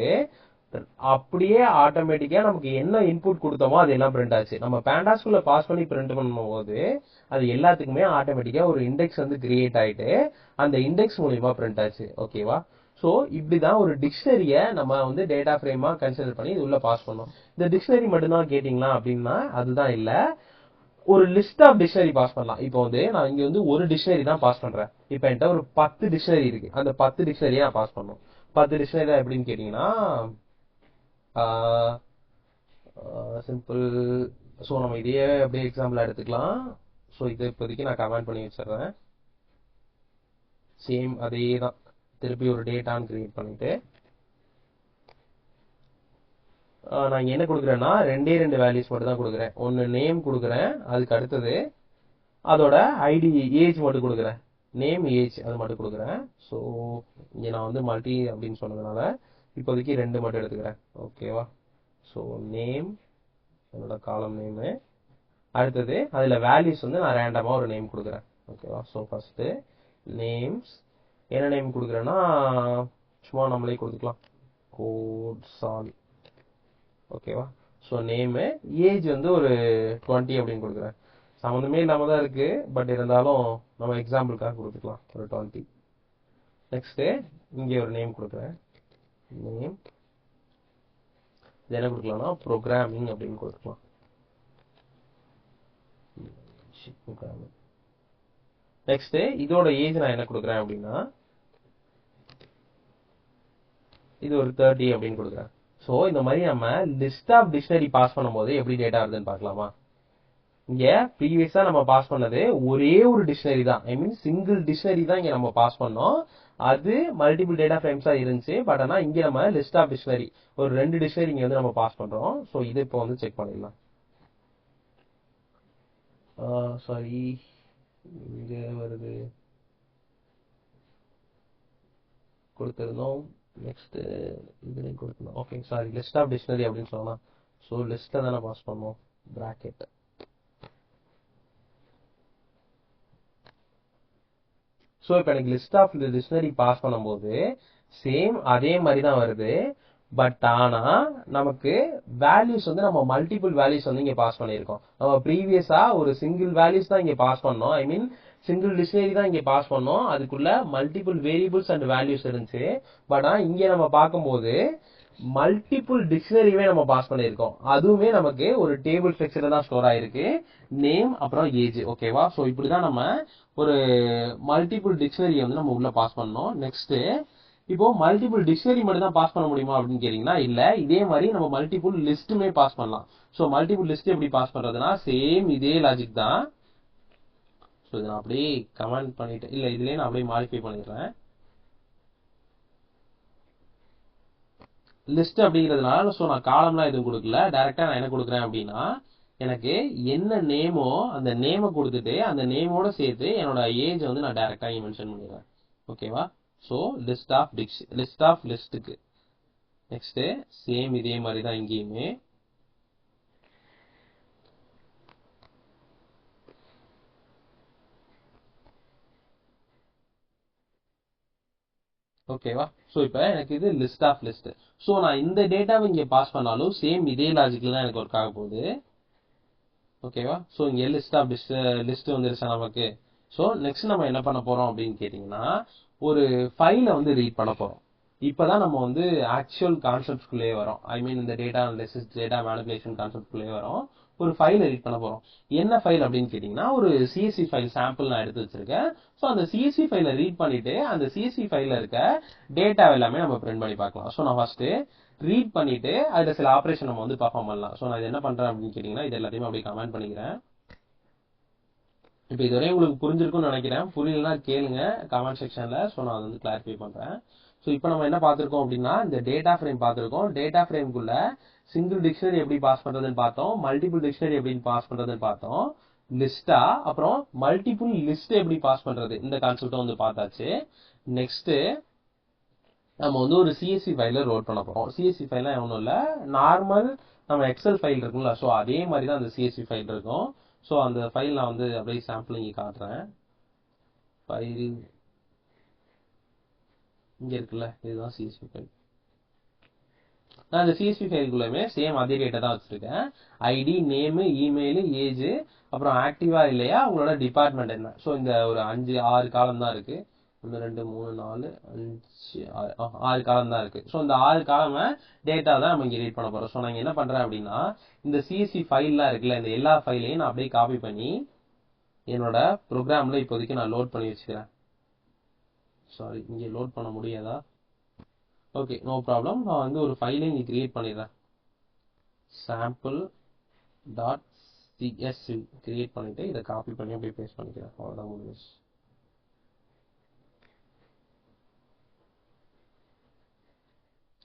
அப்படியே ஆட்டோமேட்டிக்கா நமக்கு என்ன இன்புட் கொடுத்தோமோ அது எல்லாம் பிரிண்ட் ஆச்சு. நம்ம பேண்டாஸ்குள்ள பாஸ் பண்ணி பிரிண்ட் பண்ணும்போது அது எல்லாத்துக்குமே ஆட்டோமேட்டிக்கா ஒரு இண்டெக்ஸ் வந்து கிரியேட் ஆயிட்டு அந்த இண்டெக்ஸ் மூலியமா பிரிண்ட் ஆச்சு. ஓகேவா? ஸோ இப்படிதான் ஒரு டிக்ஷனரியை நம்ம வந்து டேட்டா ஃப்ரேமா கன்சிடர் பண்ணி இது உள்ள பாஸ் பண்ணோம். இந்த டிக்ஷனரி மட்டும்தான் கேட்டீங்களா அப்படின்னா அதுதான் இல்ல, ஒரு லிஸ்ட் ஆஃப் டிக்ஷனரி பாஸ் பண்ணலாம். இப்போ வந்து நான் இங்க வந்து ஒரு டிக்ஷனரி தான் பாஸ் பண்றேன். இப்போ என்கிட்ட ஒரு 10 டிக்ஷனரி இருக்கு. அந்த 10 டிக்ஷனரியை நான் பாஸ் பண்ணணும். 10 டிக்ஷனரி எப்படின்னு கேட்டீங்கன்னா சிம்பிள். ஸோ நம்ம இதையே அப்படியே எக்ஸாம்பிள் எடுத்துக்கலாம். ஸோ இதை இப்போதைக்கு நான் கமெண்ட் பண்ணி வச்சிடுறேன். சேம் அதே தான், திருப்பி ஒரு டேட்டான்னு கிரியேட் பண்ணிட்டு நான் என்ன கொடுக்குறேன்னா 2 வேல்யூஸ் மட்டும் தான் கொடுக்குறேன். ஒன்று நேம் கொடுக்குறேன், அதுக்கு அடுத்தது அதோட ஐடி ஏஜ் மட்டும் கொடுக்குறேன். நேம் ஏஜ் அது மட்டும் கொடுக்குறேன். ஸோ இங்கே நான் வந்து மல்டி அப்படின்னு சொன்னதுனால இப்போதைக்கு 2 மட்டும் எடுத்துக்கிறேன். ஓகேவா? ஸோ நேம் என்னோட காலம் நேமு, அடுத்தது அதில் வேல்யூஸ் வந்து நான் ரேண்டமாக ஒரு நேம் கொடுக்குறேன். ஓகேவா? ஸோ ஃபர்ஸ்ட் நேம்ஸ் என்ன நேம் கொடுக்குறேன்னா சும்மா நம்மளே கொடுத்துக்கலாம், கோட் சால். ஓகேவா? ஸோ நேமு, ஏஜ் வந்து ஒரு 20 அப்படின்னு கொடுக்குறேன். சம்மந்தமே இல்லாம தான் இருக்கு, பட் இருந்தாலும் நம்ம எக்ஸாம்பிளுக்காக கொடுத்துக்கலாம் ஒரு 20. நெக்ஸ்ட் இங்கே ஒரு நேம் கொடுக்குறேன். நேம் இது என்ன கொடுக்கலாம்னா ப்ரோக்ராமிங் அப்படின்னு கொடுக்கலாம். நெக்ஸ்ட் இதோட ஏஜ் நான் என்ன கொடுக்குறேன் அப்படின்னா இது ஒரு 30 அப்படின்னு கொடுக்குறேன். ஸோ இந்த மாதிரி நம்ம லிஸ்ட் ஆஃப் டிக்ஷனரி பாஸ் பண்ணும்போது எப்படி டேட்டா வருதுன்னு பார்க்கலாமா? இங்க ப்ரீவியஸா நம்ம பாஸ் பண்ணது ஒரே ஒரு டிக்ஷனரி தான், ஐ மீன் சிங்கிள் டிக்ஷனரி தான் இங்க நம்ம பாஸ் பண்ணோம். அது மல்டிபிள் டேட்டா ஃப்ரேம்ஸா இருந்துச்சு. பட் ஆனா இங்க நம்ம லிஸ்ட் ஆஃப் டிக்ஷனரி ஒரு 2 டிக்ஷனரி இங்க வந்து நம்ம பாஸ் பண்றோம். ஸோ இது இப்போ வந்து செக் பண்ணிடலாம். சாரி, இங்க வருது கொடுத்திருந்தோம். நெக்ஸ்ட் இதுலையும் கொடுக்கணும். Okay sorry, list of dictionary அப்படின்னு சொல்லலாம். ஸோ லிஸ்ட்டை தானே பாஸ் பண்ணோம், பிராக்கெட். ஸோ இப்போ எனக்கு லிஸ்ட் ஆஃப் டிக்ஷனரி பாஸ் பண்ணும்போது சேம் அதே மாதிரி தான் வருது. பட் ஆனா நமக்கு வேல்யூஸ் வந்து நம்ம மல்டிபிள் வேல்யூஸ் வந்து இங்க பாஸ் பண்ணியிருக்கோம். நம்ம ப்ரீவியஸா ஒரு சிங்கிள் வேல்யூஸ் தான் இங்க பாஸ் பண்ணோம். ஐ மீன் சிங்கிள் டிக்ஷனரி தான் இங்க பாஸ் பண்ணோம். அதுக்குள்ள மல்டிபிள் வேரியபிள்ஸ் அண்ட் வேல்யூஸ் இருந்துச்சு. பட் ஆனா இங்க நம்ம பார்க்கும்போது மல்டிபிள் டிக்ஷனரியுமே நம்ம பாஸ் பண்ணியிருக்கோம். அதுவுமே நமக்கு ஒரு டேபிள் ஸ்ட்ரக்சர்ல தான் ஸ்டோர் ஆயிருக்கு. நேம் அப்புறம் ஏஜ். ஓகேவா? ஸோ இப்படிதான் நம்ம ஒரு மல்டிபிள் டிக்ஷனரியை வந்து நம்ம உள்ள பாஸ் பண்ணோம். நெக்ஸ்ட் இப்போ மல்டிபிள் டிக்ஷனரி மட்டும் தான் பாஸ் பண்ண முடியுமா அப்படின்னு கேட்டீங்கன்னா இல்ல. இதே மாதிரி நம்ம மல்டிபிள் லிஸ்ட்டுமே பாஸ் பண்ணலாம். ஸோ மல்டிபிள் லிஸ்ட் எப்படி பாஸ் பண்றதுன்னா சேம் இதே லாஜிக் தான். ஸோ இதை நான் அப்படியே கமெண்ட் பண்ணிட்டு இல்ல இதுலயே நான் அப்படியே மாடிஃபை பண்ணிடுறேன். லிஸ்ட் அப்படிங்கிறதுனால ஸோ நான் காலம்லாம் எதுவும் கொடுக்கல. டைரக்டா நான் என்ன கொடுக்குறேன் அப்படின்னா எனக்கு என்ன நேமோ அந்த நேமை கொடுத்துட்டு அந்த நேமோட சேர்த்து என்னோட ஏஜ் வந்து நான் டைரக்டா இங்க மென்ஷன் பண்ணிடுறேன். ஓகேவா? ஸோ லிஸ்ட் ஆஃப் லிஸ்ட்டுக்கு நெக்ஸ்ட் சேம் இதே மாதிரி தான் இங்கேயுமே. ஓகேவா? ஸோ இப்போ எனக்கு இது லிஸ்ட் ஆஃப் லிஸ்ட். ஸோ நான் இந்த டேட்டாவை இங்கே பாஸ் பண்ணாலும் சேம் இதே லாஜிக்ல தான் எனக்கு ஒர்க் ஆக போகுது. ஓகேவா? ஸோ இங்கே லிஸ்ட் ஆஃப் லிஸ்ட் வந்துருச்சா நமக்கு. ஸோ நெக்ஸ்ட் நம்ம என்ன பண்ண போறோம் அப்படின்னு கேட்டீங்கன்னா ஒரு ஃபைலை வந்து ரீட் பண்ண போறோம். இப்பதான் நம்ம வந்து ஆக்சுவல் கான்செப்ட்குள்ளேயே வரோம். ஐ மீன் இந்த டேட்டா அனாலிசிஸ் டேட்டா மேனிபுலேஷன் கான்செப்ட்குள்ளேயே வரோம். ஒரு ஃபைலை ரீட் பண்ண போறோம். என்ன ஃபைல் அப்படின்னு கேட்டீங்கன்னா ஒரு சிஎஸ்வி ஃபைல் சாம்பிள் நான் எடுத்து வச்சிருக்கேன். ஸோ அந்த சிஎஸ்வி ஃபைலை ரீட் பண்ணிட்டு அந்த சிஎஸ்வி ஃபைல இருக்க டேட்டா எல்லாமே நம்ம பிரிண்ட் பண்ணி பார்க்கலாம். ஸோ நான் ஃபர்ஸ்ட் ரீட் பண்ணிட்டு அதுல சில ஆப்ரேஷன் நம்ம வந்து பர்ஃபார்ம் பண்ணலாம். ஸோ நான் இது என்ன பண்றேன் அப்படின்னு கேட்டீங்கன்னா இது எல்லாத்தையுமே அப்படியே கமெண்ட் பண்ணிக்கிறேன். இப்போ இதுவரை உங்களுக்கு புரிஞ்சிருக்கும்னு நினைக்கிறேன். புரியலன்னா கேளுங்க கமெண்ட் செக்ஷன்ல. ஸோ நான் அதை வந்து கிளாரிஃபை பண்றேன். ஸோ இப்போ நம்ம என்ன பார்த்திருக்கோம் அப்படின்னா இந்த டேட்டா ஃப்ரேம் பார்த்திருக்கோம். டேட்டா ஃப்ரேம்குள்ள சிங்கிள் டிக்ஷனரி எப்படி பாஸ் பண்றதுன்னு பார்த்தோம். மல்டிபிள் டிக்ஷனரி எப்படி பாஸ் பண்றதுன்னு பார்த்தோம். லிஸ்டா அப்புறம் மல்டிபிள் லிஸ்ட் எப்படி பாஸ் பண்றது இந்த கான்செப்ட் வந்து பார்த்தாச்சு. நெக்ஸ்ட் நம்ம வந்து ஒரு சிஎஸ்வி ஃபைல லோட் பண்ண போறோம். சிஎஸ்வி ஃபைல ஒன்றும் இல்லை, நார்மல் நம்ம எக்ஸல் ஃபைல் இருக்குங்களா. ஸோ அதே மாதிரி தான் அந்த சிஎஸ்வி ஃபைல் இருக்கும். ஸோ அந்த ஃபைல் நான் வந்து அப்படியே சாம்பிள் இங்கே காட்டுறேன். ஃபைல் இங்க இருக்குல்ல, இதுதான் சிஎஸ்வி ஃபைல். நான் இந்த சிஎஸ்வி ஃபைலுக்குள்ளேயுமே சேம் அதே டேட்டா தான் வச்சிருக்கேன். ஐடி, நேமு, இமெயில், ஏஜ், அப்புறம் ஆக்டிவா இல்லையா உங்களோட டிபார்ட்மெண்ட் என்ன. ஸோ இந்த ஒரு 5-6 காலம் தான் இருக்கு. 1 2 3 4 5 6 காலம் தான் இருக்கு. ஸோ இந்த 6 காலம் டேட்டா தான் நம்ம இங்க ரீட் பண்ண போறோம். ஸோ நான் என்ன பண்றேன் அப்படின்னா இந்த சிஎஸ்வி ஃபைல்லாம் இருக்குல்ல இந்த எல்லா ஃபைலையும் நான் அப்படியே காப்பி பண்ணி என்னோட ப்ரோக்ராம்ல இப்போதைக்கு நான் லோட் பண்ணி வச்சுக்கிறேன். சாரி, இங்கே லோட் பண்ண முடியாதா? Okay, no problem. நான் வந்து ஒரு ஃபைலை இங்கே கிரியேட் பண்ணிடுறேன். சாம்பிள் டாட் சிஎஸ்வி கிரியேட் பண்ணிட்டு இதை காப்பி பண்ணி அப்படியே பேஸ்ட் பண்ணிக்கிறேன். அவ்வளோதான் முடிஞ்சு.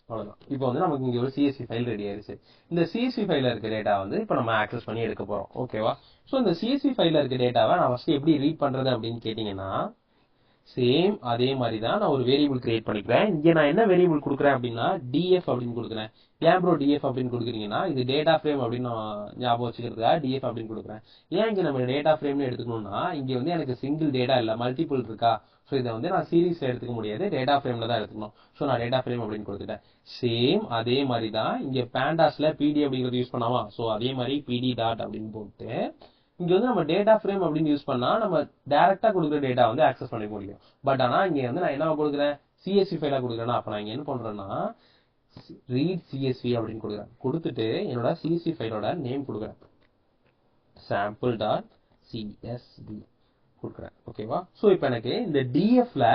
அவ்வளோதான். இப்போ வந்து நமக்கு இங்கே ஒரு சிஎஸ்வி ஃபைல் ரெடி ஆயிடுச்சு. இந்த சிஎஸ்வி ஃபைல இருக்க டேட்டா வந்து இப்போ நம்ம ஆக்சஸ் பண்ணி எடுக்க போறோம். ஓகேவா? ஸோ இந்த சிஎஸ்வி ஃபைல இருக்க டேட்டாவை நான் ஃபர்ஸ்ட் எப்படி ரீட் பண்றது அப்படின்னு கேட்டீங்கன்னா சேம் அதே மாதிரி தான் நான் ஒரு வேரியபிள் கிரியேட் பண்ணிக்கிறேன். இங்கே நான் என்ன வேரியபிள் கொடுக்குறேன் அப்படின்னா டிஎஃப் அப்படின்னு கொடுக்குறேன். ஏன் ப்ரோ டிஎஃப் அப்படின்னு கொடுக்குறீங்கன்னா இது டேட்டா ஃப்ரேம் அப்படின்னு நான் ஞாபகம் வச்சுக்கிறதுக்காக டிஎஃப் அப்படின்னு கொடுக்குறேன். ஏன் இங்கே நம்ம டேட்டா ஃப்ரேம்னு எடுத்துக்கணும்னா இங்கே வந்து எனக்கு சிங்கிள் டேட்டா இல்லை, மல்டிபிள் இருக்கா. ஸோ இதை வந்து நான் சீரீஸ்ல எடுத்துக்க முடியாது, டேட்டா ஃப்ரேம்ல தான் எடுத்துக்கணும். ஸோ நான் டேட்டா ஃப்ரேம் அப்படின்னு கொடுத்துட்டேன். சேம் அதே மாதிரி தான் இங்கே பேண்டாஸ்ல பிடி அப்படிங்கிறது யூஸ் பண்ணாமா. ஸோ அதே மாதிரி பிடி டாட் அப்படின்னு போட்டு இங்க வந்து நம்ம டேட்டா ஃப்ரேம் அப்படின்னு யூஸ் பண்ணா நம்ம டைரக்டா கொடுக்குற டேட்டா வந்து ஆக்சஸ் பண்ணிக்க முடியும். பட் ஆனா இங்க வந்து நான் என்ன கொடுக்குறேன் சிஎஸ்வி ஃபைலா கொடுக்குறேன்னா அப்ப நான் இங்க என்ன பண்றேன்னா ரீட் சிஎஸ்வி அப்படின்னு கொடுக்குறேன். கொடுத்துட்டு என்னோட சிஎஸ்வி ஃபைலோட நேம் கொடுக்குறேன். சாம்பிள் டாட் சிஎஸ்வி கொடுக்குறேன். ஓகேவா? ஸோ இப்போ எனக்கு இந்த டிஎஃப்ல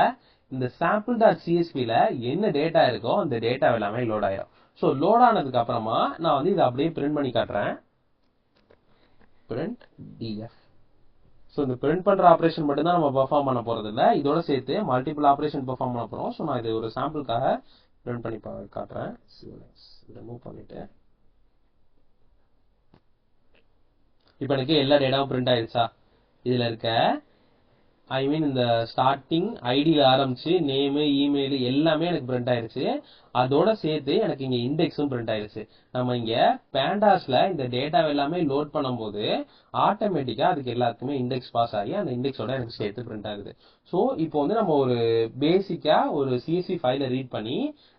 இந்த சாம்பிள் டாட் சிஎஸ்வில என்ன டேட்டா இருக்கோ அந்த டேட்டா எல்லாமே லோட் ஆயிடும். ஸோ லோட் ஆனதுக்கு அப்புறமா நான் வந்து இதை அப்படியே பிரிண்ட் பண்ணி காட்டுறேன். Print DF. ஸோ இந்த பிரிண்ட் பண்ற ஆப்ரேஷன் மட்டும் தான் நம்ம பெர்ஃபார்ம் பண்ண போறது இல்லை, இதோட சேர்த்து மல்டிபிள் ஆப்ரேஷன் பெர்ஃபார்ம் பண்ண போறோம். ஸோ நான் இது ஒரு சாம்பிளுக்காக பிரிண்ட் பண்ணி காட்டுறேன். இதை மூவ் பண்ணிட்டு இப்போ எனக்கு எல்லா டேட்டாவும் பிரிண்ட் ஆயிடுச்சா. இதுல இருக்க ஐ மீன் இந்த ஸ்டார்டிங் ஐடியில ஆரம்பிச்சு நேமு, இமெயில் எல்லாமே எனக்கு பிரிண்ட் ஆயிருச்சு. அதோட சேர்த்து எனக்கு இங்க இண்டெக்ஸும் பிரிண்ட் ஆயிருச்சு. நம்ம இங்க பேண்டாஸ்ல இந்த டேட்டா எல்லாமே லோட் பண்ணும்போது ஆட்டோமேட்டிக்கா அதுக்கு எல்லாத்துக்குமே இண்டெக்ஸ் பாஸ் ஆகி அந்த இண்டெக்ஸோட எனக்கு சேர்த்து பிரிண்ட் ஆகுது. ஸோ இப்போ வந்து நம்ம ஒரு பேசிக்கா ஒரு சிஎஸ்வி ஃபைலை ரீட் பண்ணி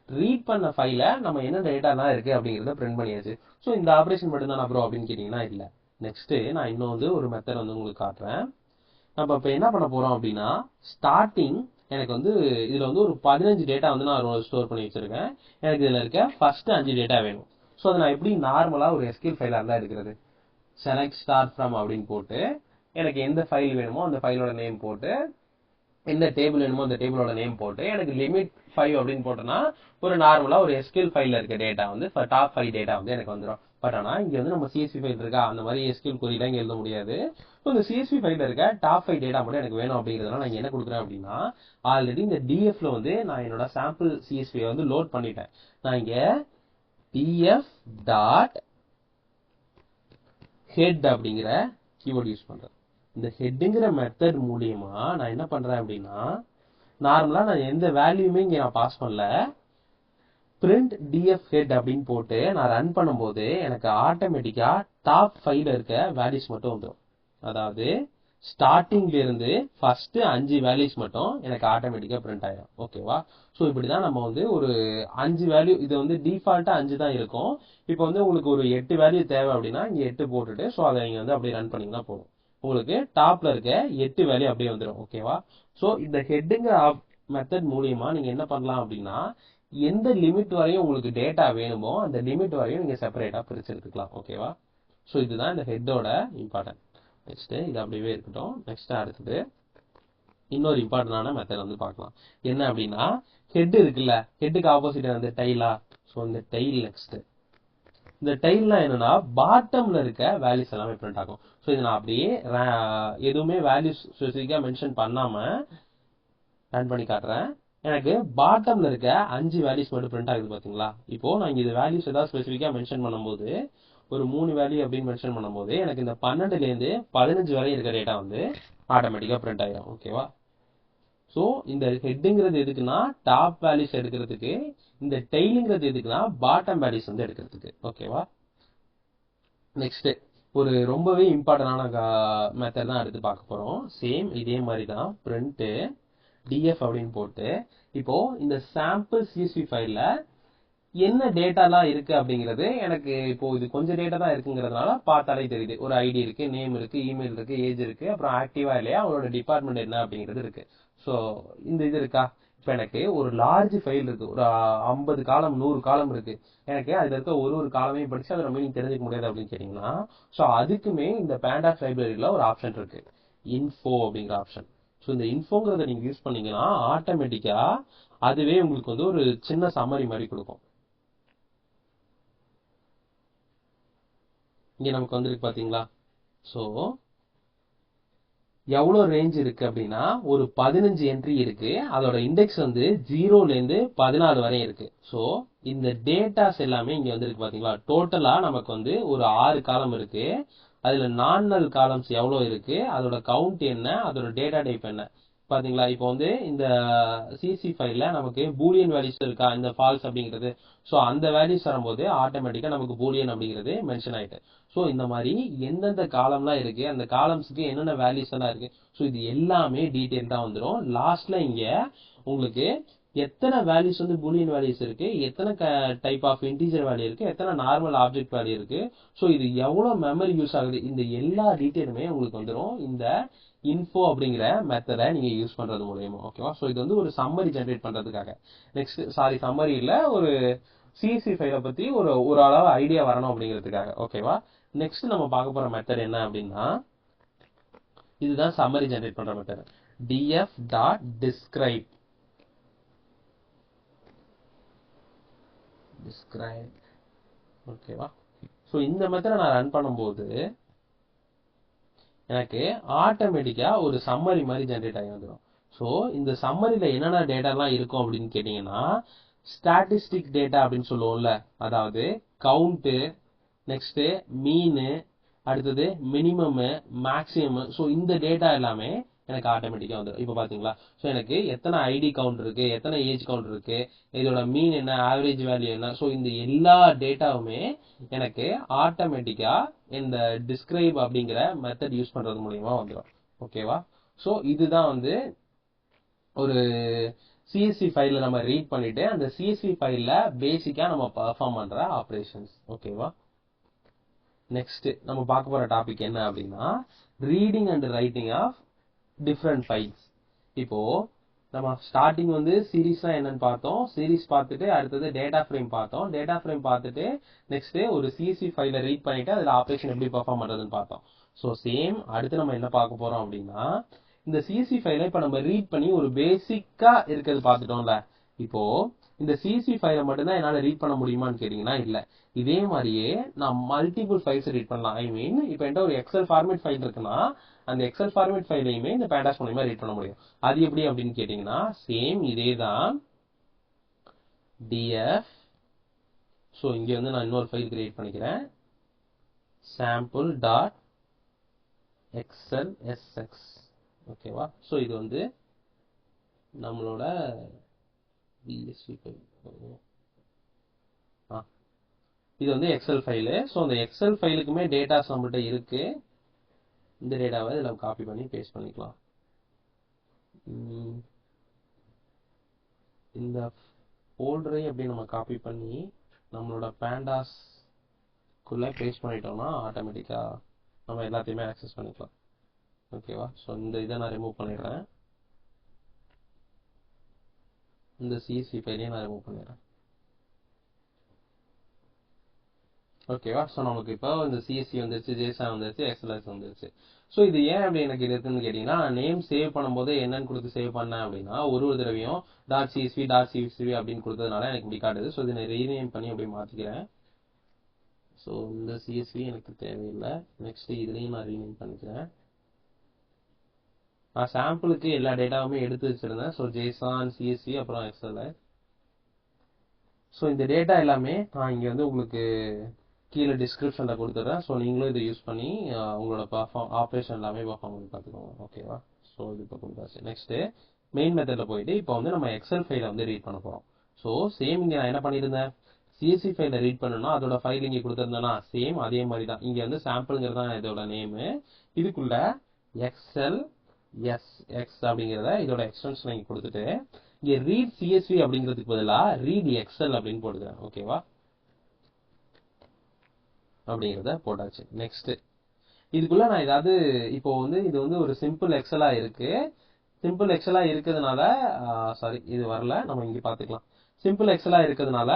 ரீட் பண்ண ஃபைல நம்ம என்ன டேட்டாலாம் இருக்கு அப்படிங்கிறத பிரிண்ட் பண்ணியாச்சு. ஸோ இந்த ஆப்ரேஷன் மட்டும் தான் ப்ரோ அப்படின்னு கேட்டிங்கன்னா இல்லை. நெக்ஸ்ட் நான் இன்னும் வந்து ஒரு மெத்தட் வந்து உங்களுக்கு காட்டுறேன். நம்ம இப்போ என்ன பண்ண போறோம் அப்படின்னா, ஸ்டார்டிங் எனக்கு வந்து இதுல வந்து ஒரு 15 டேட்டா வந்து நான் ஸ்டோர் பண்ணி வச்சிருக்கேன். எனக்கு இதுல இருக்க ஃபர்ஸ்ட் 5 டேட்டா வேணும். ஸோ அதை நான் எப்படி நார்மலா ஒரு எஸ்கியூஎல் ஃபைலா இருந்தா எடுக்கிறது, செலக்ட் ஸ்டார்ட் ஃப்ரம் அப்படின்னு போட்டு எனக்கு எந்த ஃபைல் வேணுமோ அந்த ஃபைலோட நேம் போட்டு, எந்த டேபிள் வேணுமோ அந்த டேபிளோட நேம் போட்டு, எனக்கு லிமிட் 5 அப்படின்னு போட்டோன்னா ஒரு நார்மலா ஒரு எஸ்கியூஎல் ஃபைல்ல இருக்க டேட்டா வந்து டாப் 5 டேட்டா வந்து எனக்கு வந்துடும். பட் ஆனா இங்க வந்து நம்ம சிஎஸ்வி ஃபைல் இருக்கா, அந்த மாதிரி எஸ்கியூஎல் கொரிலாம் இங்க எழுத முடியாது. ஸோ இந்த சிஎஸ்வி ஃபைல்ல இருக்க டாப் 5 டேட்டா மட்டும் எனக்கு வேணும் அப்படிங்கிறதுனால நான் என்ன கொடுக்குறேன் அப்படின்னா, ஆல்ரெடி இந்த டிஎஃப்ல வந்து நான் என்னோட சாம்பிள் சிஎஸ்வி வந்து லோட் பண்ணிட்டேன். நான் இங்க df டாட் ஹெட் அப்படிங்கிற கீவேர்ட் யூஸ் பண்றேன். இந்த ஹெட்ங்கிற மெத்தட் மூலியமா நான் என்ன பண்றேன் அப்படின்னா, நார்மலா நான் எந்த வேல்யூமே இங்க நான் பாஸ் பண்ணல, பிரிண்ட் df ஹெட் அப்படின்னு போட்டு நான் ரன் பண்ணும்போது எனக்கு ஆட்டோமேட்டிக்கா டாப் 5ல இருக்க வேல்யூஸ் மட்டும் வந்துடும். அதாவது ஸ்டார்டிங்ல இருந்து ஃபர்ஸ்ட் 5 வேல்யூஸ் மட்டும் எனக்கு ஆட்டோமேட்டிக்கா பிரிண்ட் ஆயிடும். ஓகேவா? ஸோ இப்படிதான் நம்ம வந்து ஒரு 5 வேல்யூ, இது வந்து டிஃபால்ட்டா 5 தான் இருக்கும். இப்போ வந்து உங்களுக்கு ஒரு 8 வேல்யூ தேவை அப்படின்னா இங்க 8 போட்டுட்டு ஸோ அதை நீங்க வந்து அப்படியே ரன் பண்ணீங்கன்னா போதும், உங்களுக்கு டாப்ல இருக்க 8 வேல்யூ அப்படியே வந்துடும். ஓகேவா? ஸோ இந்த ஹெட்டுங்கிற மெத்தட் மூலியமா நீங்க என்ன பண்ணலாம் அப்படின்னா, எந்த லிமிட் வரையும் உங்களுக்கு டேட்டா வேணுமோ அந்த லிமிட் வரையும் நீங்க செப்பரேட்டா பிரிச்சு எடுத்துக்கலாம். ஓகேவா? ஸோ இதுதான் இந்த ஹெட்டோட இம்பார்ட்டன்ட். நெக்ஸ்ட் இது அப்படியே இருக்கட்டும். நெக்ஸ்ட் அடுத்தது இன்னொரு இம்பார்ட்டன்டான மெத்தட் வந்து பார்க்கலாம். என்ன அப்படின்னா, ஹெட் இருக்குல்ல, ஹெட்டுக்கு ஆப்போசிட் வந்து டைலா. ஸோ இந்த டைல் நெக்ஸ்ட், இந்த டைல்லாம் என்னன்னா பாட்டம்ல இருக்க வேல்யூஸ் எல்லாமே பிரிண்ட் ஆகும். ஸோ இது நான் அப்படியே எதுவுமே வேல்யூஸ் ஸ்பெசிஃபிக்கா மென்ஷன் பண்ணாம ரன் பண்ணி காட்டுறேன். எனக்கு பாட்டம்ல இருக்க 5 வேல்யூஸ் மட்டும் பிரிண்ட் ஆகுது பாத்தீங்களா? இப்போ நான் இது வேல்யூஸ் ஏதாவது ஸ்பெசிஃபிக்கா மென்ஷன் பண்ணும்போது, ஒரு 3 வேல்யூ அப்படின்னு மென்ஷன் பண்ணும்போது எனக்கு இந்த 12ல இருந்து 15 வரை இருக்க டேட்டா வந்து ஆட்டோமேட்டிக்கா பிரிண்ட் ஆயிடும். ஓகேவா? ஸோ இந்த ஹெட்டுங்கிறது எதுக்குன்னா டாப் வேல்யூஸ் எடுக்கிறதுக்கு, இந்த டெய்லுங்கிறது எதுக்குன்னா பாட்டம் வேல்யூஸ் வந்து எடுக்கிறதுக்கு. ஓகேவா? நெக்ஸ்ட் ஒரு ரொம்பவே இம்பார்ட்டன்டான மெத்தட் தான் எடுத்து பார்க்க போறோம். சேம் இதே மாதிரி தான் பிரிண்ட் df அப்படின்னு போட்டு, இப்போ இந்த சாம்பிள் சிஎஸ்வி ஃபைல்ல என்ன டேட்டாலாம் இருக்கு அப்படிங்கிறது எனக்கு இப்போ இது கொஞ்சம் டேட்டா தான் இருக்குங்கிறதுனால பார்த்தாலே தெரியுது. ஒரு ஐடி இருக்கு, நேம் இருக்கு, இமெயில் இருக்கு, ஏஜ் இருக்கு, அப்புறம் ஆக்டிவா இல்லையா, அவங்களோட டிபார்ட்மெண்ட் என்ன அப்படிங்கிறது இருக்கு. ஸோ இந்த இது இருக்கா, இப்போ எனக்கு ஒரு லார்ஜ் ஃபைல் இருக்கு, ஒரு 50 காலம் 100 காலம் இருக்கு. எனக்கு அதுல இருக்க ஒரு காலமையும் படிச்சு அதோட மீனிங் தெரிஞ்சுக்க முடியாது அப்படின்னு கேட்டீங்கன்னா, ஸோ அதுக்குமே இந்த பேண்டாஸ் லைப்ரரியில ஒரு ஆப்ஷன் இருக்கு, இன்ஃபோ அப்படிங்கிற ஆப்ஷன். ஸோ இந்த இன்ஃபோங்கிறத நீங்க யூஸ் பண்ணீங்கன்னா ஆட்டோமேட்டிக்கா அதுவே உங்களுக்கு வந்து ஒரு சின்ன சம்மரி மாதிரி கொடுக்கும். இங்க நமக்கு வந்துருக்கு பாத்தீங்களா? ஸோ எவ்வளவு ரேஞ்ச் இருக்கு அப்படின்னா ஒரு 15 என்ட்ரி இருக்கு, அதோட இண்டெக்ஸ் வந்து 0ல இருந்து 14 வரை இருக்கு. ஸோ இந்த டேட்டாஸ் எல்லாமே இங்க வந்துருக்கு பாத்தீங்களா? டோட்டலா நமக்கு வந்து ஒரு 6 காலம் இருக்கு. அதுல நார்மல் காலம்ஸ் எவ்வளவு இருக்கு, அதோட கவுண்ட் என்ன, அதோட டேட்டா டைப் என்ன பாத்தீங்களா? இப்போ வந்து இந்த சிசி ஃபைல்ல நமக்கு பூலியன் வேல்யூஸ் இருக்கா, இந்த ஃபால்ஸ் அப்படிங்கிறது. ஸோ அந்த வேல்யூஸ் வரும்போது ஆட்டோமேட்டிக்கா நமக்கு பூலியன் அப்படிங்கிறது மென்ஷன் ஆயிட்டு. ஸோ இந்த மாதிரி எந்தெந்த காலம்லாம் இருக்கு, அந்த காலம்ஸ்க்கு என்னென்ன வேல்யூஸ் எல்லாம் இருக்கு, ஸோ இது எல்லாமே டீடைல் தான் வந்துடும். லாஸ்ட்ல இங்க உங்களுக்கு எத்தனை வேல்யூஸ் வந்து பூலியன் வேல்யூஸ் இருக்கு, எத்தனை டைப் ஆஃப் இன்டீஜர் வேல்யூ இருக்கு, எத்தனை நார்மல் ஆப்ஜெக்ட் வேல்யூ இருக்கு, ஸோ இது எவ்வளவு மெமரி யூஸ் ஆகுது, இந்த எல்லா டீடைலுமே உங்களுக்கு வந்துடும் இந்த இன்ஃபோ அப்படிங்கிற மெத்தடை நீங்க யூஸ் பண்றது மூலமா. ஓகேவா? ஸோ இது வந்து ஒரு சம்மரி ஜென்ரேட் பண்றதுக்காக. நெக்ஸ்ட் சம்மரி இல்ல, ஒரு சிஎஸ்வி ஃபைலை பத்தி ஒரு அளவு ஐடியா வரணும் அப்படிங்கிறதுக்காக. ஓகேவா? நெக்ஸ்ட் நம்ம பார்க்க போற மெத்தட் என்ன அப்படின்னா, இதுதான் சம்மரி ஜென்ரேட் பண்ற மெத்தட், df டாட் டிஸ்கிரைப். ஓகேவா? ஸோ இந்த மெத்தடை நான் ரன் பண்ணும்போது எனக்கு ஆட்டோமேட்டிக்கா ஒரு சம்மரி மாதிரி ஜென்ரேட் ஆகி வந்துடும். ஸோ இந்த சம்மரியில என்னென்ன டேட்டாலாம் இருக்கும் அப்படின்னு கேட்டீங்கன்னா, ஸ்டாட்டிஸ்டிக் டேட்டா அப்படின்னு சொல்லுவோம்ல, அதாவது கவுண்ட், நெக்ஸ்ட் மீனு, அடுத்தது மினிமம், மேக்ஸிமம். ஸோ இந்த டேட்டா எல்லாமே எனக்கு ஆட்டோமேட்டிக்கா வந்துடும். இப்போ பாத்தீங்களா? ஸோ எனக்கு எத்தனை ஐடி கவுண்ட் இருக்கு, எத்தனை ஏஜ் கவுண்ட் இருக்கு, இதோட மீன் என்ன, ஆவரேஜ் வேல்யூ என்ன, ஸோ இந்த எல்லா டேட்டாவுமே எனக்கு ஆட்டோமேட்டிக்கா இந்த டிஸ்கிரைப் அப்படிங்கிற மெத்தட் யூஸ் பண்றது மூலியமா வந்துடும். ஓகேவா? ஸோ இதுதான் வந்து ஒரு சிஎஸ்வி ஃபைல நம்ம ரீட் பண்ணிட்டு அந்த சிஎஸ்வி ஃபைல்ல பேசிக்கா நம்ம பெர்ஃபார்ம் பண்ற ஆப்ரேஷன்ஸ். ஓகேவா? நெக்ஸ்ட் நம்ம பார்க்க போற டாபிக் என்ன அப்படின்னா reading and writing of different files. இப்போ நம்ம ஸ்டார்டிங் வந்து சீரீஸ்னா என்னன்னு பார்த்தோம். சீரீஸ் பார்த்துட்டு அடுத்தது டேட்டா ஃப்ரேம் பார்த்தோம். டேட்டா ஃப்ரேம் பார்த்துட்டு நெக்ஸ்ட் ஒரு சிஎஸ்வி ஃபைல ரீட் பண்ணிட்டு அதுல ஆப்ரேஷன் எப்படி பெர்ஃபார்ம் பண்றதுன்னு பார்த்தோம். ஸோ சேம் அடுத்து நம்ம என்ன பார்க்க போறோம் அப்படின்னா இந்த சிஎஸ்வி ஃபைலை இப்போ நம்ம ரீட் பண்ணி ஒரு பேசிக்கா இருக்கிறது பார்த்துட்டோம்ல. இப்போ இந்த சிஎஸ்வி ஃபைலை மட்டும்தான் என்னால ரீட் பண்ண முடியுமான்னு கேட்டீங்கன்னா இல்ல. இதே மாதிரியே நான் மல்டிபிள் ஃபைல்ஸ் ரீட் பண்ணலாம். ஐ மீன் இப்போ என்கிட்ட ஒரு எக்ஸல் ஃபார்மேட் ஃபைல் இருக்குன்னா அந்த எக்ஸல் ஃபார்மேட் ஃபைலையுமே இந்த பேண்டாஸ் மூலமா ரீட் பண்ண முடியும். அது எப்படி அப்படின்னு கேட்டீங்கன்னா சேம் இதே தான் df. ஸோ இங்க வந்து நான் இன்னொரு ஃபைல் கிரியேட் பண்ணிக்கிறேன் sample.xlsx. ஓகேவா? ஸோ இது வந்து நம்மளோட பிஎஸ்வி ஃபைல். இது வந்து எக்ஸல் ஃபைலு. ஸோ அந்த எக்ஸல் ஃபைலுக்குமே டேட்டாஸ் நம்மள்ட்ட இருக்கு. இந்த டேட்டாவை இதில் காப்பி பண்ணி பேஸ்ட் பண்ணிக்கலாம். இந்த ஃபோல்டரை அப்படியே நம்ம காப்பி பண்ணி நம்மளோட பேண்டாஸ்க்குள்ள பேஸ்ட் பண்ணிட்டோம்னா ஆட்டோமேட்டிக்கா நம்ம எல்லாத்தையுமே ஆக்சஸ் பண்ணிக்கலாம். ஓகேவா? ஸோ இந்த இதை நான் ரிமூவ் பண்ணிடுறேன். இந்த சிஎஸ்வி ஃபைலையும் நான் ரிமூவ் பண்ணிடுறேன். ஓகேவா? ஸோ நமக்கு இப்போ இந்த சிஎஸ்சி வந்துருச்சு, ஜேசன் வந்துருச்சு, எக்ஸ்எல்எஸ் வந்துருச்சு. ஸோ இது ஏன் அப்படி எனக்கு இருக்குன்னு கேட்டீங்கன்னா நான் நேம் சேவ் பண்ணும்போது என்னன்னு கொடுத்து சேவ் பண்ணேன் அப்படின்னா ஒரு தடவையும் .csv அப்படின்னு கொடுத்ததுனால எனக்கு இப்படி காட்டுது. ஸோ இதை நான் ரீநேம் பண்ணி அப்படி மாற்றிக்கிறேன். ஸோ இந்த சிஎஸ்வி எனக்கு தேவையில்லை. நெக்ஸ்ட் இதுலையும் நான் ரீநேம் பண்ணிக்கிறேன். நான் சாம்பிளுக்கு எல்லா டேட்டாவுமே எடுத்து வச்சிருந்தேன். ஸோ ஜேசான், சிஎஸ்வி, அப்புறம் எக்ஸ்எல்எஸ். ஸோ இந்த டேட்டா எல்லாமே நான் இங்கே வந்து உங்களுக்கு கீழே டிஸ்கிரிப்ஷனில் கொடுத்துட்றேன். ஸோ நீங்களும் இதை யூஸ் பண்ணி உங்களோட ஆப்ரேஷன் எல்லாமே பெர்ஃபார்ம் பண்ணி பார்த்துக்கோங்க. ஓகேவா? ஸோ இது இப்போ கொடுத்தாச்சு. நெக்ஸ்ட் மெயின் மெத்தடில் போயிட்டு இப்போ வந்து நம்ம எக்ஸல் ஃபைலை வந்து ரீட் பண்ண போகிறோம். ஸோ சேம் இங்கே நான் என்ன பண்ணியிருந்தேன் சிஎஸ்சி ஃபைலை ரீட் பண்ணணும்னா அதோட ஃபைல் இங்கே கொடுத்துருந்தேன்னா சேம் அதே மாதிரி தான். இங்கே வந்து சாம்பிளுங்கிறது தான் இதோட நேமு. இதுக்குள்ள XLSX அப்படிங்கிறத இதோட எக்ஸ்டென்ஷன் இங்கே கொடுத்துட்டு இங்கே ரீட் சிஎஸ்வி அப்படிங்கிறதுக்கு பதிலாக ரீட் எக்ஸல் அப்படின்னு போடுறேன். ஓகேவா? அப்படிங்கிறத போட்டாச்சு. நெக்ஸ்ட் இதுக்குள்ள நான் ஏதாவது இப்போ வந்து இது வந்து ஒரு சிம்பிள் எக்ஸலா இருக்கு. சிம்பிள் எக்ஸலா இருக்கிறதுனால சாரி இது வரல, நம்ம இங்க பாத்துக்கலாம். சிம்பிள் எக்ஸலா இருக்கிறதுனால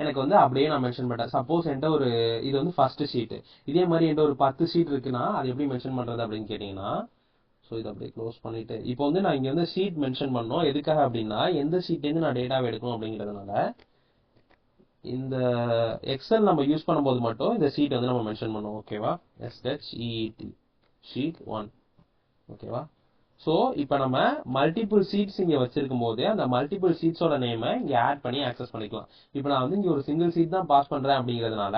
எனக்கு வந்து அப்படியே நான் மென்ஷன் பண்ணேன். சப்போஸ் என்கிட்ட ஒரு இது வந்து ஃபர்ஸ்ட் ஷீட், இதே மாதிரி என்கிட்ட ஒரு 10 ஷீட் இருக்குன்னா அது எப்படி மென்ஷன் பண்றது அப்படின்னு கேட்டீங்கன்னா ஸோ இதை அப்படியே க்ளோஸ் பண்ணிட்டு இப்போ வந்து நான் இங்க வந்து ஷீட் மென்ஷன் பண்ணோம். எதுக்காக அப்படின்னா எந்த ஷீட்லேருந்து நான் டேட்டாவை எடுக்கணும் அப்படிங்கிறதுனால இந்த எக்ஸல் நம்ம யூஸ் பண்ணும்போது மட்டும் இந்த ஷீட் வந்து நம்ம மென்ஷன் பண்ணுவோம். ஓகேவா? SHEET sheet 1. ஓகேவா? ஸோ இப்போ நம்ம மல்டிபிள் ஷீட்ஸ் இங்கே வச்சிருக்கும் போது அந்த மல்டிபிள் ஷீட்ஸோட நேமை இங்கே ஆட் பண்ணி ஆக்சஸ் பண்ணிக்கலாம். இப்போ நான் வந்து இங்கே ஒரு சிங்கிள் ஷீட் தான் பாஸ் பண்றேன் அப்படிங்கிறதுனால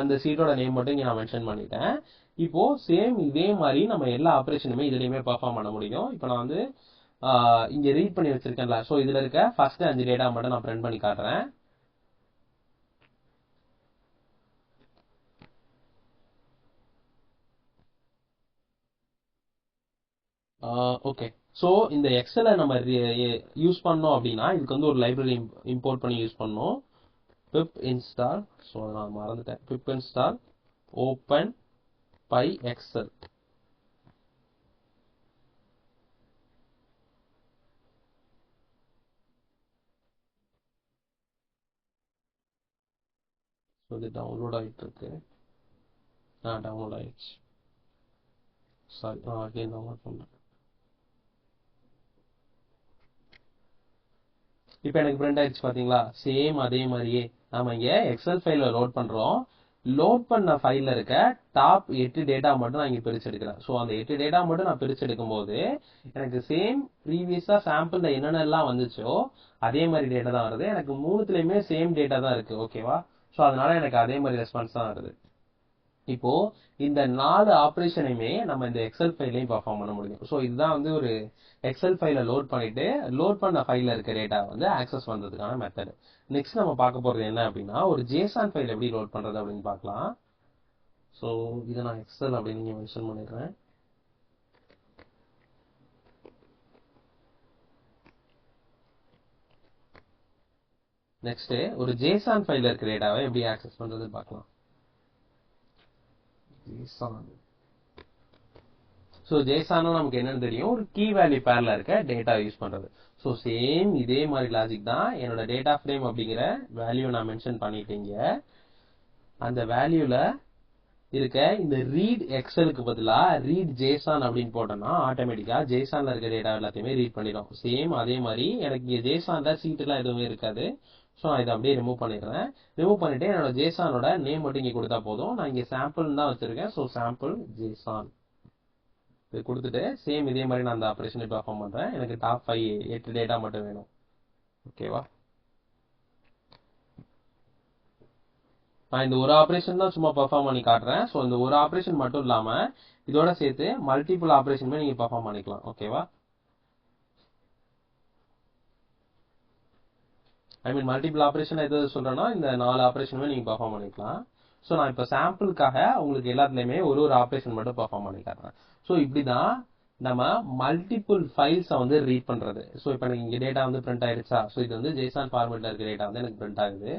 அந்த ஷீட்டோட நேம் மட்டும் இங்கே நான் மென்ஷன் பண்ணிட்டேன். இப்போ சேம் இதே மாதிரி நம்ம எல்லா ஆப்ரேஷனுமே இதுலையுமே பெர்ஃபார்ம் பண்ண முடியும். இப்போ நான் வந்து இங்கே ரீட் பண்ணி வச்சிருக்கேன்ல. ஸோ இதில் இருக்க ஃபர்ஸ்ட் 5 டேட்டா மட்டும் நான் பிரிண்ட் பண்ணி காட்டுறேன். ஓகே. ஸோ இந்த எக்ஸலை நம்ம யூஸ் பண்ணோம் அப்படின்னா இதுக்கு வந்து ஒரு லைப்ரரி இம்போர்ட் பண்ணி யூஸ் பண்ணோம். பிப் இன்ஸ்டால், ஸோ நான் மறந்துட்டேன், பிப் இன்ஸ்டால் ஓப்பன் PyExcel. ஸோ இது டவுன்லோட் ஆகிட்டு இருக்கு. டவுன்லோட் ஆயிடுச்சு. சாரி, அகைன் டவுன்லோட் பண்ணுறேன். இப்போ எனக்கு பிரிண்ட் ஆயிடுச்சு பாத்தீங்களா? சேம் அதே மாதிரியே நாம இங்க எக்ஸல் ஃபைல லோட் பண்றோம். லோட் பண்ண ஃபைல்ல இருக்க டாப் 8 டேட்டா மட்டும் நான் இங்க பிரிச்சு எடுக்கிறேன். ஸோ அந்த 8 டேட்டா மட்டும் நான் பிரிச்சு எடுக்கும் போது எனக்கு சேம் ப்ரீவியஸா சாம்பிள்ல என்னென்னலாம் வந்துச்சோ அதே மாதிரி டேட்டா தான் வருது. எனக்கு மூணுத்துலயுமே சேம் டேட்டா தான் இருக்கு. ஓகேவா? ஸோ அதனால எனக்கு அதே மாதிரி ரெஸ்பான்ஸ் தான் வருது. இப்போ இந்த 4 ஆப்ரேஷனையுமே நம்ம இந்த எக்ஸல் ஃபைலையும் பெர்ஃபார்ம் பண்ண முடியும். ஸோ இதுதான் வந்து ஒரு எக்ஸல் ஃபைலை லோட் பண்ணிட்டு லோட் பண்ண ஃபைல்ல இருக்க டேட்டா வந்து ஆக்சஸ் பண்றதுக்கான மெத்தட். நெக்ஸ்ட் நம்ம பார்க்க போறது என்ன அப்படின்னா ஒரு ஜேசான் ஃபைல் எப்படி லோட் பண்றது அப்படின்னு பார்க்கலாம். ஸோ இதை நான் எக்ஸல் அப்படின்னு நீங்க மென்ஷன் பண்ணிடுறேன். நெக்ஸ்ட் ஒரு ஜேசான் ஃபைல்ல இருக்கிற டேட்டாவை எப்படி ஆக்சஸ் பண்றது பார்க்கலாம். ஜேசான். ஸோ ஜேசானும் நமக்கு என்னன்னு தெரியும், ஒரு கீ வேல்யூ பேர்ல இருக்க டேட்டா யூஸ் பண்றது. ஸோ சேம் இதே மாதிரி லாஜிக் தான். என்னோட டேட்டா ஃப்ரேம் அப்படிங்கிற வேல்யூ நான் மென்ஷன் பண்ணிட்டீங்க. அந்த வேல்யூல இருக்க இந்த ரீட் எக்ஸலுக்கு பதிலா ரீட் ஜேசான் அப்படின்னு போட்டோம்னா ஆட்டோமேட்டிக்கா ஜேசான்ல இருக்க டேட்டா எல்லாத்தையுமே ரீட் பண்ணிடும். சேம் அதே மாதிரி எனக்கு இங்க ஜேசான்ல சீட் எல்லாம் எதுவுமே இருக்காது. ஸோ நான் இதை அப்படியே ரிமூவ் பண்ணிடுறேன். ரிமூவ் பண்ணிட்டு என்னோட ஜேசானோட நேம் மட்டும் இங்க கொடுத்தா போதும். நான் இங்க சாம்பிள் தான் வச்சிருக்கேன். ஸோ சாம்பிள் ஜேசான் இது கொடுத்துட்டு சேம் இதே மாதிரி நான் அந்த ஆப்ரேஷனை பெர்ஃபார்ம் பண்றேன். எனக்கு டாப் 8 டேட்டா மட்டும் வேணும். ஓகேவா? நான் இந்த ஒரு ஆப்ரேஷன் தான் சும்மா பெர்ஃபார்ம் பண்ணி காட்டுறேன். ஸோ இந்த ஒரு ஆப்ரேஷன் மட்டும் இல்லாம இதோட சேர்த்து மல்டிபிள் ஆப்ரேஷனுமே நீங்க பெர்ஃபார்ம் பண்ணிக்கலாம். ஓகேவா? மல்டிபிள் ஆப்ரேஷன் எது சொல்றேன்னா இந்த 4 ஆப்ரேஷனுமே நீங்க பெர்ஃபார்ம் பண்ணிக்கலாம். ஸோ நான் இப்போ சாம்பிளுக்காக உங்களுக்கு எல்லாத்துலயுமே ஒரு ஆப்ரேஷன் மட்டும் பெர்ஃபார்ம் பண்ணி காட்டுறேன். ஸோ இப்படிதான் நம்ம மல்டிபிள் ஃபைல்ஸை வந்து ரீட் பண்றது. ஸோ இப்போ எனக்கு இங்க டேட்டா வந்து பிரிண்ட் ஆயிடுச்சா? ஸோ இது வந்து ஜேசான் ஃபார்மேட்ல இருக்க டேட்டா வந்து எனக்கு பிரிண்ட் ஆகுது.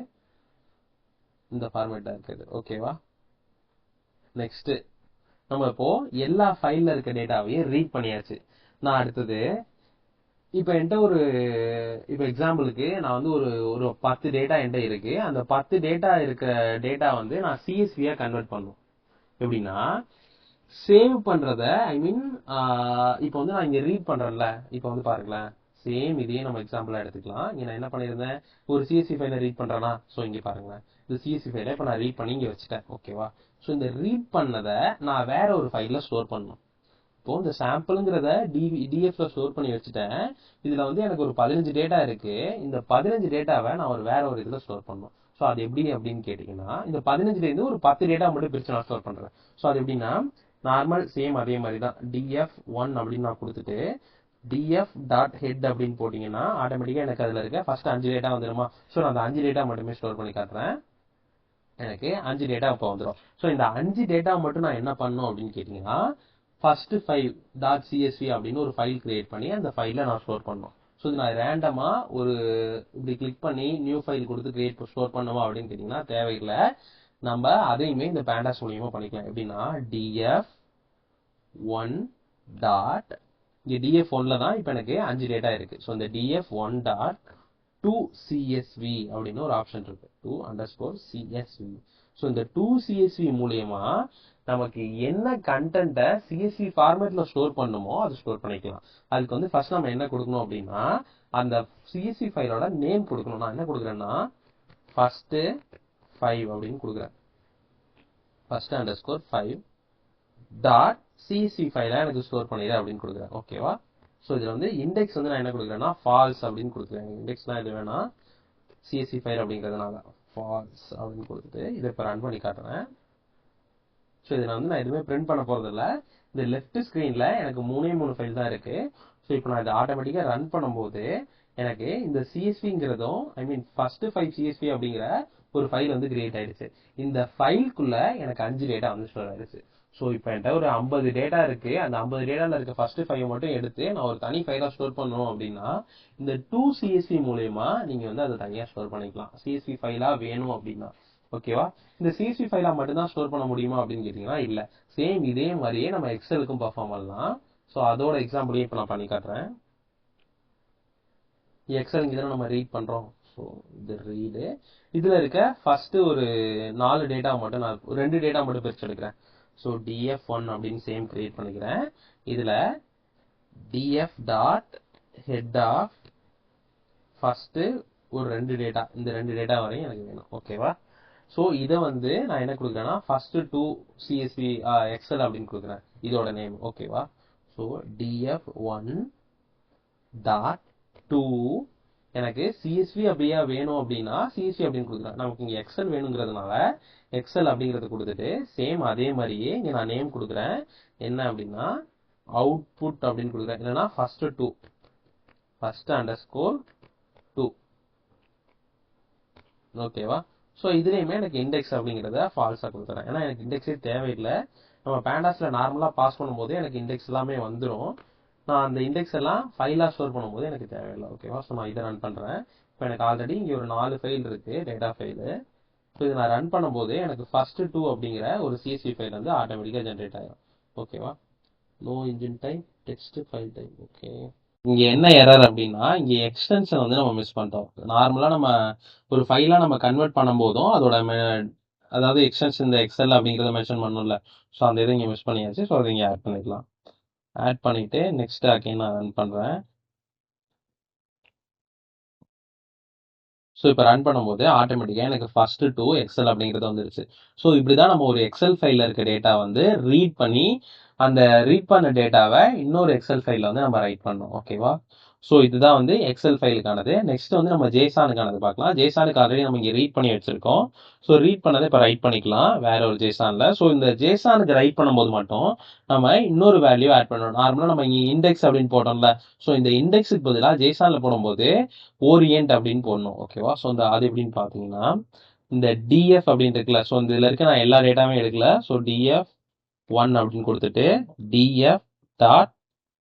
இந்த ஃபார்மேட்ல இருக்குது. ஓகேவா? நெக்ஸ்ட் நம்ம இப்போ எல்லா ஃபைல்ல இருக்க டேட்டாவையும் ரீட் பண்ணியாச்சு. நான் அடுத்தது இப்போ என்கிட்ட இப்போ எக்ஸாம்பிளுக்கு நான் வந்து ஒரு 10 டேட்டா என்கிட்ட இருக்கு. அந்த 10 டேட்டா இருக்க டேட்டா வந்து நான் சிஎஸ்வியா கன்வெர்ட் பண்ணும். எப்படின்னா சேவ் பண்றத இப்போ வந்து நான் இங்க ரீட் பண்றேன்ல. இப்போ வந்து பாருங்களேன், சேம் இதே நம்ம எக்ஸாம்பிளா எடுத்துக்கலாம். இங்க நான் என்ன பண்ணிருந்தேன், ஒரு சிஎஸ்வி ஃபைல ரீட் பண்றேன்னா, ஸோ இங்க பாருங்களேன், இந்த சிஎஸ்வி ஃபைல இப்போ நான் ரீட் பண்ணி இங்க வச்சுட்டேன். ஓகேவா? ஸோ இந்த ரீட் பண்ணதை நான் வேற ஒரு ஃபைல்ல ஸ்டோர் பண்ணணும். இப்போ இந்த சாம்பிள்ங்கிறத டிஎஃப்ல ஸ்டோர் பண்ணி வச்சுட்டேன். இதுல வந்து எனக்கு ஒரு 15 டேட்டா இருக்கு. இந்த 15 டேட்டாவை நான் வேற ஒரு இதுல ஸ்டோர் பண்ணணும். ஸோ அது எப்படி அப்படின்னு கேட்டீங்கன்னா, இந்த 15ல இருந்து ஒரு 10 டேட்டா மட்டும் பிரிச்சு நான் ஸ்டோர் பண்றேன். ஸோ அது எப்படின்னா நார்மல் சேம் அதே மாதிரி தான் df1 அப்படின்னு நான் கொடுத்துட்டு df.head அப்படின்னு போட்டீங்கன்னா ஆட்டோமேட்டிக்கா எனக்கு அதுல இருக்க ஃபர்ஸ்ட் 5 டேட்டா வந்துருமா? ஸோ நான் அந்த 5 டேட்டா மட்டுமே ஸ்டோர் பண்ணி காட்டுறேன். எனக்கு 5 டேட்டா இப்போ வந்துடும். ஸோ இந்த 5 டேட்டா மட்டும் நான் என்ன பண்ணணும் அப்படின்னு கேட்டீங்கன்னா, ஃபர்ஸ்ட் 5.csv அப்படின்னு ஒரு ஃபைல் கிரியேட் பண்ணி அந்த ஃபைல நான் ஸ்டோர் பண்ணணும். ஸோ இது நான் ரேண்டமா இப்படி கிளிக் பண்ணி நியூ ஃபைல் கொடுத்து ஸ்டோர் பண்ணுமா அப்படின்னு கேட்டீங்கன்னா தேவையில்லை. நம்ம அதையுமே இந்த பேண்டாஸ் மூலியமா பண்ணிக்கலாம். எப்படின்னா df1 டாட் இங்க df1ல தான் இப்போ எனக்கு 5 டேட்டா இருக்கு. ஸோ இந்த df1 டாட் toCSV அப்படின்னு ஒரு ஆப்ஷன் இருக்கு, to_CSV. ஸோ இந்த toCSV மூலியமா நமக்கு என்ன கண்டென்ட்டை சிஎஸ்வி ஃபார்மேட்ல ஸ்டோர் பண்ணுமோ அது ஸ்டோர் பண்ணிக்கலாம். அதுக்கு வந்து ஃபர்ஸ்ட் நம்ம என்ன கொடுக்கணும் அப்படின்னா அந்த சிஎஸ்வி ஃபைலோட நேம் கொடுக்கணும். நான் என்ன கொடுக்குறேன்னா ஃபர்ஸ்ட் 5 அப்படின்னு கொடுக்குறேன். first_5 டாட் சிஎஸ்வி ஃபைல எனக்கு ஸ்டோர் பண்ணிடு அப்படின்னு கொடுக்குறேன். ஓகேவா? ஸோ இதுல வந்து இண்டெக்ஸ் வந்து நான் என்ன கொடுக்குறேன்னா ஃபால்ஸ் அப்படின்னு கொடுக்குறேன். இண்டெக்ஸ்லாம் இது வேணா, சிஎஸ்வி ஃபைல் அப்படிங்கிறதுனால ஃபால்ஸ் அப்படின்னு கொடுத்துட்டு இதை இப்போ ரன் பண்ணி காட்டுறேன். ஸோ இதை நான் எதுவுமே பிரிண்ட் பண்ண போறது இல்லை. இந்த லெஃப்ட் ஸ்கிரீன்ல எனக்கு 3 ஃபைல் தான் இருக்கு. ஸோ இப்போ நான் இதை ஆட்டோமேட்டிக்கா ரன் பண்ணும்போது எனக்கு இந்த சிஎஸ்விங்கிறதும் ஃபர்ஸ்ட் 5 சிஎஸ்வி அப்படிங்கிற ஒரு ஃபைல் வந்து கிரியேட் ஆயிடுச்சு. இந்த ஃபைலுக்குள்ள எனக்கு 5 டேட்டா வந்து ஸ்டோர் ஆயிடுச்சு. ஸோ இப்போ என்கிட்ட ஒரு 50 டேட்டா இருக்கு. அந்த 50 டேட்டால இருக்க ஃபர்ஸ்ட் 5 மட்டும் எடுத்து நான் ஒரு தனி ஃபைலா ஸ்டோர் பண்ணணும் அப்படின்னா இந்த 2CSV மூலமா நீங்க வந்து அதை தனியா ஸ்டோர் பண்ணிக்கலாம். சிஎஸ்வி ஃபைலா வேணும் அப்படின்னா. ஓகேவா? இந்த சிஎஸ்வி ஃபைலா மட்டும் தான் ஸ்டோர் பண்ண முடியுமா அப்படின்னு கேட்டீங்கன்னா இல்ல. சேம் இதே மாதிரியே நம்ம எக்ஸலுக்கும் பெர்ஃபார்ம் பண்ணலாம். ஸோ அதோட எக்ஸாம்பிளையும் இப்போ நான் பண்ணி காட்டுறேன். எக்ஸல் இங்க நம்ம ரீட் பண்றோம். ஸோ இது ரீடு, இதுல இருக்க ஃபர்ஸ்ட் ஒரு 4 டேட்டா மட்டும் நான் 2 டேட்டா மட்டும் பிரிச்சு எடுக்கிறேன். ஸோ df1 அப்படின்னு சேம் கிரியேட் பண்ணிக்கிறேன். இதுல df.head ஆஃப் ஃபர்ஸ்ட் ஒரு 2 டேட்டா, இந்த 2 டேட்டா வரையும் எனக்கு வேணும். ஓகேவா? ஸோ இதை வந்து நான் என்ன கொடுக்குறேன்னா ஃபர்ஸ்ட் 2CSV எக்ஸல் அப்படின்னு கொடுக்குறேன், இதோட நேம். ஓகேவா? ஸோ df1 டாட் 2 எனக்கு சிஎஸ்வி அப்படியா வேணும் அப்படின்னா சிஎஸ்வி அப்படின்னு கொடுக்குறேன். நமக்கு இங்க எக்ஸல் வேணுங்கிறதுனால எக்ஸல் அப்படிங்கறத கொடுத்துட்டு சேம் அதே மாதிரியே இங்க நான் நேம் கொடுக்குறேன். என்ன அப்படின்னா அவுட்புட் அப்படின்னு கொடுக்குறேன். இல்லைன்னா ஃபர்ஸ்ட் 2 first_2. ஓகேவா? ஸோ இதுலயுமே எனக்கு இண்டெக்ஸ் அப்படிங்கிறத ஃபால்ஸா கொடுக்குறேன். ஏன்னா எனக்கு இண்டெக்ஸே தேவையில்லை. நம்ம பேண்டாஸ்ல நார்மலா பாஸ் பண்ணும்போது எனக்கு இண்டெக்ஸ் எல்லாமே வந்துடும். நான் அந்த இண்டெக்ஸ் எல்லாம் ஃபைலா ஸ்டோர் பண்ணும்போது எனக்கு தேவையில்லை. ஓகேவா? ஸோ நான் இதை ரன் பண்றேன். இப்போ எனக்கு ஆல்ரெடி இங்கே ஒரு 4 ஃபைல் இருக்குது டேட்டா ஃபைலு. ஸோ இதை நான் ரன் பண்ணும்போது எனக்கு ஃபஸ்ட்டு 2 அப்படிங்கிற ஒரு CSV ஃபைல் வந்து ஆட்டோமேட்டிக்காக ஜென்ரேட் ஆகிடும். ஓகேவா? No engine type text file type. Okay, இங்கே என்ன எரர் அப்படின்னா இங்கே எக்ஸ்டென்ஷன் வந்து நம்ம மிஸ் பண்ணிட்டோம். நார்மலாக நம்ம ஒரு ஃபைலாக நம்ம கன்வெர்ட் பண்ணும்போதும் அதோட அதாவது எக்ஸ்டென்ஷன் இந்த எக்ஸல் அப்படிங்கிறத மென்ஷன் பண்ணணும்ல. ஸோ அந்த இதை இங்கே மிஸ் பண்ணியாச்சு. ஸோ அதை இங்கே ஆட் பண்ணிக்கலாம். ஆட் பண்ணிவிட்டு நெக்ஸ்ட் அகைன் நான் ரன் பண்ணுறேன். ஸோ இப்போ ரன் பண்ணும்போது ஆட்டோமேட்டிக்காக எனக்கு ஃபஸ்ட்டு 2 எக்ஸல் அப்படிங்கிறது வந்துருச்சு. ஸோ இப்படி தான் நம்ம ஒரு எக்ஸல் ஃபைலில் இருக்க டேட்டா வந்து ரீட் பண்ணி அந்த ரீட் பண்ண டேட்டாவை இன்னொரு எக்ஸல் ஃபைலில் வந்து நம்ம ரைட் பண்ணோம். ஓகேவா? ஸோ இதுதான் வந்து எக்ஸல் ஃபைலுக்கானது. நெக்ஸ்ட் வந்து நம்ம ஜேசானுக்கானது பார்க்கலாம். ஜேசானுக்கு ஆல்ரெடி நம்ம இங்கே ரீட் பண்ணி வச்சிருக்கோம். ஸோ ரீட் பண்ணதை இப்போ ரைட் பண்ணிக்கலாம் வேற ஒரு ஜேசானில். ஸோ இந்த ஜேசானுக்கு ரைட் பண்ணும்போது மட்டும் நம்ம இன்னொரு வேல்யூ ஆட் பண்ணணும். நார்மலாக நம்ம இங்கே இண்டெக்ஸ் அப்படின்னு போட்டோம்ல. ஸோ இந்த இண்டெக்ஸுக்கு பதிலாக ஜேசானில் போடும்போது ஓரியன்ட் அப்படின்னு போடணும். ஓகேவா? ஸோ இந்த அது எப்படின்னு பார்த்தீங்கன்னா இந்த டிஎஃப் அப்படின்னு இருக்குல்ல. ஸோ இந்த இதில் இருக்க நான் எல்லா டேட்டாவுமே எடுக்கல. ஸோ டிஎஃப் 1 அப்படின்னு கொடுத்துட்டு DF dot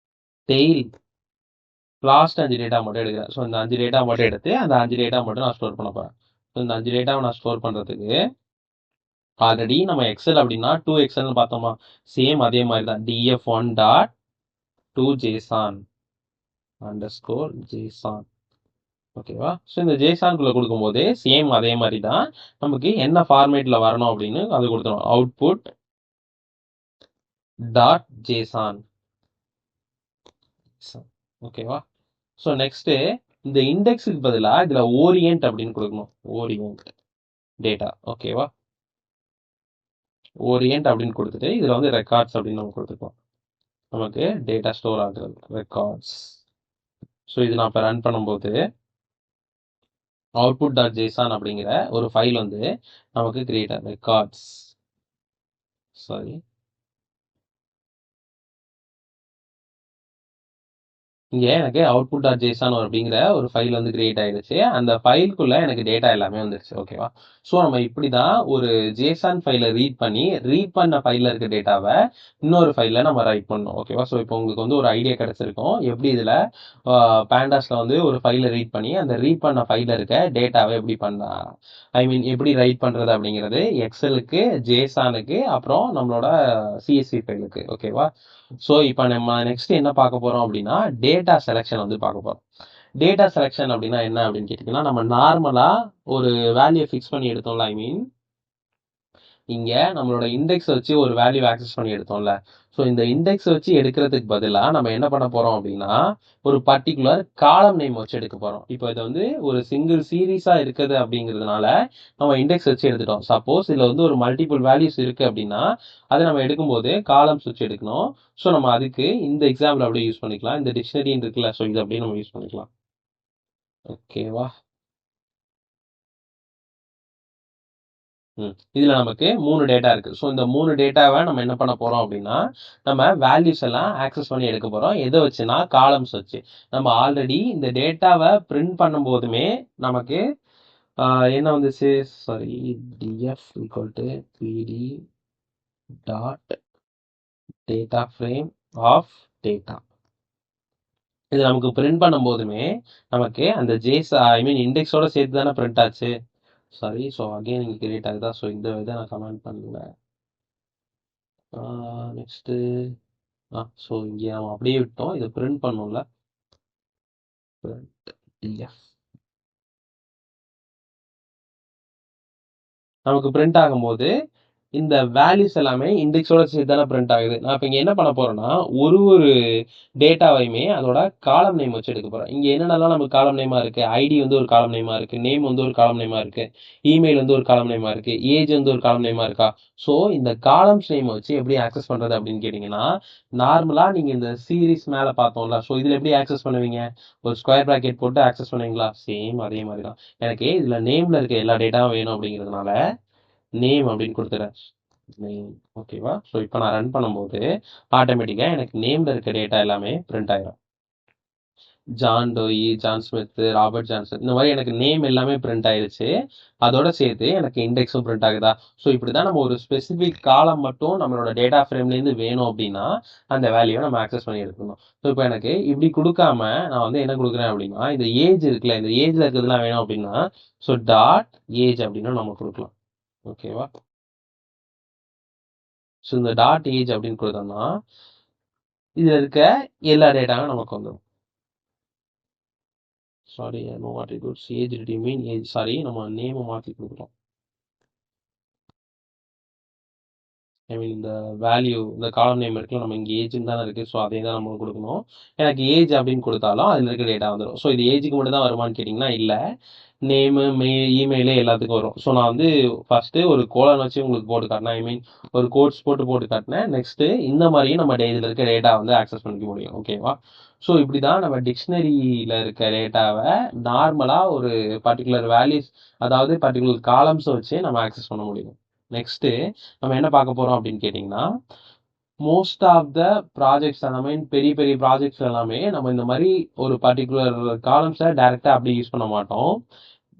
tail last 5 data மட்டும் எடுக்கிறேன். ஸோ இந்த 5 டேட்டா மட்டும் எடுத்து அந்த 5 டேட்டா மட்டும் நான் ஸ்டோர் பண்ண போகிறேன். ஸோ இந்த 5 டேட்டாவை நான் ஸ்டோர் பண்ணுறதுக்கு ஆல்ரெடி நம்ம எக்ஸல் அப்படின்னா 2 எக்ஸல்னு பார்த்தோமா, சேம் அதே மாதிரி தான் df1 dot 2 json underscore json. ஓகேவா? ஸோ இந்த ஜேசான்குள்ளே கொடுக்கும்போது சேம் அதே மாதிரி தான் நமக்கு என்ன ஃபார்மேட்டில் வரணும் அப்படின்னு அது கொடுத்துரும். Output dot JSON. ஓகேவா? ஸோ நெக்ஸ்ட்டு இந்த இண்டெக்ஸுக்கு பதிலாக இதில் ஓரியன்ட் அப்படின்னு கொடுக்கணும். Orient data. ஓகேவா? ஓரியன்ட் அப்படின்னு கொடுத்துட்டு இதில் வந்து ரெக்கார்ட்ஸ் அப்படின்னு நம்ம கொடுத்துருக்கோம். நமக்கு டேட்டா ஸ்டோர் ஆகுறது ரெக்கார்ட்ஸ். ஸோ இது நான் இப்போ ரன் பண்ணும்போது அவுட்புட் டாட் ஜேசான் அப்படிங்கிற ஒரு ஃபைல் வந்து நமக்கு கிரியேட் ஆகும். ரெக்கார்ட்ஸ் சாரி இங்கே எனக்கு அவுட்புட் டாட் ஜேசான் அப்படிங்கிற ஒரு ஃபைல் வந்து கிரியேட் ஆயிடுச்சு. அந்த ஃபைலுக்குள்ள எனக்கு டேட்டா எல்லாமே வந்துருச்சு. ஓகேவா? ஸோ நம்ம இப்படி தான் ஒரு ஜேசான் ஃபைலை ரீட் பண்ண ஃபைலில் இருக்க டேட்டாவை இன்னொரு ஃபைலில் நம்ம ரைட் பண்ணணும். ஓகேவா? ஸோ இப்போ உங்களுக்கு வந்து ஒரு ஐடியா கிடைச்சிருக்கும் எப்படி இதில் பேண்டாஸில் வந்து ஒரு ஃபைலை ரீட் பண்ணி அந்த ரீட் பண்ண ஃபைலில் இருக்க டேட்டாவை எப்படி எப்படி ரைட் பண்ணுறது அப்படிங்கிறது எக்ஸலுக்கு, ஜேசானுக்கு, அப்புறம் நம்மளோட சிஎஸ்வி ஃபைலுக்கு. ஓகேவா? ஸோ இப்போ நம்ம நெக்ஸ்ட் என்ன பார்க்க போகிறோம் அப்படின்னா டேட்டா செலெக்ஷன் வந்து பார்க்க போகிறோம். டேட்டா செலெக்ஷன் அப்படின்னா என்ன அப்படின்னு கேட்டிங்கன்னா நம்ம நார்மலாக ஒரு வேல்யூ ஃபிக்ஸ் பண்ணி எடுத்தோம்ல. இங்கே நம்மளோட இண்டெக்ஸ் வச்சு ஒரு வேல்யூ ஆக்சஸ் பண்ணி எடுத்தோம்ல. ஸோ இந்த இண்டெக்ஸ் வச்சு எடுக்கிறதுக்கு பதிலாக நம்ம என்ன பண்ண போகிறோம் அப்படின்னா ஒரு பர்டிகுலர் காலம் நேம் வச்சு எடுக்க போகிறோம். இப்போ இதை வந்து ஒரு சிங்கிள் சீரீஸாக இருக்குது அப்படிங்கிறதுனால நம்ம இண்டெக்ஸ் வச்சு எடுத்துட்டோம். சப்போஸ் இதில் வந்து ஒரு மல்டிபிள் வேல்யூஸ் இருக்குது அப்படின்னா அதை நம்ம எடுக்கும்போது காலம்ஸ் வச்சு எடுக்கணும். ஸோ நம்ம அதுக்கு இந்த எக்ஸாம்பிள் அப்படியே யூஸ் பண்ணிக்கலாம். இந்த டிக்ஷனரின்னு இருக்குல்ல, ஸோ இது அப்படியே நம்ம யூஸ் பண்ணிக்கலாம். ஓகேவா? இதில் நமக்கு 3 டேட்டா இருக்குது. ஸோ இந்த 3 டேட்டாவை நம்ம என்ன பண்ண போகிறோம் அப்படின்னா நம்ம வேல்யூஸ் எல்லாம் ஆக்சஸ் பண்ணி எடுக்க போகிறோம். எதை வச்சுன்னா காலம்ஸ் வச்சு. நம்ம ஆல்ரெடி இந்த டேட்டாவை பிரிண்ட் பண்ணும்போதுமே நமக்கு என்ன வந்துச்சு, sorry df equal to pd dot data frame of data. இது நமக்கு பிரிண்ட் பண்ணும்போதுமே நமக்கு அந்த இண்டெக்ஸோட சேர்த்து தானே பிரிண்ட் ஆச்சு. சாரி, ஸோ அகெயின் இங்கே கிரியேட் ஆகுதா. ஸோ இந்த இதை நான் கமெண்ட் பண்ணல. நெக்ஸ்ட்டு ஸோ இங்கே நம்ம அப்படியே விட்டோம். இதை பிரிண்ட் பண்ணோம்ல. நமக்கு பிரிண்ட் ஆகும்போது இந்த வேல்யூஸ் எல்லாமே இண்டெக்ஸோட சேர்த்து தானே பிரிண்ட் ஆகுது. நான் இப்போ இங்கே என்ன பண்ண போகிறேன்னா ஒரு டேட்டாவையுமே அதோட காலம் நேம் வச்சு எடுக்க போகிறேன். இங்கே என்னென்னலாம் நமக்கு காலம் நேமாக இருக்குது, ஐடி வந்து ஒரு காலம் நேமாக இருக்குது, நேம் வந்து ஒரு காலம் நேமாக இருக்குது, இமெயில் வந்து ஒரு காலம் நேமாக இருக்குது, ஏஜ் வந்து ஒரு காலம் நேமாக இருக்கா. ஸோ இந்த காலம்ஸ் நேம் வச்சு எப்படி ஆக்சஸ் பண்ணுறது அப்படின்னு கேட்டிங்கன்னா நார்மலாக நீங்கள் இந்த சீரீஸ் மேலே பார்த்தோம்ல. ஸோ இதில் எப்படி ஆக்சஸ் பண்ணுவீங்க, ஒரு ஸ்கொயர் ப்ராக்கெட் போட்டு ஆக்சஸ் பண்ணுவீங்களா. சேம் அதே மாதிரி தான். எனக்கு இதில் நேமில் இருக்க எல்லா டேட்டாவும் வேணும் அப்படிங்கிறதுனால நேம் அப்படின்னு கொடுத்துறேன். நேம். ஓகேவா? ஸோ இப்போ நான் ரன் பண்ணும்போது ஆட்டோமேட்டிக்காக எனக்கு நேமில் இருக்க டேட்டா எல்லாமே பிரிண்ட் ஆகிடும். John Doe, John Smith, Robert Johnson, இந்த மாதிரி எனக்கு நேம் எல்லாமே பிரிண்ட் ஆயிருச்சு. அதோட சேர்த்து எனக்கு இண்டெக்ஸும் பிரிண்ட் ஆகுதா. ஸோ இப்படிதான் நம்ம ஒரு ஸ்பெசிஃபிக் காலம் மட்டும் நம்மளோட டேட்டா ஃப்ரேம்லேருந்து வேணும் அப்படின்னா அந்த வேல்யூவை நம்ம ஆக்சஸ் பண்ணி எடுக்கணும். ஸோ இப்போ எனக்கு இப்படி கொடுக்காம நான் வந்து என்ன கொடுக்குறேன் அப்படின்னா, இந்த ஏஜ் இருக்குல்ல, இந்த ஏஜ்ல இருக்கிறதுலாம் வேணும் அப்படின்னா ஸோ டாட் ஏஜ் அப்படின்னு நம்ம கொடுக்கலாம். ஓகேவா. ஸோ இந்த டாட் ஏஜ் அப்படின்னு கொடுத்தோம்னா இதுல இருக்க எல்லா டேட்டாவும் நமக்கு வந்துடும். சாரி, நோ அட்ரிபியூட்ஸ் ஏஜ் மீன் ஏஜ். சாரி, நம்ம நேமை மாற்றி கொடுக்குறோம். ஐ மீன் இந்த வேல்யூ, இந்த காலம் நேம் இருக்குல்ல, நம்ம இங்கே ஏஜ்னு தானே இருக்குது. ஸோ அதே தான் நம்ம கொடுக்கணும். எனக்கு ஏஜ் அப்படின்னு கொடுத்தாலும் அதில் இருக்க டேட்டா வந்துடும். ஸோ இது ஏஜுக்கு மட்டும் தான் வருமானு கேட்டிங்கன்னா இல்லை, நேமு, இமெயிலு எல்லாத்துக்கும் வரும். ஸோ நான் வந்து ஃபஸ்ட்டு ஒரு கோலன் வச்சு உங்களுக்கு போட்டு காட்டினேன். ஐ மீன் ஒரு கோட்ஸ் போட்டு காட்டினேன். நெக்ஸ்ட்டு இந்த மாதிரியும் நம்ம இதில் இருக்க டேட்டா வந்து ஆக்சஸ் பண்ணிக்க முடியும். ஓகேவா. ஸோ இப்படி தான் நம்ம டிக்ஷனரியில் இருக்க டேட்டாவை நார்மலாக ஒரு பர்டிகுலர் வேல்யூஸ், அதாவது பர்டிகுலர் காலம்ஸை வச்சு நம்ம ஆக்சஸ் பண்ண முடியும். நெக்ஸ்ட்டு நம்ம என்ன பார்க்க போகிறோம் அப்படின்னு கேட்டிங்கன்னா, மோஸ்ட் ஆஃப் த ப்ராஜெக்ட்ஸ் எல்லாமே, பெரிய பெரிய ப்ராஜெக்ட்ஸ் எல்லாமே நம்ம இந்த மாதிரி ஒரு பர்டிகுலர் காலம்ஸை டைரெக்டாக அப்படி யூஸ் பண்ண மாட்டோம்.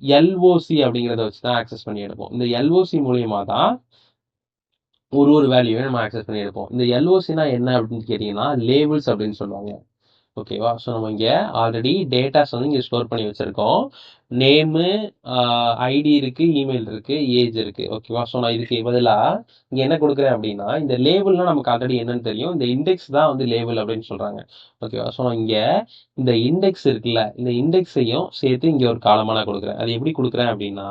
எல்ஓசி அப்படிங்கிறத வச்சு தான் ஆக்சஸ் பண்ணி எடுப்போம். இந்த எல்ஓசி மூலியமாக தான் ஒரு வேல்யூவை நம்ம ஆக்சஸ் பண்ணி எடுப்போம். இந்த எல்ஓசினா என்ன அப்படின்னு கேட்டிங்கன்னா லேபிள்ஸ் அப்படின்னு சொல்லுவாங்க. ஓகேவா. ஸோ நம்ம இங்கே ஆல்ரெடி டேட்டாஸ் வந்து இங்கே ஸ்டோர் பண்ணி வச்சுருக்கோம். நேமு, ஐடி இருக்குது, இமெயில் இருக்குது, ஏஜ் இருக்குது. ஓகேவா. ஸோ நான் இதுக்கு பதிலாக இங்கே என்ன கொடுக்குறேன் அப்படின்னா, இந்த லேபிள்லாம் நமக்கு ஆல்ரெடி என்னன்னு தெரியும். இந்த இண்டெக்ஸ் தான் வந்து லேபிள் அப்படின்னு சொல்கிறாங்க. ஓகேவா. ஸோ நான் இங்கே இந்த இண்டெக்ஸ் இருக்குல்ல, இந்த இண்டெக்ஸையும் சேர்த்து இங்கே ஒரு காலமாக நான் கொடுக்குறேன். அது எப்படி கொடுக்குறேன் அப்படின்னா,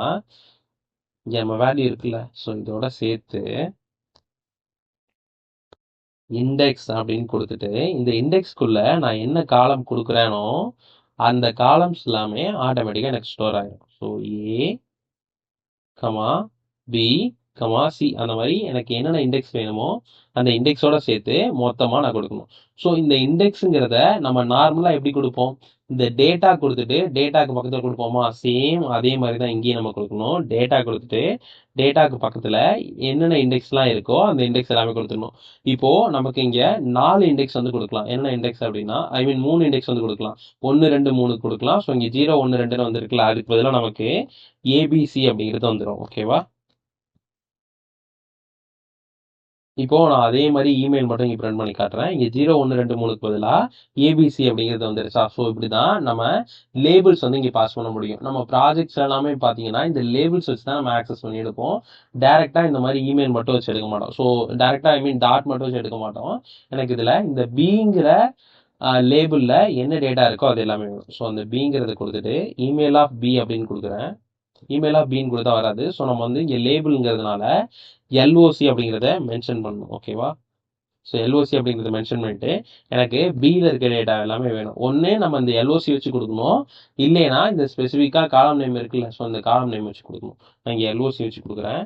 இங்கே நம்ம வேல்யூ இருக்குல்ல, ஸோ இதோட சேர்த்து இண்டெக்ஸ் அப்படின்னு கொடுத்துட்டு இந்த இண்டெக்ஸ்க்குள்ள நான் என்ன காலம் கொடுக்குறேனோ அந்த காலம்ஸ் எல்லாமே ஆட்டோமேட்டிக்காக எனக்கு ஸ்டோர் ஆகிடும். ஸோ ஏ கமா பி கமா சி, அந்த மாதிரி எனக்கு என்னென்ன இண்டெக்ஸ் வேணுமோ அந்த இண்டெக்ஸோட சேர்த்து மொத்தமாக நான் கொடுக்கணும். ஸோ இந்த இண்டெக்ஸுங்கிறத நம்ம நார்மலாக எப்படி கொடுப்போம், இந்த டேட்டா கொடுத்துட்டு டேட்டாக்கு பக்கத்தில் கொடுப்போமா, சேம் அதே மாதிரி தான் இங்கேயும் நம்ம கொடுக்கணும். டேட்டா கொடுத்துட்டு டேட்டாக்கு பக்கத்தில் என்னென்ன இண்டெக்ஸ்லாம் இருக்கோ அந்த இண்டெக்ஸ் எல்லாமே கொடுத்துடணும். இப்போது நமக்கு இங்கே 4 இண்டெக்ஸ் வந்து கொடுக்கலாம். என்ன இண்டெக்ஸ் அப்படின்னா, ஐ மீன் 3 இண்டெக்ஸ் வந்து கொடுக்கலாம். 1 2 3 கொடுக்கலாம். ஸோ இங்கே 0 1 2 வந்துருக்குல்ல, அதுக்கு பதிலாக நமக்கு ஏபிசி அப்படிங்கிறது வந்துடும். ஓகேவா. இப்போ நான் அதே மாதிரி இமெயில் மட்டும் இங்கே பிரிண்ட் பண்ணி காட்டுறேன். இங்கே 0 1 2 3க்கு பதிலாக ஏபிசி அப்படிங்கிறது வந்துருச்சா. ஸோ இப்படி தான் நம்ம லேபிள்ஸ் வந்து இங்கே பாஸ் பண்ண முடியும். நம்ம ப்ராஜெக்ட்ஸ் எல்லாமே பார்த்தீங்கன்னா இந்த லேபிள்ஸ் வச்சு தான் நம்ம ஆக்சஸ் பண்ணி எடுப்போம். டேரெக்டாக இந்த மாதிரி இமெயில் மட்டும் வச்சு எடுக்க மாட்டோம். ஸோ டேரெக்டாக ஐ மீன் டாட் மட்டும் வச்சு எடுக்க மாட்டோம். எனக்கு இதில் இந்த பிங்கிற லேபிளில் என்ன டேட்டா இருக்கோ அது எல்லாமே வேணும். ஸோ அந்த பிங்கிறத கொடுத்துட்டு இமெயில் ஆஃப் பி அப்படின்னு கொடுக்குறேன். இமெயில் ஆஃப் பின்னு கொடுத்தா வராது. ஸோ நம்ம வந்து இங்கே லேபிள்ங்கிறதுனால எல்ஓசி அப்படிங்கிறத மென்ஷன் பண்ணணும். ஓகேவா. ஸோ எல்ஓசி அப்படிங்கிறத மென்ஷன் பண்ணிட்டு எனக்கு பியில் இருக்க டேட்டா எல்லாமே வேணும். ஒன்று நம்ம இந்த எல்ஓசி வச்சு கொடுக்கணும், இல்லைன்னா இந்த ஸ்பெசிஃபிக்காக காலம் நேம் இருக்குல்ல, ஸோ இந்த காலம் நேம் வச்சு கொடுக்கணும். நான் இங்கே எல்ஓசி வச்சு கொடுக்குறேன்.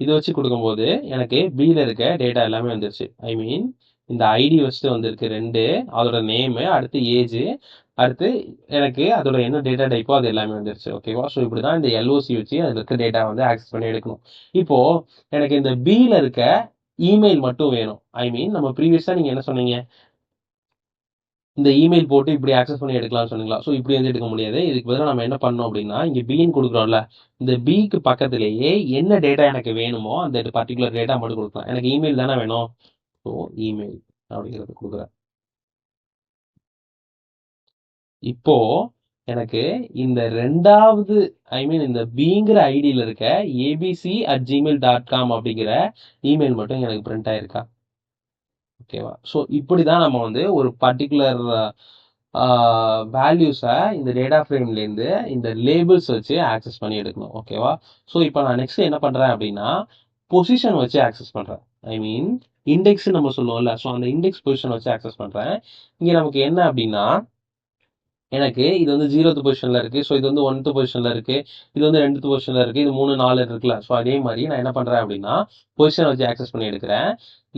இதை வச்சு கொடுக்கும்போது எனக்கு பியில் இருக்க டேட்டா எல்லாமே வந்துருச்சு. ஐ மீன் இந்த ஐடி வச்சுட்டு வந்திருக்கு 2, அதோட நேமு, அடுத்து ஏஜ், அடுத்து எனக்கு அதோட என்ன டேட்டா டைப்போ அது எல்லாமே வந்துருச்சு. ஓகேவா. ஸோ இப்படி தான் இந்த எல்ஓசி வச்சு அதில் இருக்க டேட்டா வந்து ஆக்சஸ் பண்ணி எடுக்கணும். இப்போது எனக்கு இந்த பியில் இருக்க இமெயில் மட்டும் வேணும். ஐ மீன் நம்ம ப்ரீவியஸாக நீங்கள் என்ன சொன்னீங்க, இந்த இமெயில் போட்டு இப்படி ஆக்சஸ் பண்ணி எடுக்கலாம்னு சொன்னீங்களா. ஸோ இப்படி வந்து எடுக்க முடியாது. இதுக்கு பதிலாக நம்ம என்ன பண்ணோம் அப்படின்னா, இங்கே பின்னு கொடுக்குறோம்ல, இந்த பிக்கு பக்கத்துலேயே என்ன டேட்டா எனக்கு வேணுமோ அந்த பர்டிகுலர் டேட்டா மட்டும் கொடுக்கலாம். எனக்கு இமெயில் தானே வேணும். ஸோ இமெயில் அப்படிங்கிறது கொடுக்குறேன். இப்போ எனக்கு இந்த 2வது ஐ மீன் இந்த பிங்கிற ஐடியில் இருக்க abc@gmail.com அப்படிங்கிற இமெயில் மட்டும் எனக்கு பிரிண்ட் ஆயிருக்கா. ஓகேவா. ஸோ இப்படி தான் நம்ம வந்து ஒரு பர்டிகுலர் வேல்யூஸை இந்த டேட்டா ஃப்ரேம்லேருந்து இந்த லேபிள்ஸ் வச்சு ஆக்சஸ் பண்ணி எடுக்கணும். ஓகேவா. ஸோ இப்போ நான் நெக்ஸ்ட் என்ன பண்ணுறேன் அப்படின்னா, பொசிஷன் வச்சு ஆக்சஸ் பண்ணுறேன். ஐ மீன் இண்டெக்ஸ் நம்ம சொல்லுவோம்ல, ஸோ அந்த இண்டெக்ஸ் பொசிஷன் வச்சு ஆக்சஸ் பண்ணுறேன். இங்கே நமக்கு என்ன அப்படின்னா, எனக்கு இது வந்து 0th பொசிஷனில் இருக்குது. ஸோ இது வந்து 1th பொசிஷனில் இருக்குது. இது வந்து 2th பொசிஷனில் இருக்குது. இது 3 4 இருக்குல்ல. ஸோ அதே மாதிரி நான் என்ன பண்ணுறேன் அப்படின்னா, பொசிஷன் வச்சு ஆக்சஸ் பண்ணி எடுக்கிறேன்.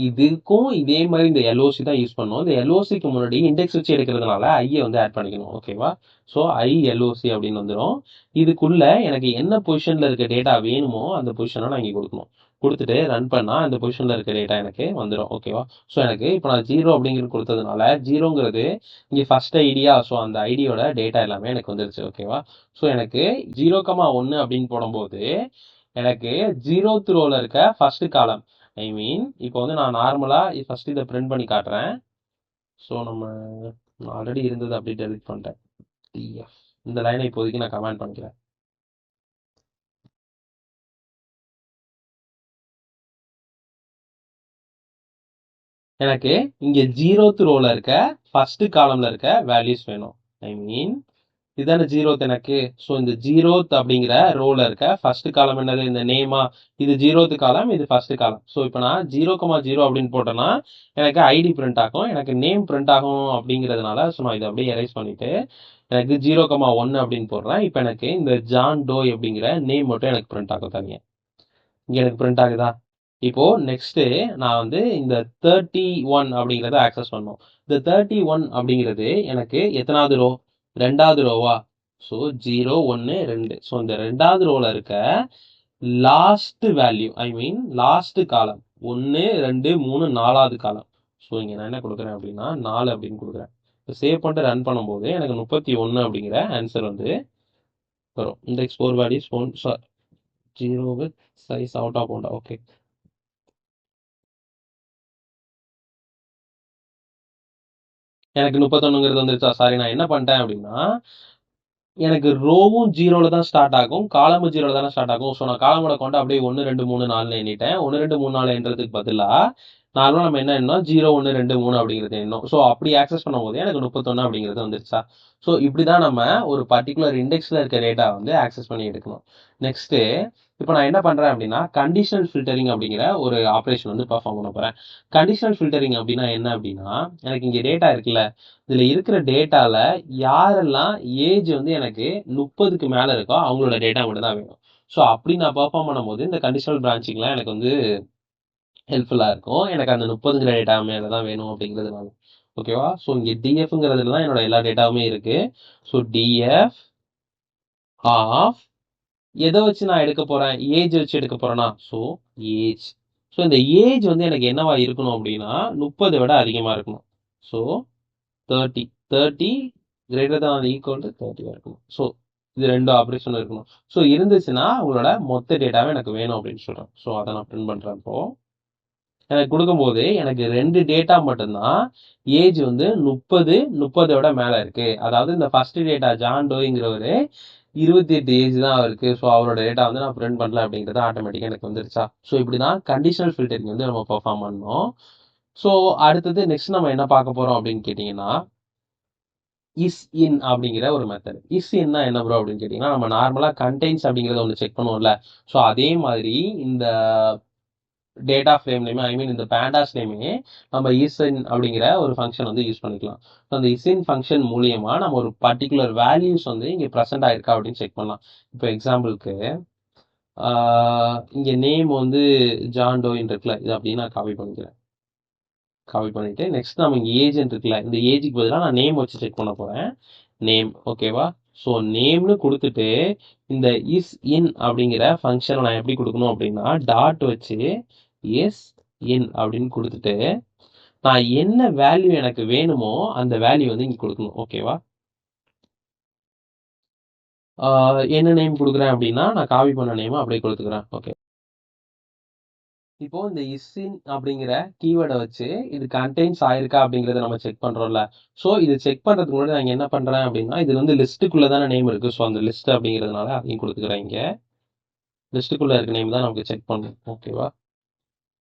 இதுக்கும் இதே மாதிரி இந்த எல்ஓசி தான் யூஸ் பண்ணணும். இந்த எல்ஓசிக்கு முன்னாடி இண்டெக்ஸ் வச்சு எடுக்கிறதுனால ஐயை வந்து ஆட் பண்ணிக்கணும். ஓகேவா. ஸோ எல்ஓசி அப்படின்னு வந்துடும். இதுக்குள்ள எனக்கு என்ன பொசிஷனில் இருக்க டேட்டா வேணுமோ அந்த பொசிஷனை நான் இங்கே கொடுக்கணும். கொடுத்துட்டு ரன் பண்ணா இந்த பொசிஷன்ல இருக்க டேட்டா எனக்கு வந்துடும். ஓகேவா? ஸோ எனக்கு இப்போ நான் 0 அப்படிங்கிறது கொடுத்ததுனால 0ங்கிறது இங்கே ஃபர்ஸ்ட் ஐடியா. ஸோ அந்த ஐடியோட டேட்டா எல்லாமே எனக்கு வந்துருச்சு. ஓகேவா? ஸோ எனக்கு 0,1 அப்படின்னு போடும்போது எனக்கு 0th ரோல இருக்க ஃபர்ஸ்ட் காலம், ஐ மீன் இப்போ வந்து நான் நார்மலா ஃபர்ஸ்ட் இதை பிரிண்ட் பண்ணி காட்டுறேன். ஸோ நம்ம ஆல்ரெடி இருந்தது அப்படியே டெலிட் பண்ணிட்டேன். இந்த லைனை இப்போதைக்கு நான் கமெண்ட் பண்ணிக்கிறேன். எனக்கு இங்க 0th ரோல இருக்க ஃபர்ஸ்ட் காலம்ல இருக்க வேல்யூஸ் வேணும். ஐ மீன் இதுதானே 0th எனக்கு. ஸோ இந்த 0th அப்படிங்கிற ரோல இருக்க ஃபர்ஸ்ட் காலம் என்னது, இந்த நேமா. இது 0th காலம், இது ஃபர்ஸ்ட் காலம். ஸோ இப்போ நான் 0,0 அப்படின்னு போட்டேன்னா எனக்கு ஐடி பிரிண்ட் ஆகும், எனக்கு நேம் பிரிண்ட் ஆகும் அப்படிங்கிறதுனால ஸோ நான் இதை அப்படியே எரேஸ் பண்ணிட்டு எனக்கு 0,1 அப்படின்னு போடுறேன். இப்போ எனக்கு இந்த ஜான் டோய் அப்படிங்கிற நேம் மட்டும் எனக்கு பிரிண்ட் ஆகும் தனியாக. இங்கே எனக்கு பிரிண்ட் ஆகுதா? இப்போ நெக்ஸ்ட் நான் வந்து இந்த 31 அப்படிங்கிறத ஆக்சஸ் பண்ணோம். இந்த 31 அப்படிங்கிறது எனக்கு எத்தனாவது ரோ, ரெண்டாவது ரோவா? ஸோ 0 1 2. ஸோ இந்த ரெண்டாவது ரோல இருக்க லாஸ்ட் வேல்யூ, ஐ மீன் லாஸ்ட் காலம் 1 2 3 4வது காலம். ஸோ இங்க நான் என்ன கொடுக்குறேன் அப்படின்னா 4 அப்படின்னு கொடுக்குறேன். இப்போ சேவ் பண்ணிட்டு ரன் பண்ணும்போது எனக்கு 31 அப்படிங்கிற ஆன்சர் வந்து வரும். Index 4 values 0 with size out of பவுண்டா. ஓகே, எனக்கு 31ங்கிறது வந்துருச்சா? சாரி, நான் என்ன பண்ணிட்டேன் அப்படின்னா எனக்கு ரோவும் 0ல தான் ஸ்டார்ட் ஆகும், காலமும் 0ல தானே ஸ்டார்ட் ஆகும். ஸோ நான் காலமோட கொண்டு அப்படியே 1 2 3 4 எண்ணிட்டேன். 1 2 3 4 என்றதுக்கு பதிலாக நார்மலாக நம்ம என்ன எண்ணோம், 0 1 2 3 அப்படிங்கிறது எண்ணோம். ஸோ அப்படி ஆக்சஸ் பண்ணும்போது எனக்கு 31 அப்படிங்கிறது வந்துருச்சா? ஸோ இப்படி தான் நம்ம ஒரு பர்டிகுலர் இண்டெக்ஸில் இருக்க டேட்டா வந்து ஆக்சஸ் பண்ணி எடுக்கணும். நெக்ஸ்ட்டு இப்போ நான் என்ன பண்ணுறேன் அப்படின்னா கண்டிஷனல் ஃபில்டரிங் அப்படிங்கிற ஒரு ஆப்ரேஷன் வந்து பர்ஃபார்ம் பண்ண போகிறேன். கண்டிஷனல் ஃபில்டரிங் அப்படின்னா என்ன அப்படின்னா, எனக்கு இங்கே டேட்டா இருக்குல்ல, இதில் இருக்கிற டேட்டாவில் யாரெல்லாம் ஏஜ் வந்து எனக்கு 30க்கு மேலே இருக்கோ அவங்களோட டேட்டா மட்டும் தான் வேணும். ஸோ அப்படி நான் பர்ஃபார்ம் பண்ணும்போது இந்த கண்டிஷனல் பிரான்ச்சிங்லாம் எனக்கு வந்து ஹெல்ப்ஃபுல்லாக இருக்கும். எனக்கு அந்த 30ங்கிற டேட்டா மேலே தான் வேணும் அப்படிங்கிறதுனால. ஓகேவா? ஸோ இங்கே டிஎஃப்ங்கிறதுல தான் என்னோட எல்லா டேட்டாவுமே இருக்கு. ஸோ டிஎஃப் ஆஃப் எதை வச்சு நான் எடுக்க போறேன், ஏஜ் வச்சு எடுக்க போறேன்னா ஸோ ஏஜ். ஸோ இந்த ஏஜ் வந்து எனக்கு என்னவா இருக்கணும் அப்படின்னா 30 விட அதிகமாக இருக்கணும். So 30 greater than equal to 30 இருக்கணும். ஸோ இது ரெண்டு ஆப்ரேஷன் இருக்கணும். ஸோ இருந்துச்சுன்னா உங்களோட மொத்த டேட்டாவே எனக்கு வேணும் அப்படின்னு சொல்றேன். ஸோ அதை நான் பிரிண்ட் பண்றேன். இப்போ எனக்கு கொடுக்கும்போது எனக்கு 2 டேட்டா மட்டும்தான் ஏஜ் வந்து 30 மேல இருக்கு. அதாவது இந்த ஃபர்ஸ்ட் டேட்டா ஜான் டோய்ங்கிறவரு 28 ஏஜ் தான் அவருக்கு. ஸோ அவரோட டேட்டா வந்து நான் பிரிண்ட் பண்ணல அப்படிங்கிறது ஆட்டோமேட்டிக்காக எனக்கு வந்துருச்சா? ஸோ இப்படிதான் கண்டிஷனல் ஃபில்டரிங் வந்து நம்ம பெர்ஃபார்ம் பண்ணோம். ஸோ அடுத்தது நெக்ஸ்ட் நம்ம என்ன பார்க்க போறோம் அப்படின்னு கேட்டீங்கன்னா இஸ் இன் அப்படிங்கிற ஒரு மெத்தட். இஸ் இன்னா என்ன ப்ரோ அப்படின்னு கேட்டீங்கன்னா, நம்ம நார்மலா கண்டெய்ன்ஸ் அப்படிங்கிறத ஒன்று செக் பண்ணுவோம்ல. ஸோ அதே மாதிரி இந்த டேட்டா ஃப்ரேம்லையுமே, ஐ மீன் இந்த பேண்டாஸ்லையுமே நம்ம இஸ்இன் அப்படிங்கிற ஒரு ஃபங்க்ஷன் வந்து யூஸ் பண்ணிக்கலாம். ஸோ அந்த இஸ்இன் ஃபங்க்ஷன் மூலியமா நம்ம ஒரு பர்டிகுலர் வேல்யூஸ் வந்து இங்கே ப்ரெசென்ட் ஆயிருக்கா அப்படின்னு செக் பண்ணலாம். இப்போ எக்ஸாம்பிளுக்கு இங்கே நேம் வந்து ஜான் டோயின் இருக்குல்ல, இது அப்படின்னு நான் காப்பி பண்ணிக்கிறேன். காப்பி பண்ணிட்டு நெக்ஸ்ட் நம்ம இங்கே ஏஜென்ட் இருக்குல்ல, இந்த ஏஜுக்கு பதிலாக நான் நேம் வச்சு செக் பண்ண போறேன். நேம், ஓகேவா? ஸோ நேம்னு கொடுத்துட்டு இந்த இஸ் இன் அப்படிங்கிற ஃபங்க்ஷனை நான் எப்படி கொடுக்கணும் அப்படின்னா டாட் வச்சு இஸ் இன் அப்படின்னு கொடுத்துட்டு நான் என்ன வேல்யூ எனக்கு வேணுமோ அந்த வேல்யூ வந்து இங்கே கொடுக்கணும். ஓகேவா? என்ன நேம் கொடுக்குறேன் அப்படின்னா நான் காப்பி பண்ண நேம் அப்படியே கொடுத்துக்கிறேன். ஓகே, இப்போ இந்த இஸ்இன் அப்படிங்கிற கீவேர்டை வச்சு இது கண்டெய்ன்ஸ் ஆயிருக்கா அப்படிங்கறத நம்ம செக் பண்றோம்ல. ஸோ இது செக் பண்றதுக்கு முன்னாடி நான் என்ன பண்றேன் அப்படின்னா இது வந்து லிஸ்ட்டுக்குள்ள தானே நேம் இருக்கு. ஸோ அந்த லிஸ்ட் அப்படிங்கிறதுனால அதையும் கொடுத்துக்கிறேன். இங்க லிஸ்ட்டுக்குள்ள இருக்க நேம் தான் நமக்கு செக் பண்ணணும். ஓகேவா?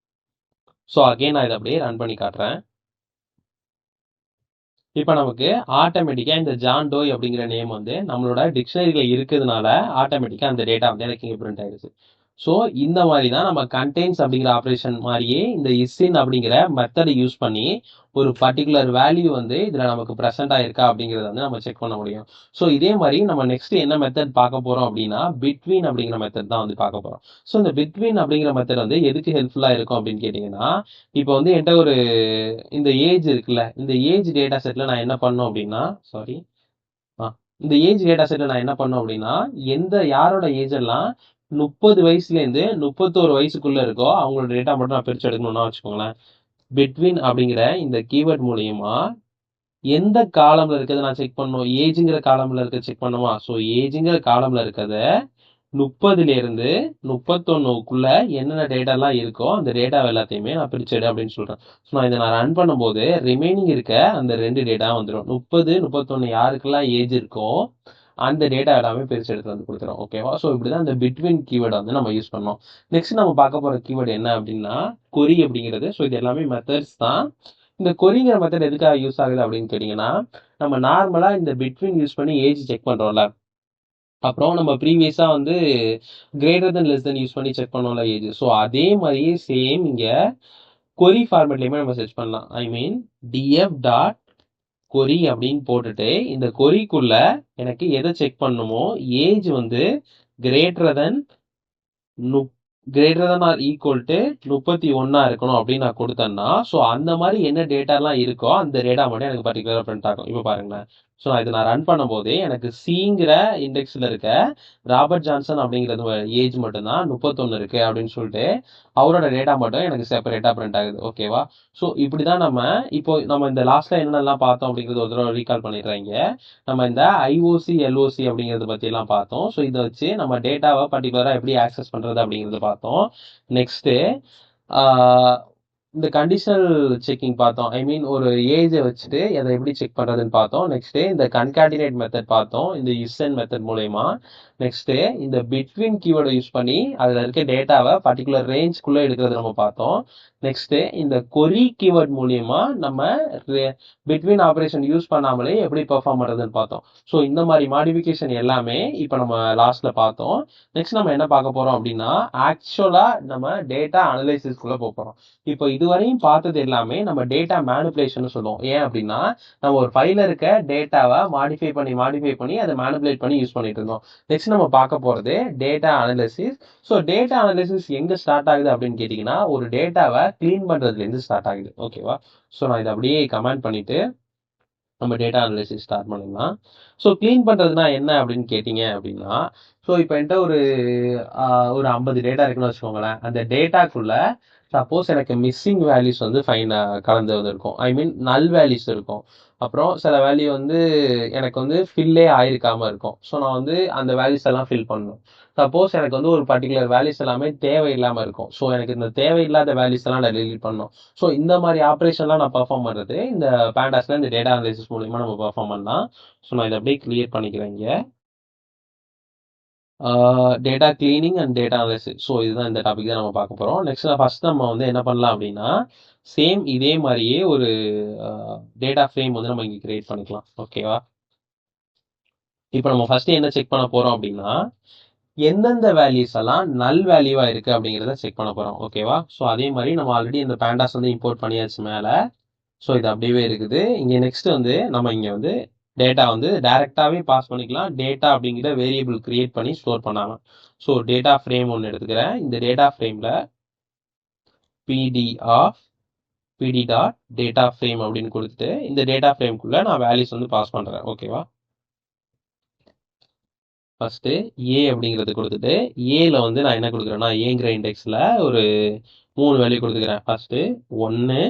ஸோ அகைன் நான் இதை அப்படியே ரன் பண்ணி காட்டுறேன். இப்போ நமக்கு ஆட்டோமேட்டிக்கா இந்த ஜான் டோய் அப்படிங்கிற நேம் வந்து நம்மளோட டிக்ஷனரியில இருக்கிறதுனால ஆட்டோமேட்டிக்கா அந்த டேட்டா வந்து எனக்கு இங்கே பிரிண்ட் ஆயிடுச்சு. ஸோ இந்த மாதிரி தான் நம்ம கண்டெய்ன்ஸ் அப்படிங்கிற ஆப்ரேஷன் மாதிரியே இந்த இஸ்இன் அப்படிங்கிற மெத்தடை யூஸ் பண்ணி ஒரு பர்டிகுலர் வேல்யூ வந்து இதில் நமக்கு ப்ரெசென்ட் ஆயிருக்கா அப்படிங்கிறத வந்து நம்ம செக் பண்ண முடியும். ஸோ இதே மாதிரி நம்ம நெக்ஸ்ட் என்ன மெத்தட் பார்க்க போறோம் அப்படின்னா பிட்வீன் அப்படிங்கிற மெத்தட் தான் வந்து பார்க்க போறோம். ஸோ இந்த பிட்வீன் அப்படிங்கிற மெத்தட் வந்து எதுக்கு ஹெல்ப்ஃபுல்லாக இருக்கும் அப்படின்னு கேட்டிங்கன்னா, இப்போ வந்து என்கிட்ட ஒரு இந்த ஏஜ் இருக்குல்ல, இந்த ஏஜ் டேட்டா செட்டில் நான் என்ன பண்ணோம் அப்படின்னா இந்த ஏஜ் டேட்டா செட்டில் நான் என்ன பண்ணோம் அப்படின்னா யாரோட ஏஜ் எல்லாம் 30 வயசுலேருந்து 31 வயசுக்குள்ள இருக்கோ அவங்களோட டேட்டா மட்டும் நான் பிரிச்சு எடுக்கணும்னா வச்சுக்கோங்களேன். பிட்வீன் அப்படிங்கிற இந்த கீவேர்ட் மூலியமா எந்த காலம்ல இருக்கிறத நான் செக் பண்ணணும், ஏஜுங்கிற காலம்ல இருக்க செக் பண்ணுமா. ஸோ ஏஜுங்கிற காலம்ல இருக்கிறத 30லேருந்து 31க்குள்ள என்னென்ன டேட்டாலாம் இருக்கோ அந்த டேட்டா எல்லாத்தையுமே நான் பிரிச்செடு அப்படின்னு சொல்றேன். ஸோ நான் இதை நான் ரன் பண்ணும்போது ரிமைனிங் இருக்க அந்த 2 டேட்டா வந்துடும். 30, 31 யாருக்கெல்லாம் ஏஜ் இருக்கோ அந்த டேட்டா எல்லாமே பிரிச்சு எடுத்து வந்து கொடுத்துரும். ஓகேவா. ஸோ இப்படிதான் இந்த பிட்வீன் கீவேர்டை வந்து நம்ம யூஸ் பண்ணோம். நெக்ஸ்ட் நம்ம பார்க்க போற கீவேர்டு என்ன அப்படின்னா கொரி அப்படிங்கிறது. ஸோ இது எல்லாமே மெத்தட்ஸ் தான். இந்த கொரிங்கிற மெத்தட் எதுக்காக யூஸ் ஆகுது அப்படின்னு கேட்டிங்கன்னா, நம்ம நார்மலா இந்த பிட்வீன் யூஸ் பண்ணி ஏஜ் செக் பண்றோம்ல, அப்புறம் நம்ம ப்ரீவியஸா வந்து கிரேட்டர் தென் லெஸ் தென் யூஸ் பண்ணி செக் பண்ணோம்ல ஏஜ். ஸோ அதே மாதிரியே சேம் இங்க கொரி ஃபார்மேட்லயுமே நம்ம செர்ச் பண்ணலாம். ஐ மீன் df டாட் கொரி அப்படின்னு போட்டுட்டு இந்த கொரிக்குள்ள எனக்கு எதை செக் பண்ணுமோ, ஏஜ் வந்து greater than greater than or equal to 31 இருக்கணும் அப்படின்னு நான் கொடுத்தேன்னா, ஸோ அந்த மாதிரி என்ன டேட்டாலாம் இருக்கோ அந்த டேட்டா மட்டும் எனக்கு பர்டிகுலராக பிரிண்ட் ஆகும். இப்போ பாருங்களேன். ஸோ நான் இதை நான் ரன் பண்ணும்போதே எனக்கு சிங்கிற இண்டெக்ஸில் இருக்க ராபர்ட் ஜான்சன் அப்படிங்கிறது ஏஜ் மட்டும்தான் 31 இருக்கு அப்படின்னு சொல்லிட்டு அவரோட டேட்டா மட்டும் எனக்கு செப்பரேட்டாக பிரிண்ட் ஆகுது. ஓகேவா. ஸோ இப்படி தான் இப்போ நம்ம இந்த லாஸ்ட்ல என்னென்னலாம் பார்த்தோம் அப்படிங்கிறது ஒரு தடவை ரீகால் பண்ணிடுறாங்க. நம்ம இந்த ஐஓசி எல்ஓசி அப்படிங்கிறத பற்றியெல்லாம் பார்த்தோம். ஸோ இதை வச்சு நம்ம டேட்டாவை பர்டிகுலராக எப்படி ஆக்சஸ் பண்ணுறது அப்படிங்கிறத பார்த்தோம். நெக்ஸ்ட்டு இந்த கண்டிஷனல் செக்கிங் பார்த்தோம். ஐ மீன் ஒரு ஏஜை வச்சுட்டு அதை எப்படி செக் பண்ணுறதுன்னு பார்த்தோம். நெக்ஸ்ட்டு இந்த கன்கார்டினேட் மெத்தட் பார்த்தோம் இந்த யூசன் மெத்தட் மூலயமா. நெக்ஸ்ட்டு இந்த பிட்வீன் கீவேர்டை யூஸ் பண்ணி அதில் இருக்க டேட்டாவை பர்டிகுலர் ரேஞ்ச்குள்ளே எடுக்கிறது நம்ம பார்த்தோம். நெக்ஸ்ட்டு இந்த கொரி கீவேர்ட் மூலியமா நம்ம பிட்வீன் ஆப்ரேஷன் யூஸ் பண்ணாமலே எப்படி பெர்ஃபார்ம் பண்ணுறதுன்னு பார்த்தோம். ஸோ இந்த மாதிரி மாடிஃபிகேஷன் எல்லாமே இப்போ நம்ம லாஸ்ட்ல பார்த்தோம். நெக்ஸ்ட் நம்ம என்ன பார்க்க போறோம் அப்படின்னா ஆக்சுவலாக நம்ம டேட்டா அனலைசிஸ்குள்ளே போக போகிறோம். இப்போ இதுவரையும் பார்த்தது எல்லாமே நம்ம டேட்டா மேனிபுலேஷன் சொல்லுவோம். ஏன் அப்படின்னா நம்ம ஒரு ஃபைல இருக்க டேட்டாவை மாடிஃபை பண்ணி அதை மேனிபுலேட் பண்ணி யூஸ் பண்ணிட்டு இருந்தோம். நெக்ஸ்ட் நம்ம பார்க்க போறது data analysis. So data analysis எங்க ஸ்டார்ட் ஆகுது அப்படின்னு கேட்டீங்கன்னா ஒரு டேட்டாவை கிளீன் பண்றதுல இருந்து ஸ்டார்ட் ஆகுது. ஓகேவா. ஸோ நான் இதை அப்படியே கமெண்ட் பண்ணிட்டு நம்ம டேட்டா அனலைசிஸ் ஸ்டார்ட் பண்ணிடலாம். ஸோ க்ளீன் பண்ணுறதுனா என்ன அப்படின்னு கேட்டிங்க அப்படின்னா, ஸோ இப்போ என்கிட்ட ஒரு 50 டேட்டா இருக்குன்னு வச்சுக்கோங்களேன். அந்த டேட்டாக்குள்ள சப்போஸ் எனக்கு மிஸ்ஸிங் வேல்யூஸ் வந்து கலந்து இருக்கும். ஐ மீன் நல் வேல்யூஸ் இருக்கும். அப்புறம் சில வேல்யூ வந்து எனக்கு வந்து ஃபில்லே ஆயிருக்காம இருக்கும். ஸோ நான் வந்து அந்த வேல்யூஸ் எல்லாம் ஃபில் பண்ணணும். சப்போஸ் எனக்கு வந்து ஒரு பர்டிகுலர் வேல்யூஸ் எல்லாமே தேவையில்லாமல் இருக்கும். ஸோ எனக்கு இந்த தேவையில்லாத வேல்யூஸ் எல்லாம் நான் டெலீட் பண்ணணும். ஸோ இந்த மாதிரி ஆப்ரேஷன்லாம் நான் பெர்ஃபார்ம் பண்ணுறது இந்த பேண்டாஸ்ல இந்த டேட்டா அனலைசிஸ் மூலியமா நம்ம பெர்ஃபார்ம் பண்ணலாம். ஸோ நான் இதை அப்படியே கிளியர் பண்ணிக்கிறேன் இங்கே. Data cleaning and data analysis. So இதுதான் இந்த டாபிக் தான் நம்ம பார்க்க போகிறோம். நெக்ஸ்ட் ஃபர்ஸ்ட் நம்ம வந்து என்ன பண்ணலாம் அப்படின்னா சேம் இதே மாதிரியே ஒரு டேட்டா ஃப்ரேம் வந்து நம்ம இங்கே கிரியேட் பண்ணிக்கலாம். ஓகேவா. இப்போ நம்ம ஃபர்ஸ்ட் என்ன செக் பண்ண போறோம் அப்படின்னா எந்தெந்த வேல்யூஸ் எல்லாம் நல் வேல்யூவா இருக்கு அப்படிங்கிறத செக் பண்ண போறோம். ஓகேவா. ஸோ அதே மாதிரி நம்ம ஆல்ரெடி இந்த பேண்டாஸ் வந்து இம்போர்ட் பண்ணியாச்சு மேல. ஸோ இது அப்படியே இருக்குது. இங்க நெக்ஸ்ட் வந்து நம்ம இங்க வந்து டேட்டா வந்து டைரக்டாவே பாஸ் பண்ணிக்கலாம். டேட்டா அப்படிங்கிற வேரியபிள் கிரியேட் பண்ணி ஸ்டோர் பண்ணாம. ஸோ டேட்டா ஃப்ரேம் ஒன்று எடுத்துக்கிறேன். இந்த டேட்டா ஃப்ரேம்ல pd டாட் டேட்டா ஃப்ரேம் அப்படின்னு கொடுத்துட்டு இந்த டேட்டா ஃப்ரேம்குள்ள நான் வேல்யூஸ் வந்து பாஸ் பண்றேன். ஓகேவா. ஃபர்ஸ்ட் ஏ அப்படிங்கிறது கொடுத்துட்டு ஏல வந்து நான் என்ன கொடுக்குறேன்னா ஏங்கிற இண்டெக்ஸ்ல ஒரு 3 வேல்யூ கொடுத்துக்கிறேன். ஃபர்ஸ்ட் 1,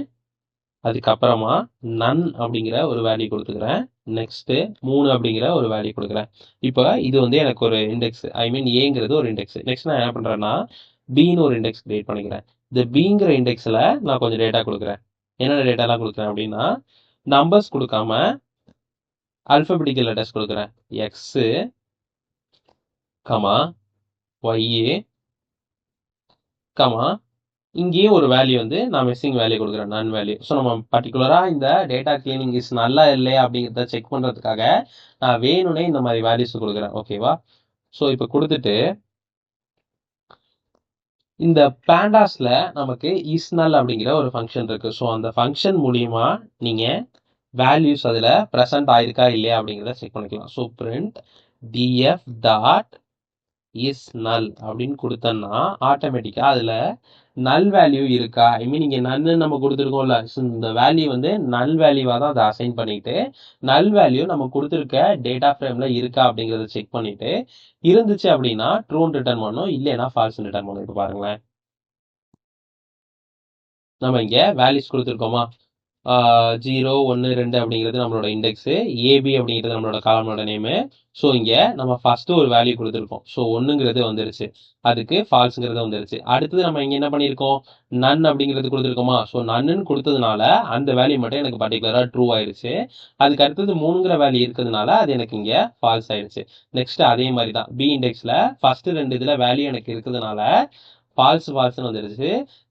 அதுக்கப்புறமா நன் அப்படிங்கிற ஒரு வேல்யூ கொடுத்துக்கிறேன். நெக்ஸ்ட் 3 அப்படிங்கிற ஒரு வேல்யூ கொடுக்குறேன். இப்போ இது வந்து எனக்கு ஒரு இண்டெக்ஸ். ஐ மீன் ஏங்கிறது ஒரு இண்டெக்ஸ். நெக்ஸ்ட் நான் என்ன பண்றேன்னா பின்னு ஒரு இண்டெக்ஸ் கிரியேட் பண்ணிக்கிறேன். இந்த பிங்கிற இண்டெக்ஸ்ல நான் கொஞ்சம் டேட்டா கொடுக்குறேன். என்னென்ன டேட்டாலாம் கொடுக்குறேன் அப்படின்னா நம்பர்ஸ் கொடுக்காம அல்பபெட்டிக்கல் லெட்டர்ஸ் கொடுக்குறேன். எக்ஸ் கமா ஒய் கமா இங்கேயும் ஒரு வேல்யூ வந்து நான் மிஸ்ஸிங் வேல்யூ கொடுக்குறேன் நன் வேல்யூ. ஸோ நம்ம பர்டிகுலராக இந்த டேட்டா கிளீனிங் இஸ் நல்லா இல்லையா அப்படிங்கிறத செக் பண்ணுறதுக்காக நான் வேணும்னே இந்த மாதிரி வேல்யூஸ் கொடுக்குறேன். ஓகேவா. ஸோ இப்போ கொடுத்துட்டு இந்த பேண்டாஸ்ல நமக்கு இஸ் நல் அப்படிங்கிற ஒரு ஃபங்க்ஷன் இருக்கு. ஸோ அந்த ஃபங்க்ஷன் மூலியமா நீங்க வேல்யூஸ் அதில் ப்ரெசென்ட் ஆயிருக்கா இல்லையா அப்படிங்கிறத செக் பண்ணிக்கலாம். So print df dot is நல் அப்படின்னு கொடுத்தோம்னா ஆட்டோமேட்டிக்கா அதுல நல் வேல்யூ இருக்கா, ஐ மீன் இங்க நன்னு நம்ம கொடுத்துருக்கோம்ல, இந்த வேல்யூ வந்து நல் வேல்யூவா தான் அதை அசைன் பண்ணிட்டு நல் வேல்யூ நம்ம கொடுத்துருக்க டேட்டா ஃப்ரேம்ல இருக்கா அப்படிங்கறத செக் பண்ணிட்டு இருந்துச்சு அப்படின்னா ட்ரூன்னு ரிட்டர்ன் பண்ணும், இல்லைன்னா ஃபால்ஸ் ரிட்டர்ன் பண்ணும். இப்போ பாருங்களேன், நம்ம இங்க வேல்யூஸ் கொடுத்துருக்கோமா, 0 1 2 அப்படிங்கிறது நம்மளோட இண்டெக்ஸு, ஏபி அப்படிங்கிறது நம்மளோட காலமோட நேமு. ஸோ இங்க நம்ம ஃபர்ஸ்ட் ஒரு வேல்யூ கொடுத்துருக்கோம். ஸோ 1ங்கிறது வந்துருச்சு, அதுக்கு ஃபால்ஸுங்கிறது வந்துருச்சு. அடுத்தது நம்ம இங்க என்ன பண்ணியிருக்கோம், நன் அப்படிங்கிறது கொடுத்துருக்கோமா, ஸோ நன்னு கொடுத்ததுனால அந்த வேல்யூ மட்டும் எனக்கு பர்டிகுலரா ட்ரூ ஆயிருச்சு. அதுக்கு அடுத்தது 3ங்கிற வேல்யூ இருக்கிறதுனால அது எனக்கு இங்க ஃபால்ஸ் ஆயிடுச்சு. நெக்ஸ்ட் அதே மாதிரி தான் பி இண்டெக்ஸ்ல ஃபர்ஸ்ட் 2 இதுல வேல்யூ எனக்கு இருக்கிறதுனால ஃபால்ஸ்னு வந்துருச்சு.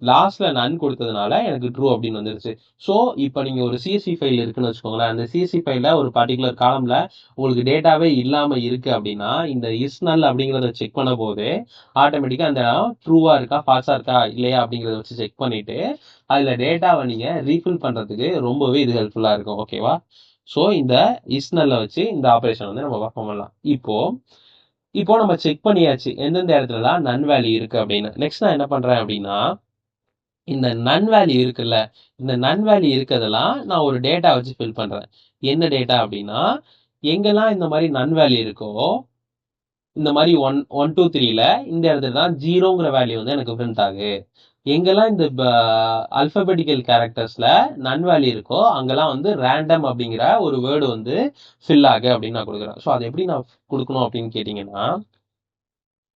லாஸ்ட்ல நன் கொடுத்ததுனால எனக்கு ட்ரூ அப்படின்னு வந்துருச்சு. ஸோ இப்போ நீங்க ஒரு சிஎஸ்வி ஃபைல் இருக்குன்னு வச்சுக்கோங்களேன், அந்த சிஎஸ்வி ஃபைல்ல ஒரு பர்டிகுலர் காலம்ல உங்களுக்கு டேட்டாவே இல்லாம இருக்கு அப்படின்னா இந்த இஸ் நல் அப்படிங்கிறத செக் பண்ண போது ஆட்டோமேட்டிக்கா அந்த ட்ரூவா இருக்கா ஃபால்ஸா இருக்கா இல்லையா அப்படிங்கிறத வச்சு செக் பண்ணிட்டு அதுல டேட்டாவை நீங்க ரீஃபில் பண்றதுக்கு ரொம்பவே இது ஹெல்ப்ஃபுல்லா இருக்கும். ஓகேவா? ஸோ இந்த இஸ் நல்ல வச்சு இந்த ஆபரேஷன் வந்து நம்ம பர்ஃபார்ம் பண்ணலாம். இப்போ நம்ம செக் பண்ணியாச்சு எந்தெந்த இடத்துலலாம் நன் வேல்யூ இருக்கு அப்படின்னு. நெக்ஸ்ட் நான் என்ன பண்றேன் அப்படின்னா, இந்த நன் வேல்யூ இருக்குல்ல, இந்த நன் வேல்யூ இருக்கிறதெல்லாம் நான் ஒரு டேட்டா வச்சு ஃபில் பண்றேன். என்ன டேட்டா அப்படின்னா, எங்கெல்லாம் இந்த மாதிரி நன் வேல்யூ இருக்கோ, இந்த மாதிரி 1 2 3ல இந்த இடத்துல தான் 0ங்கிற வேல்யூ வந்து எனக்கு பிரிண்ட் ஆகு. எங்கெல்லாம் இந்த அல்பபெட்டிக்கல் கேரக்டர்ஸ்ல நன் வேல்யூ இருக்கோ அங்கெல்லாம் வந்து ரேண்டம் அப்படிங்கிற ஒரு வேர்டு வந்து ஃபில் ஆகு அப்படின்னு நான் கொடுக்குறேன். ஸோ அதை எப்படி நான் கொடுக்கணும் அப்படின்னு கேட்டீங்கன்னா,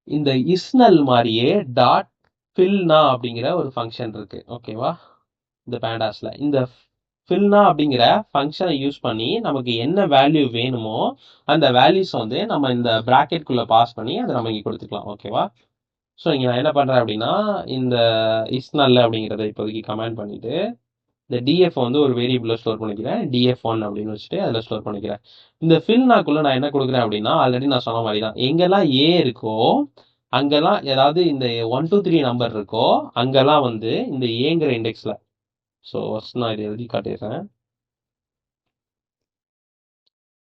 இந்த இஸ்னல் மாதிரியே டாட் ஃபில்னா அப்படிங்கிற ஒரு ஃபங்க்ஷன் இருக்கு. ஓகேவா? இந்த பேண்டாஸ்ல இந்த ஃபில்னா அப்படிங்கிற ஃபங்க்ஷனை யூஸ் பண்ணி நமக்கு என்ன வேல்யூ வேணுமோ அந்த வேல்யூஸ் வந்து நம்ம இந்த பிராக்கெட்குள்ள பாஸ் பண்ணி அதை நம்ம இங்க கொடுத்துக்கலாம். ஓகேவா? ஸோ இங்க நான் என்ன பண்றேன் அப்படின்னா, இந்த இஸ்னல் அப்படிங்கிறத இப்போதைக்கு கமெண்ட் பண்ணிட்டு இந்த டிஎஃப் வந்து ஒரு வேரியபிள்ல ஸ்டோர் பண்ணிக்கிறேன். df1 அப்படின்னு வச்சுட்டு அதில் ஸ்டோர் பண்ணிக்கிறேன். இந்த ஃபில்னாக்குள்ள நான் என்ன கொடுக்குறேன் அப்படின்னா, ஆல்ரெடி நான் சொன்ன மாதிரி தான், எங்கெல்லாம் ஏ இருக்கோ அங்கெல்லாம் ஏதாவது இந்த 1 2 3 நம்பர் இருக்கோ அங்கெல்லாம் வந்து இந்த ஏங்கிற இண்டெக்ஸ்ல, ஸோ ஃபர்ஸ்ட் நான் இதை எழுதி காட்டிடுறேன்.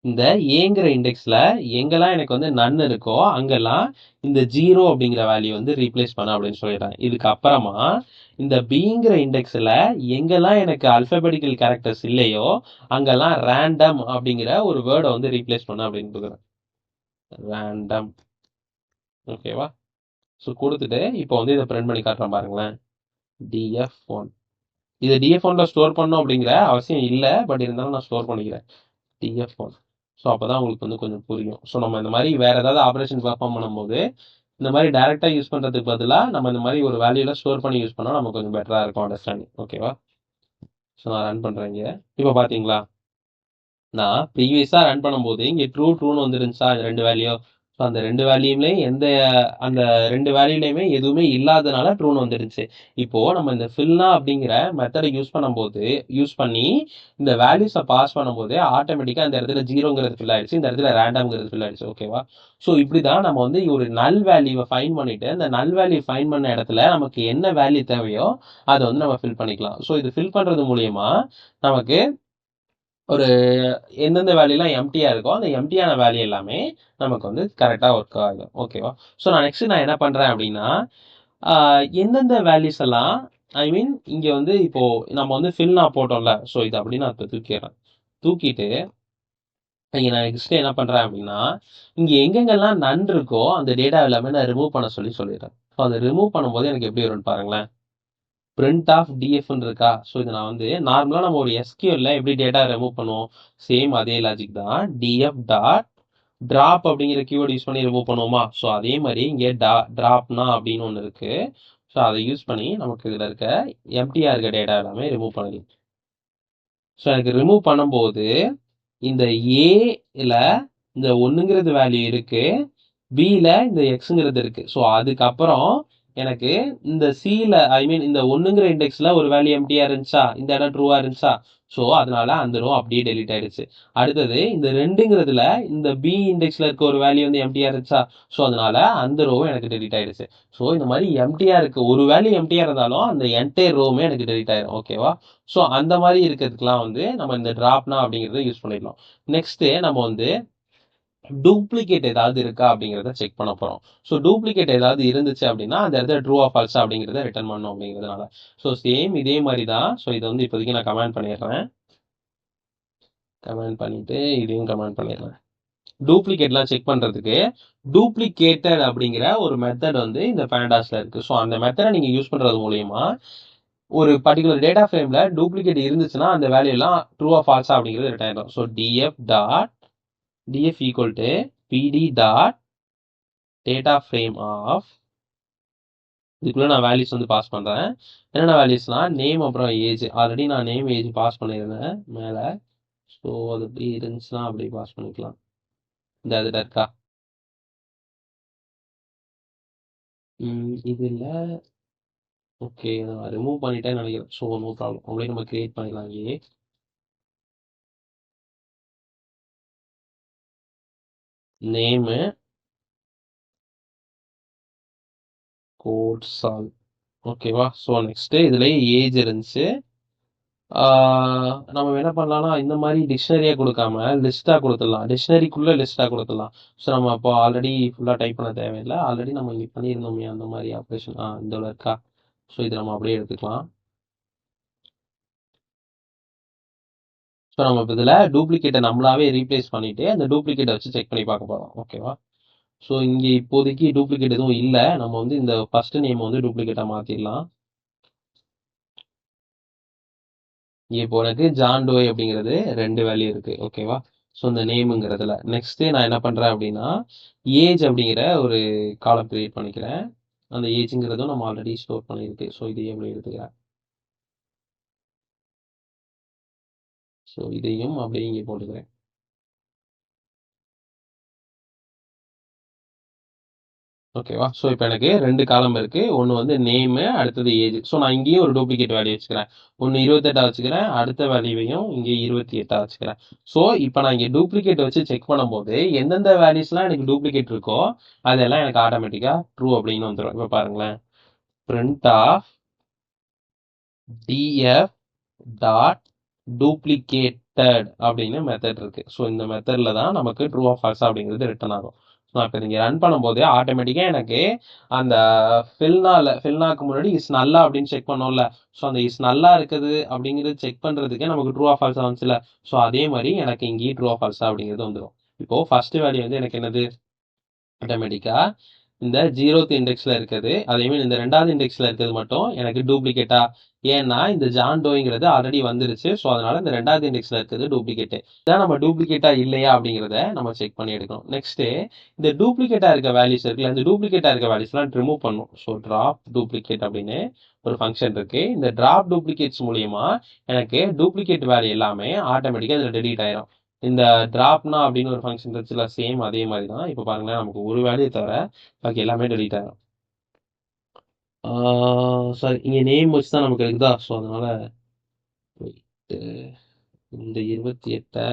இந்த ஏங்கிற இண்டெக்ஸ்ல எங்கெல்லாம் எனக்கு வந்து நன் இருக்கோ அங்கெல்லாம் இந்த 0 அப்படிங்கிற வேல்யூ வந்து ரீப்ளேஸ் பண்ண அப்படின்னு சொல்லிடுறேன். இதுக்கு அப்புறமா இந்த பிங்கிற இண்டெக்ஸ்ல எங்கெல்லாம் எனக்கு அல்பபெட்டிக்கல் கேரக்டர்ஸ் இல்லையோ அங்கெல்லாம் ரேண்டம் அப்படிங்கிற ஒரு வேர்டை வந்து ரீப்ளேஸ் பண்ண அப்படின்னு கொடுக்குறேன். ரேண்டம். ஓகேவா? ஸோ கொடுத்துட்டு இப்போ வந்து இதை பிரிண்ட் பண்ணி காட்டுறேன் பாருங்களேன். df1 இது df1ல ஸ்டோர் பண்ணணும் அப்படிங்கிற அவசியம் இல்லை, பட் இருந்தாலும் நான் ஸ்டோர் பண்ணிக்கிறேன் df1. ஸோ அப்போதான் உங்களுக்கு வந்து கொஞ்சம் புரியும். ஸோ நம்ம இந்த மாதிரி வேற ஏதாவது ஆப்ரேஷன் பெர்ஃபார்ம் பண்ணும்போது இந்த மாதிரி டைரக்டா யூஸ் பண்றதுக்கு பதிலாக நம்ம இந்த மாதிரி ஒரு வேல்யூல ஸ்டோர் பண்ணி யூஸ் பண்ணா நமக்கு கொஞ்சம் பெட்டரா இருக்கும் அண்டர்ஸ்டாண்டிங். ஓகேவா? ஸோ நான் ரன் பண்றேன் இங்க. இப்போ பாத்தீங்களா, நான் ப்ரீவியஸா ரன் பண்ணும்போது இங்க ட்ரூன்னு வந்துருந்துச்சா இந்த 2 வேல்யூ. ஸோ அந்த 2 வேல்யூமே அந்த 2 வேல்யூலையுமே எதுவுமே இல்லாதனால ட்ரூன்னு வந்துருச்சு. இப்போ நம்ம இந்த ஃபில்னா அப்படிங்கிற மெத்தடை யூஸ் பண்ணி இந்த வேல்யூஸை பாஸ் பண்ணும்போது ஆட்டோமேட்டிக்கா அந்த இடத்துல 0ங்கிறது ஃபில் ஆயிடுச்சு, இந்த இடத்துல ரேண்டம்ங்கிறது ஃபில் ஆயிடுச்சு. ஓகேவா? ஸோ இப்படிதான் நம்ம வந்து ஒரு நல் வேல்யூவை ஃபைன் பண்ணிட்டு அந்த நல் வேல்யூ ஃபைன் பண்ண இடத்துல நமக்கு என்ன வேல்யூ தேவையோ அதை வந்து நம்ம ஃபில் பண்ணிக்கலாம். ஸோ இது ஃபில் பண்றது மூலியமா நமக்கு ஒரு எந்தெந்த வேல்யூலாம் எம்டியா இருக்கோ அந்த எம்டியான வேல்யூ எல்லாமே நமக்கு வந்து கரெக்டா ஒர்க் ஆகும். ஓகேவா? ஸோ நான் என்ன பண்றேன் அப்படின்னா, எந்தெந்த வேல்யூஸ் எல்லாம் ஐ மீன் இங்க வந்து இப்போ நம்ம வந்து ஃபில்னா போட்டோம்ல, ஸோ இது அப்படி நான் தூக்கிடுறேன். தூக்கிட்டு இங்க நான் நெக்ஸ்ட் என்ன பண்றேன் அப்படின்னா, இங்க எங்கெங்கெல்லாம் நன் இருக்கோ அந்த டேட்டா எல்லாமே நான் ரிமூவ் பண்ண சொல்லிடுறேன். ஸோ அதை ரிமூவ் பண்ணும்போது எனக்கு எப்படி வரும்னு பாருங்களேன். print of dfன்னு இருக்கா. ஸோ இதை நான் வந்து நார்மலா நம்ம ஒரு SQLல எப்படி டேட்டா ரிமூவ் பண்ணுவோம், சேம் அதே லாஜிக் தான். df டாட் டிராப் அப்படிங்கிற கீவேர்டு யூஸ் பண்ணி ரிமூவ் பண்ணுவோமா. ஸோ அதே மாதிரி இங்கே டிராப்னா அப்படின்னு ஒன்று இருக்கு. ஸோ அதை யூஸ் பண்ணி நமக்கு இதில் இருக்க எம்டியா இருக்க டேட்டா எல்லாமே ரிமூவ் பண்ணலாம். ஸோ எனக்கு ரிமூவ் பண்ணும்போது இந்த ஏல இந்த 1ங்கிறது வேல்யூ இருக்கு, பில இந்த எக்ஸுங்கிறது இருக்கு. ஸோ அதுக்கப்புறம் எனக்கு இந்த சில ஐ மீன் இந்த 1ங்கிற இண்டெக்ஸ்ல ஒரு வேல்யூ எம்டியா இருந்துச்சா, இந்த இடம் ட்ரூவா இருந்துச்சா. ஸோ அதனால அந்த ரோ அப்படியே டெலிட் ஆயிடுச்சு. அடுத்தது இந்த 2ங்கிறதுல இந்த பி இண்டெக்ஸ்ல இருக்க ஒரு வேல்யூ வந்து எம்டியா இருந்துச்சா. ஸோ அதனால அந்த ரோவும் எனக்கு டெலிட் ஆயிடுச்சு. ஸோ இந்த மாதிரி எம்டியா இருக்கு, ஒரு வேல்யூ எம்டியா இருந்தாலும் அந்த என்டையர் ரோவுமே எனக்கு டெலிட் ஆயிடும். ஓகேவா? ஸோ அந்த மாதிரி இருக்கிறதுக்குலாம் வந்து நம்ம இந்த டிராப்னா அப்படிங்கிறத யூஸ் பண்ணிடலாம். நெக்ஸ்ட் நம்ம வந்து டூப்ளிகேட் ஏதாவது இருக்கா அப்படிங்கிறத செக் பண்ண போறோம். ஸோ டூப்ளிகேட் ஏதாவது இருந்துச்சு அப்படின்னா அந்த இடத்துல ட்ரூ ஆ ஃபால்ஸா அப்படிங்கிறத ரிட்டர்ன் பண்ணணும் அப்படிங்கிறதுனால. ஸோ சேம் இதே மாதிரி தான். ஸோ இதை வந்து இப்போதைக்கு நான் கமெண்ட் பண்ணிடுறேன். கமெண்ட் பண்ணிட்டு இதையும் கமெண்ட் பண்ணிடுறேன். டூப்ளிகேட்லாம் செக் பண்றதுக்கு டூப்ளிகேட்டட் அப்படிங்கிற ஒரு மெத்தட் வந்து இந்த பேண்டாஸ்ல இருக்கு. ஸோ அந்த மெத்தடை நீங்க யூஸ் பண்றது மூலியமா ஒரு பர்டிகுலர் டேட்டா ஃப்ரேம்ல டூப்ளிகேட் இருந்துச்சுன்னா அந்த வேல்யூ எல்லாம் ட்ரூ ஆ ஃபால்ஸா அப்படிங்கிறது ரிட்டர்ன் ஆயிடும். So df equal to pd dot data frame of, இதுக்குள்ள நான் வேல்யூஸ் வந்து பாஸ் பண்றேன். என்னென்ன வேல்யூஸ்னா நேம் அப்புறம் ஏஜ். ஆல்ரெடி நான் நேம் ஏஜ் பாஸ் பண்ணியிருந்தேன் மேல. ஸோ அது எப்படி இருந்துச்சுன்னா அப்படி பாஸ் பண்ணிக்கலாம். இந்த இதுல இருக்கா இது இல்ல. ஓகே, நான் ரிமூவ் பண்ணிட்டேன்னு நினைக்கிறேன். ஸோ நோ ப்ராப்ளம், அப்படியே நம்ம கிரியேட் பண்ணிடலாம். இங்கே நேமு கோட் சால். ஓகேவா. ஸோ நெக்ஸ்ட் இதுலயே ஏஜ் இருந்துச்சு. நம்ம என்ன பண்ணலாம்னா இந்த மாதிரி டிக்ஷனரியா கொடுக்காம லிஸ்டா கொடுத்துடலாம். டிக்ஷனரிக்குள்ள லிஸ்டா கொடுத்துடலாம். ஸோ நம்ம அப்போ ஆல்ரெடி ஃபுல்லா டைப் பண்ண தேவையில்லை. ஆல்ரெடி நம்ம இங்க பண்ணியிருந்தோமே அந்த மாதிரி ஆப்ரேஷன் இந்த இருக்கா. ஸோ இதை நம்ம அப்படியே எடுத்துக்கலாம். ஸோ நம்ம இப்போ இதில் டூப்ளிகேட்டை நம்மளாவே ரீப்ளேஸ் பண்ணிட்டு அந்த டூப்ளிகேட்டை வச்சு செக் பண்ணி பார்க்க போகிறோம். ஓகேவா. ஸோ இங்கே இப்போதைக்கு டூப்ளிகேட் எதுவும் இல்லை. நம்ம வந்து இந்த ஃபர்ஸ்ட் நேம் வந்து டூப்ளிகேட்டாக மாற்றிடலாம். இப்போ எனக்கு ஜான் டோய் அப்படிங்கிறது 2 வேல்யூ இருக்கு. ஓகேவா. ஸோ இந்த நேமுங்கிறதுல நெக்ஸ்ட் நான் என்ன பண்றேன் அப்படின்னா ஏஜ் அப்படிங்கிற ஒரு காலம் கிரியேட் பண்ணிக்கிறேன். அந்த ஏஜ்ங்கிறதும் நம்ம ஆல்ரெடி ஸ்டோர் பண்ணியிருக்கு. ஸோ இதையும் அப்படி எடுத்துக்கிறேன். ஸோ இதையும் அப்படியே இங்கே போட்டுக்கிறேன். ஓகேவா. ஸோ இப்போ எனக்கு 2 காலம் இருக்கு. ஒன்று வந்து நேமு, அடுத்தது ஏஜ். ஸோ நான் இங்கேயும் ஒரு டூப்ளிகேட் வேல்யூ வச்சுக்கிறேன். ஒன்று 28 வச்சுக்கிறேன். அடுத்த வேல்யூவையும் இங்கே 28 வச்சுக்கிறேன். ஸோ இப்போ நான் இங்கே டூப்ளிகேட் வச்சு செக் பண்ணும்போது எந்தெந்த வேல்யூஸ்லாம் எனக்கு டூப்ளிகேட் இருக்கோ அதெல்லாம் எனக்கு ஆட்டோமேட்டிக்கா ட்ரூ அப்படின்னு வந்துடும். இப்போ பாருங்களேன், print of df dot duplicated அப்படின்னு மெத்தட் இருக்கு. ஸோ இந்த மெத்தட்ல தான் நமக்கு ட்ரூ ஆஃப் ஃபால்ஸ் அப்படிங்கிறது ரிட்டர்ன் ஆகும். நான் இப்போ நீங்கள் ரன் பண்ணும்போது ஆட்டோமேட்டிக்காக எனக்கு அந்த ஃபில்னாக்கு முன்னாடி இஸ் நல்லா அப்படின்னு செக் பண்ணோம்ல. ஸோ அந்த இஸ் நல்லா இருக்குது அப்படிங்கிறது செக் பண்ணுறதுக்கே நமக்கு ட்ரூ ஆஃப் ஃபால்ஸா வந்துச்சுல. ஸோ அதே மாதிரி எனக்கு இங்கேயும் ட்ரூ ஆஃப் ஃபால்ஸா அப்படிங்கிறது வந்துடும். இப்போ ஃபர்ஸ்ட் வேல்யூ வந்து எனக்கு என்னது ஆட்டோமேட்டிக்கா இந்த 0th இண்டெக்ஸ்ல இருக்குது. அதே மாதிரி இந்த 2வது இண்டெக்ஸ்ல இருக்கிறது மட்டும் எனக்கு டூப்ளிகேட்டா. ஏன்னா இந்த ஜான் டோங்கிறது ஆல்ரெடி வந்துருச்சு. ஸோ அதனால இந்த 2வது இண்டெக்ஸ்ல இருக்கிறது டூப்ளிகேட். இதான் நம்ம டூப்ளிகேட்டா இல்லையா அப்படிங்கிறத நம்ம செக் பண்ணி எடுக்கணும். நெக்ஸ்ட் இந்த டூப்ளிகேட்டா இருக்க வேல்யூஸ் இருக்குல்ல, இந்த டூப்ளிகேட்டா இருக்க வேல்யூஸ்லாம் ரிமூவ் பண்ணும். ஸோ டிராப் டூப்ளிகேட் அப்படின்னு ஒரு ஃபங்க்ஷன் இருக்கு. இந்த டிராப் டூப்ளிகேட்ஸ் மூலியமா எனக்கு டூப்ளிகேட் வேல்யூ எல்லாமே ஆட்டோமேட்டிக்கா இதுல டெலீட் ஆயிரும். இந்த டிராப்னா அப்படின்னு ஒரு ஃபங்க்ஷன் இருந்துச்சுல, சேம் அதே மாதிரி தான். இப்போ பாருங்களேன், நமக்கு ஒரு வேல்யூ தவிர பாக்கி எல்லாமே டெலீட் ஆகும். சாரி, இங்கே நேம் வச்சு தான் நமக்கு இருக்குதா. ஸோ அதனால போயிட்டு இந்த 28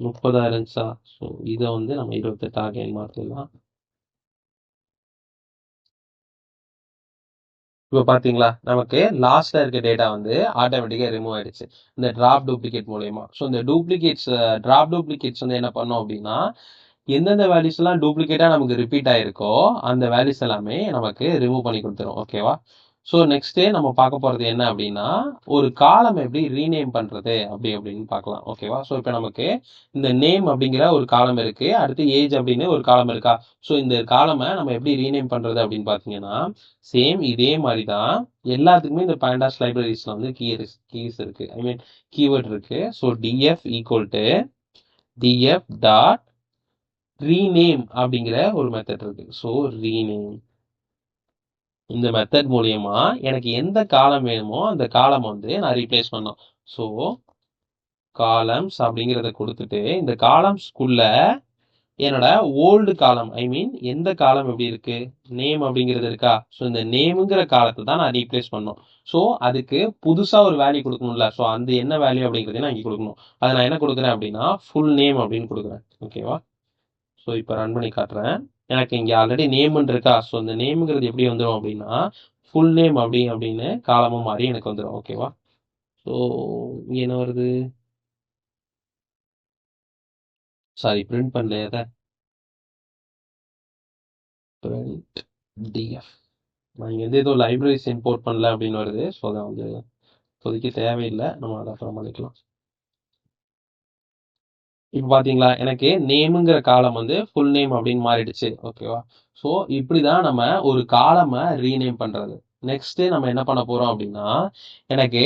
30 இருந்துச்சா. ஸோ இதை வந்து நம்ம 28 அகைன் மாற்றிடலாம். இப்போ பாத்தீங்களா, நமக்கு லாஸ்ட்ல இருக்க டேட்டா வந்து ஆட்டோமேட்டிக்கா ரிமூவ் ஆயிடுச்சு இந்த டிராப் டூப்ளிகேட் மூலயமா. ஸோ இந்த டூப்ளிகேட்ஸ் டிராப் டூப்ளிகேட்ஸ் வந்து என்ன பண்ணோம் அப்படின்னா எந்தெந்த வேல்யூஸ் எல்லாம் டூப்ளிகேட்டா நமக்கு ரிப்பீட் ஆயிருக்கோ அந்த வேல்யூஸ் எல்லாமே நமக்கு ரிமூவ் பண்ணி கொடுத்துரும். ஓகேவா. ஸோ நெக்ஸ்ட் நம்ம பார்க்க போறது என்ன அப்படின்னா ஒரு காலம் எப்படி ரீநேம் பண்றது அப்படின்னு பார்க்கலாம். ஓகேவா. ஸோ இப்போ நமக்கு இந்த நேம் அப்படிங்கிற ஒரு காலம் இருக்கு, அடுத்து ஏஜ் அப்படின்னு ஒரு காலம் இருக்கா. ஸோ இந்த காலமை நம்ம எப்படி ரீநேம் பண்றது அப்படின்னு பார்த்தீங்கன்னா சேம் இதே மாதிரி தான் எல்லாத்துக்குமே இந்த pandas லைப்ரரிஸ்ல வந்து கீஸ் இருக்கு, ஐ மீன் கீவேர்ட் இருக்கு. So df equal to df dot rename அப்படிங்கிற ஒரு மெத்தட் இருக்கு. ஸோ ரீநேம் இந்த மெத்தட் மூலியமா எனக்கு எந்த காலம் வேணுமோ அந்த காலம் வந்து நான் ரீப்ளேஸ் பண்ணோம். ஸோ காலம்ஸ் அப்படிங்கிறத கொடுத்துட்டு இந்த காலம்ஸ்குள்ள என்னோட ஓல்டு காலம், ஐ மீன் எந்த காலம் எப்படி இருக்கு, நேம் அப்படிங்கிறது இருக்கா. ஸோ இந்த நேமுங்கிற காலத்தை தான் நான் ரீப்ளேஸ் பண்ணோம். ஸோ அதுக்கு புதுசா ஒரு வேல்யூ கொடுக்கணும்ல. ஸோ அந்த என்ன வேல்யூ அப்படிங்கிறத நான் இங்கே கொடுக்கணும். அதை நான் என்ன கொடுக்குறேன் அப்படின்னா ஃபுல் நேம் அப்படின்னு கொடுக்குறேன். ஓகேவா. ஸோ இப்போ ரன் பண்ணி காட்டுறேன். எனக்கு இங்கே ஆல்ரெடி நேம்னு இருக்கா. ஸோ இந்த நேமுங்கிறது எப்படி வந்துடும் அப்படின்னா ஃபுல் நேம் அப்படின்னு காலமும் மாறி எனக்கு வந்துடும். ஓகேவா. ஸோ இங்கே என்ன வருது, சாரி பிரிண்ட் பண்ணல எதை பிரிண்ட் டிஎஃப். நான் இங்கே வந்து ஏதோ லைப்ரரிஸ் இம்போர்ட் பண்ணல அப்படின்னு வருது. ஸோ அதை வந்து இப்போதைக்கு தேவையில்லை, நம்ம அதை அப்புறம் பண்ணிக்கலாம். இப்போ பார்த்தீங்களா எனக்கு நேமுங்கிற காலம் வந்து ஃபுல் நேம் அப்படின்னு மாறிடுச்சு. ஓகேவா? ஸோ இப்படி தான் நம்ம ஒரு காலமை ரீநேம் பண்ணுறது. நெக்ஸ்ட்டு நம்ம என்ன பண்ண போகிறோம் அப்படின்னா, எனக்கு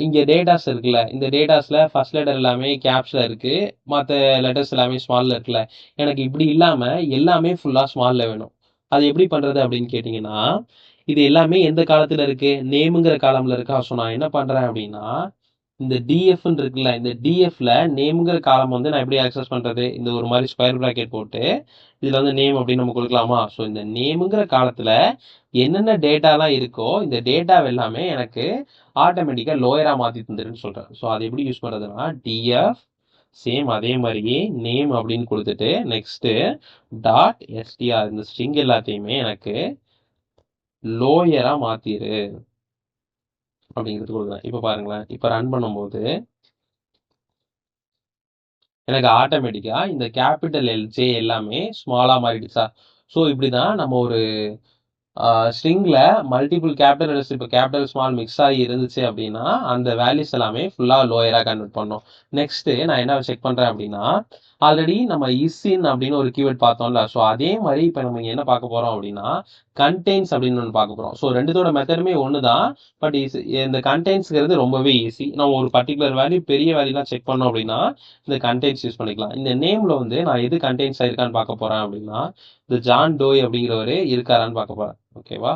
இங்கே டேட்டாஸ் இருக்குல்ல, இந்த டேட்டாஸில் ஃபர்ஸ்ட் லெட்டர் எல்லாமே கேப்ஸில் இருக்குது, மற்ற லெட்டர்ஸ் எல்லாமே ஸ்மாலில் இருக்குல்ல. எனக்கு இப்படி இல்லாமல் எல்லாமே ஃபுல்லாக ஸ்மாலில் வேணும். அது எப்படி பண்ணுறது அப்படின்னு கேட்டிங்கன்னா, இது எல்லாமே எந்த காலத்தில் இருக்குது, நேமுங்கிற காலமில் இருக்கா. ஸோ நான் என்ன பண்ணுறேன் அப்படின்னா, இந்த டிஎஃப்னு இருக்குல்ல, இந்த டிஎஃப்ல நேம்ங்கிற காலம் வந்து நான் எப்படி ஆக்சஸ் பண்றது, இந்த ஒரு மாதிரி ஸ்கொயர் பிராக்கெட் போட்டு இதுல வந்து நேம் அப்படின்னு நம்ம கொடுக்கலாமா. ஸோ இந்த நேமுங்கிற காலத்துல என்னென்ன டேட்டாலாம் இருக்கோ இந்த டேட்டா எல்லாமே எனக்கு ஆட்டோமேட்டிக்கா லோயரா மாத்தி தந்துருன்னு சொல்றேன். ஸோ அது எப்படி யூஸ் பண்றதுன்னா, டிஎஃப் சேம் அதே மாதிரியே நேம் அப்படின்னு கொடுத்துட்டு நெக்ஸ்ட் டாட் எஸ்டிஆர் இந்த ஸ்ட்ரிங் எல்லாத்தையுமே எனக்கு லோயரா மாத்திரு அப்படிங்கிறது கொடுக்குறேன். இப்போ பாருங்களேன், இப்போ ரன் பண்ணும்போது எனக்கு ஆட்டோமேட்டிக்கா இந்த கேபிட்டல் எல்ஜே எல்லாமே ஸ்மாலா மாறிடுச்சா. ஸோ இப்படிதான் நம்ம ஒரு ஸ்ட்ரிங்ல மல்டிபிள் கேபிட்டல் லெட்டர்ஸ் இப்போ கேபிட்டல் ஸ்மால் மிக்ஸ் ஆகி இருந்துச்சு அப்படின்னா அந்த வேல்யூஸ் எல்லாமே ஃபுல்லா லோயரா கன்வெர்ட் பண்ணோம். நெக்ஸ்ட் நான் என்ன செக் பண்றேன் அப்படின்னா, ஆல்ரெடி நம்ம இன் அப்படின்னு ஒரு கீவேர்ட் பார்த்தோம்ல. ஸோ அதே மாதிரி இப்போ நம்ம என்ன பார்க்க போறோம் அப்படின்னா, கண்டெய்ன்ஸ் அப்படின்னு ஒன்று பார்க்க போறோம். ஸோ ரெண்டுத்தோட மெத்தடுமே ஒன்று தான். பட் இந்த கண்டெய்ன்ஸ்ங்கிறது ரொம்பவே ஈஸி. நம்ம ஒரு பர்டிகுலர் வேல்யூ பெரிய வேல்யூலாம் செக் பண்ணோம் அப்படின்னா இந்த கண்டெய்ன்ஸ் யூஸ் பண்ணிக்கலாம். இந்த நேம்ல வந்து நான் எது கண்டெய்ன்ஸ் ஆயிருக்கான்னு பார்க்க போறேன் அப்படின்னா, இந்த ஜான் டோய் அப்படிங்கிறவரு இருக்காரான்னு பார்க்க போறேன். ஓகேவா?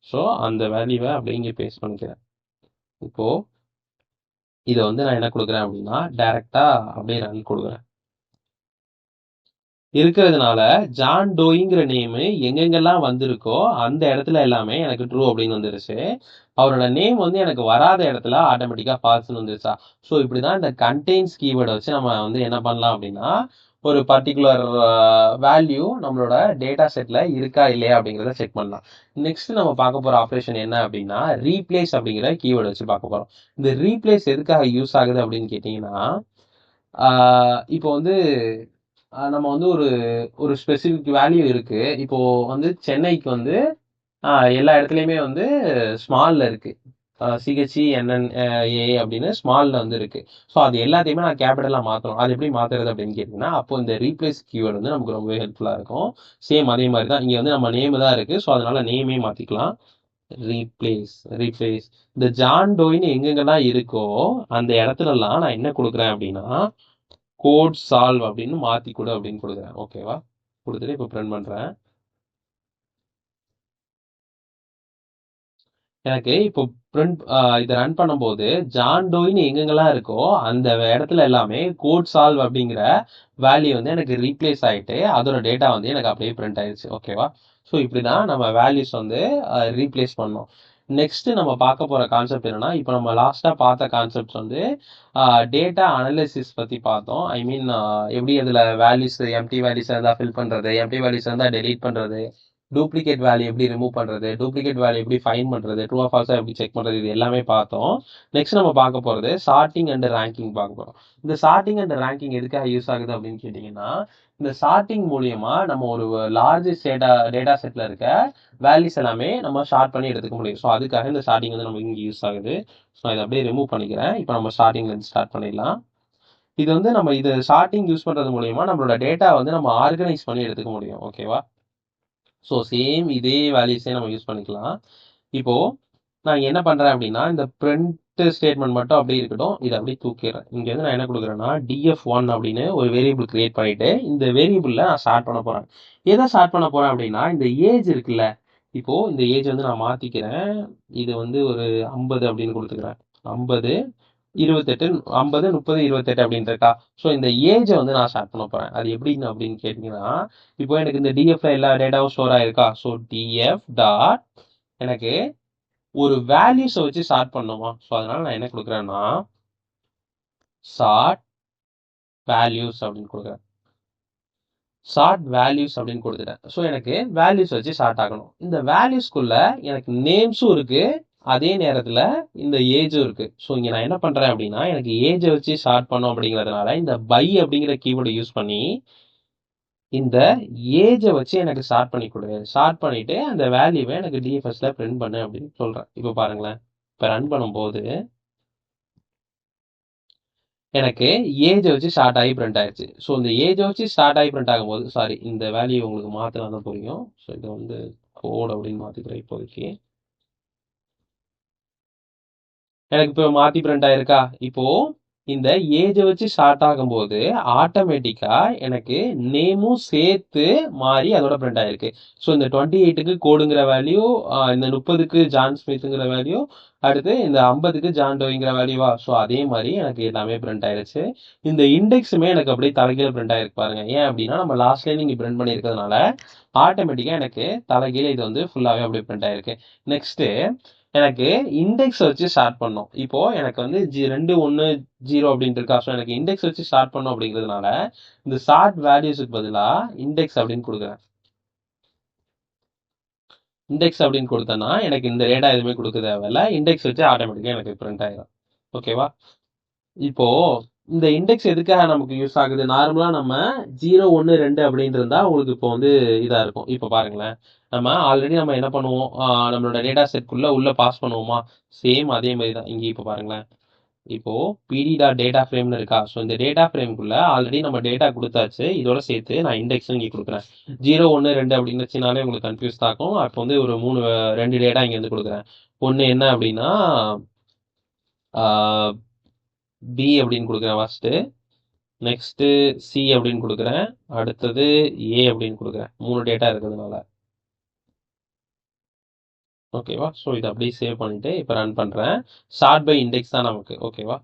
ஸோ அந்த வேல்யூவை அப்படியே இங்கே பேஸ்ட் பண்ணிக்கிறேன். இப்போ இதை வந்து நான் என்ன கொடுக்குறேன் அப்படின்னா, டைரக்டா அப்படியே ரன் கொடுக்குறேன். இருக்கிறதுனால ஜான் டோயிங்கிற நேமு எங்கெங்கெல்லாம் வந்திருக்கோ அந்த இடத்துல எல்லாமே எனக்கு ட்ரூ அப்படின்னு வந்துருச்சு. அவரோட நேம் வந்து எனக்கு வராத இடத்துல ஆட்டோமேட்டிக்கா ஃபால்ஸ்னு வந்துருச்சா. ஸோ இப்படிதான் இந்த கண்டெய்ன்ஸ் கீவேர்டை வச்சு நம்ம வந்து என்ன பண்ணலாம் அப்படின்னா, ஒரு பர்டிகுலர் வேல்யூ நம்மளோட டேட்டா செட்ல இருக்கா இல்லையா அப்படிங்கிறத செக் பண்ணலாம். நெக்ஸ்ட் நம்ம பார்க்க போற ஆப்ரேஷன் என்ன அப்படின்னா, ரீப்ளேஸ் அப்படிங்கிற கீவேர்டு வச்சு பார்க்க போறோம். இந்த ரீப்ளேஸ் எதுக்காக யூஸ் ஆகுது அப்படின்னு கேட்டீங்கன்னா, இப்போ வந்து நம்ம வந்து ஒரு ஒரு ஸ்பெசிபிக் வேல்யூ இருக்கு. இப்போ வந்து சென்னைக்கு வந்து எல்லா இடத்துலையுமே வந்து ஸ்மால்ல இருக்கு. CHENNA அப்படின்னு ஸ்மால்ல வந்து இருக்கு. ஸோ அது எல்லாத்தையுமே நான் கேபிட்டலா மாற்றணும். அது எப்படி மாத்துறது அப்படின்னு கேட்டீங்கன்னா, அப்போ இந்த ரீப்ளேஸ் கீவேர்டு வந்து நமக்கு ரொம்பவே ஹெல்ப்ஃபுல்லா இருக்கும். சேம் அதே மாதிரி தான் இங்க வந்து நம்ம நேம் தான் இருக்கு. ஸோ அதனால நேமே மாத்திக்கலாம். ரீப்ளேஸ் ரீப்ளேஸ் இந்த ஜான் டோயின்னு எங்கெங்கெல்லாம் இருக்கோ அந்த இடத்துலலாம் நான் என்ன கொடுக்குறேன் அப்படின்னா, கோட் சால்வ் அப்படின்னு மாத்தி கொடு அப்படின்னு கொடுக்குறேன். ஓகேவா? கொடுத்துட்டு இப்போ பிரிண்ட் பண்றேன். எனக்கு இப்போ பிரிண்ட் இதை ரன் பண்ணும்போது ஜான் டோயின்னு எங்கெங்கெல்லாம் இருக்கோ அந்த இடத்துல எல்லாமே கோட் சால்வ் அப்படிங்கிற வேல்யூ வந்து எனக்கு ரீப்ளேஸ் ஆயிட்டு அதோட டேட்டா வந்து எனக்கு அப்படியே பிரிண்ட் ஆயிடுச்சு. ஓகேவா? ஸோ இப்படிதான் நம்ம வேல்யூஸ் வந்து ரீப்ளேஸ் பண்ணோம். நெக்ஸ்ட் நம்ம பார்க்க போற கான்செப்ட் என்னன்னா, இப்போ நம்ம லாஸ்டா பார்த்த கான்செப்ட்ஸ் வந்து டேட்டா அனலிசிஸ் பத்தி பார்த்தோம். ஐ மீன் எப்படி அதுல வேல்யூஸ் எம்டி வேல்யூஸ் இருந்தா ஃபில் பண்றது, எம்டி வேல்யூஸ் இருந்தா டெலீட் பண்றது, டூப்ளிகேட் வேல்யூ எப்படி ரிமூவ் பண்றது, டூப்ளிகேட் வேல்யூ எப்படி ஃபைண்ட் பண்றது, ட்ரூ ஆர் ஃபால்ஸா எப்படி செக் பண்றது, இது எல்லாமே பார்த்தோம். நெக்ஸ்ட் நம்ம பார்க்க போறது சார்ட்டிங் அண்ட் ரேங்கிங் பார்க்க போறோம். இந்த சார்ட்டிங் அண்ட் ரேங்கிங் எதுக்காக யூஸ் ஆகுது அப்படின்னு கேட்டீங்கன்னா, இந்த சார்ட்டிங் மூலியமா நம்ம ஒரு லார்ஜ் டேட்டா செட்ல இருக்க வேல்யூஸ் எல்லாமே நம்ம ஷார்ட் பண்ணி எடுத்துக்க முடியும். ஸோ அதுக்காக இந்த சார்ட்டிங் வந்து நமக்கு இங்கே யூஸ் ஆகுது. ஸோ இதை அப்படியே ரிமூவ் பண்ணிக்கிறேன். இப்போ நம்ம ஸ்டார்டிங்ல இருந்து ஸ்டார்ட் பண்ணிடலாம். இது வந்து நம்ம இது சார்ட்டிங் யூஸ் பண்றது மூலியமா நம்மளோட டேட்டா வந்து நம்ம ஆர்கனைஸ் பண்ணி எடுத்துக்க முடியும். ஓகேவா? ஸோ சேம் இதே வேல்யூஸே நம்ம யூஸ் பண்ணிக்கலாம். இப்போ நான் என்ன பண்றேன் அப்படின்னா, இந்த பிரிண்ட் ஸ்டேட்மெண்ட் மட்டும் அப்படியே இருக்கட்டும். இதை அப்படியே தூக்கிடுறேன். இங்க வந்து நான் என்ன கொடுக்குறேன்னா, df1 அப்படின்னு ஒரு வேரியபிள் கிரியேட் பண்ணிட்டு இந்த வேரியபிள்ல நான் ஸ்டார்ட் பண்ண போறேன். எதை ஸ்டார்ட் பண்ண போறேன் அப்படின்னா, இந்த ஏஜ் இருக்குல்ல, இப்போ இந்த ஏஜ் வந்து நான் மாத்திக்கிறேன். இது வந்து ஒரு 50 அப்படின்னு கொடுத்துக்கிறேன். 50 28 50 30 28 அப்படின்னு இருக்கா. ஸோ இந்த ஏஜை வந்து நான் ஸ்டார்ட் பண்ண போறேன். அது எப்படின்னு அப்படின்னு கேட்டீங்கன்னா, இப்போ எனக்கு இந்த டிஎஃப்ல எல்லா டேட்டாவும் ஸ்டோர் ஆயிருக்கா. ஸோ டிஎஃப் டாட் எனக்கு ஒரு வேல்யூஸை வச்சு ஸ்டார்ட் பண்ணுமா. ஸோ அதனால நான் என்ன கொடுக்குறேன்னா, சார்ட் வேல்யூஸ் அப்படின்னு கொடுக்குறேன். சார்ட் வேல்யூஸ் அப்படின்னு கொடுத்துட்டேன். ஸோ எனக்கு வேல்யூஸ் வச்சு ஸ்டார்ட் ஆகணும். இந்த வேல்யூஸ்க்குள்ள எனக்கு நேம்ஸும் இருக்கு, அதே நேரத்தில் இந்த ஏஜும் இருக்குது. ஸோ இங்கே நான் என்ன பண்ணுறேன் அப்படின்னா, எனக்கு ஏஜை வச்சு ஷார்ட் பண்ணோம் அப்படிங்கிறதுனால இந்த பை அப்படிங்கிற கீவேர்டை யூஸ் பண்ணி இந்த ஏஜை வச்சு எனக்கு ஷார்ட் பண்ணி கொடு. ஷார்ட் பண்ணிவிட்டு அந்த வேல்யூவை எனக்கு டிஎஃப்எஸில் பிரிண்ட் பண்ணு அப்படின்னு சொல்கிறேன். இப்போ பாருங்களேன், இப்போ ரன் பண்ணும்போது எனக்கு ஏஜை வச்சு ஸ்டார்ட் ஆகி பிரிண்ட் ஆயிடுச்சு. ஸோ இந்த ஏஜை வச்சு ஸ்டார்ட் ஆகி பிரிண்ட் ஆகும்போது, சாரி இந்த வேல்யூ உங்களுக்கு மாற்றினா தான் புரியும். ஸோ இதை வந்து கோட் அப்படின்னு மாற்றிக்கிறேன் இப்போதைக்கு. எனக்கு இப்போ மாற்றி பிரிண்ட் ஆயிருக்கா? இப்போ இந்த ஏஜை வச்சு ஸ்டார்ட் ஆகும்போது ஆட்டோமேட்டிக்கா எனக்கு நேமும் சேர்த்து மாறி அதோட பிரிண்ட் ஆயிருக்கு. ஸோ இந்த 28க்கு கோடுங்கிற வேல்யூ, இந்த 30க்கு ஜான் ஸ்மித்ங்கிற வேல்யூ, அடுத்து இந்த 50க்கு ஜான் டோய்ங்கிற வேல்யூவா. ஸோ அதே மாதிரி எனக்கு எல்லாமே பிரிண்ட் ஆயிருச்சு. இந்த இண்டெக்ஸுமே எனக்கு அப்படியே தலைகீழ பிரிண்ட் ஆயிருக்கு பாருங்க. ஏன் அப்படின்னா நம்ம லாஸ்ட்லேயே நீங்க பிரிண்ட் பண்ணியிருக்கிறதுனால ஆட்டோமேட்டிக்கா எனக்கு தலைகீழ இது வந்து ஃபுல்லாவே அப்படியே பிரிண்ட் ஆயிருக்கு. நெக்ஸ்ட் எனக்கு இண்டெக்ஸ் வச்சு ஸ்டார்ட் பண்ணோம். இப்போ எனக்கு வந்து 2 1 0 அப்படின்ட்டு இருக்கா. ஸோ எனக்கு இண்டெக்ஸ் வச்சு ஸ்டார்ட் பண்ணோம் அப்படிங்கிறதுனால இந்த ஷார்ட் வேல்யூஸுக்கு பதிலாக இண்டெக்ஸ் அப்படின்னு கொடுக்குறேன். இண்டெக்ஸ் அப்படின்னு கொடுத்தேன்னா எனக்கு இந்த டேட்டா எதுவுமே கொடுக்க தேவையில்ல. இண்டெக்ஸ் வச்சு ஆட்டோமேட்டிக்காக எனக்கு பிரிண்ட் ஆயிடும். ஓகேவா? இப்போ இந்த இண்டெக்ஸ் எதுக்காக நமக்கு யூஸ் ஆகுது? நார்மலா நம்ம 0 1 2 அப்படின்னு இருந்தா உங்களுக்கு இப்போ வந்து இதா இருக்கும். இப்போ பாருங்களேன், நம்ம ஆல்ரெடி நம்ம என்ன பண்ணுவோம், நம்மளோட டேட்டா செட்குள்ள உள்ள பாஸ் பண்ணுவோமா, சேம் அதே மாதிரி தான் இங்கே. இப்போ பாருங்களேன், இப்போ பிடி டாட் டேட்டா ஃப்ரேம்னு இருக்கா. ஸோ இந்த டேட்டா ஃப்ரேம்குள்ள ஆல்ரெடி நம்ம டேட்டா கொடுத்தாச்சு. இதோட சேர்த்து நான் இண்டெக்ஸும் இங்கே கொடுக்குறேன். 0 1 2 அப்படின்னு வச்சுனாலே உங்களுக்கு கன்ஃபியூஸ் ஆகும். அப்போ வந்து ஒரு 2 டேட்டா இங்கே வந்து கொடுக்குறேன். ஒன்று என்ன அப்படின்னா பி அப்படின்னு கொடுக்குறேன் ஃபர்ஸ்ட். நெக்ஸ்ட் சி அப்படின்னு கொடுக்குறேன். அடுத்தது ஏ அப்படின்னு கொடுக்குறேன். 3 டேட்டா இருக்கிறதுனால. ஓகேவா? ஸோ இதை அப்படியே சேவ் பண்ணிட்டு இப்போ ரன் பண்ணுறேன். ஷார்ட் பை இண்டெக்ஸ் தான் நமக்கு. ஓகேவா?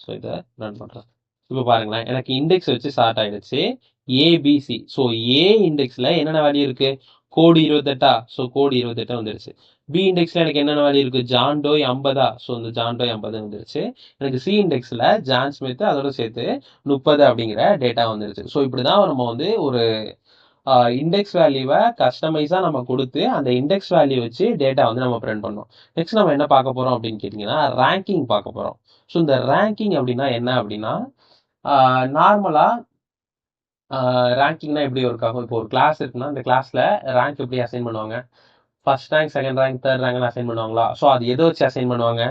ஸோ இதை ரன் பண்ணுறேன். இப்போ பாருங்களேன், எனக்கு இண்டெக்ஸ் வச்சு ஸ்டார்ட் ஆயிடுச்சு. ஏபிசி. ஸோ ஏ இண்டெக்ஸில் என்னென்ன வேல்யூ இருக்கு? கோடு 28. ஸோ கோடு 28 வந்துருச்சு. பி இண்டெக்ஸில் எனக்கு என்னென்ன வேல்யூ இருக்கு? ஜான் டோய் 50. ஸோ இந்த ஜான் டோய் 50 வந்துருச்சு. எனக்கு சி இண்டெக்ஸில் ஜான் ஸ்மித் அதோட சேர்த்து 30 அப்படிங்கிற டேட்டா வந்துருச்சு. ஸோ இப்படி தான் நம்ம வந்து ஒரு இண்டெக்ஸ் வேல்யூவை கஸ்டமைஸாக நம்ம கொடுத்து அந்த இண்டெக்ஸ் வேல்யூ வச்சு டேட்டா வந்து நம்ம பிரிண்ட் பண்ணோம். நெக்ஸ்ட் நம்ம என்ன பார்க்க போகிறோம் அப்படின்னு கேட்டிங்கன்னா, ரேங்கிங் பார்க்க போகிறோம். ஸோ இந்த ரேங்கிங் அப்படின்னா என்ன அப்படின்னா, நார்மலாக ரேங்கிங்னா எப்படி ஒர்க் ஆகும்? இப்போ ஒரு கிளாஸ் இருக்குன்னா அந்த கிளாஸில் ரேங்க் எப்படி அசைன் பண்ணுவாங்க? First rank, second rank, third ரேங்க்னு அசைன் பண்ணுவாங்களா? ஸோ அது எதை வச்சு அசைன் பண்ணுவாங்க?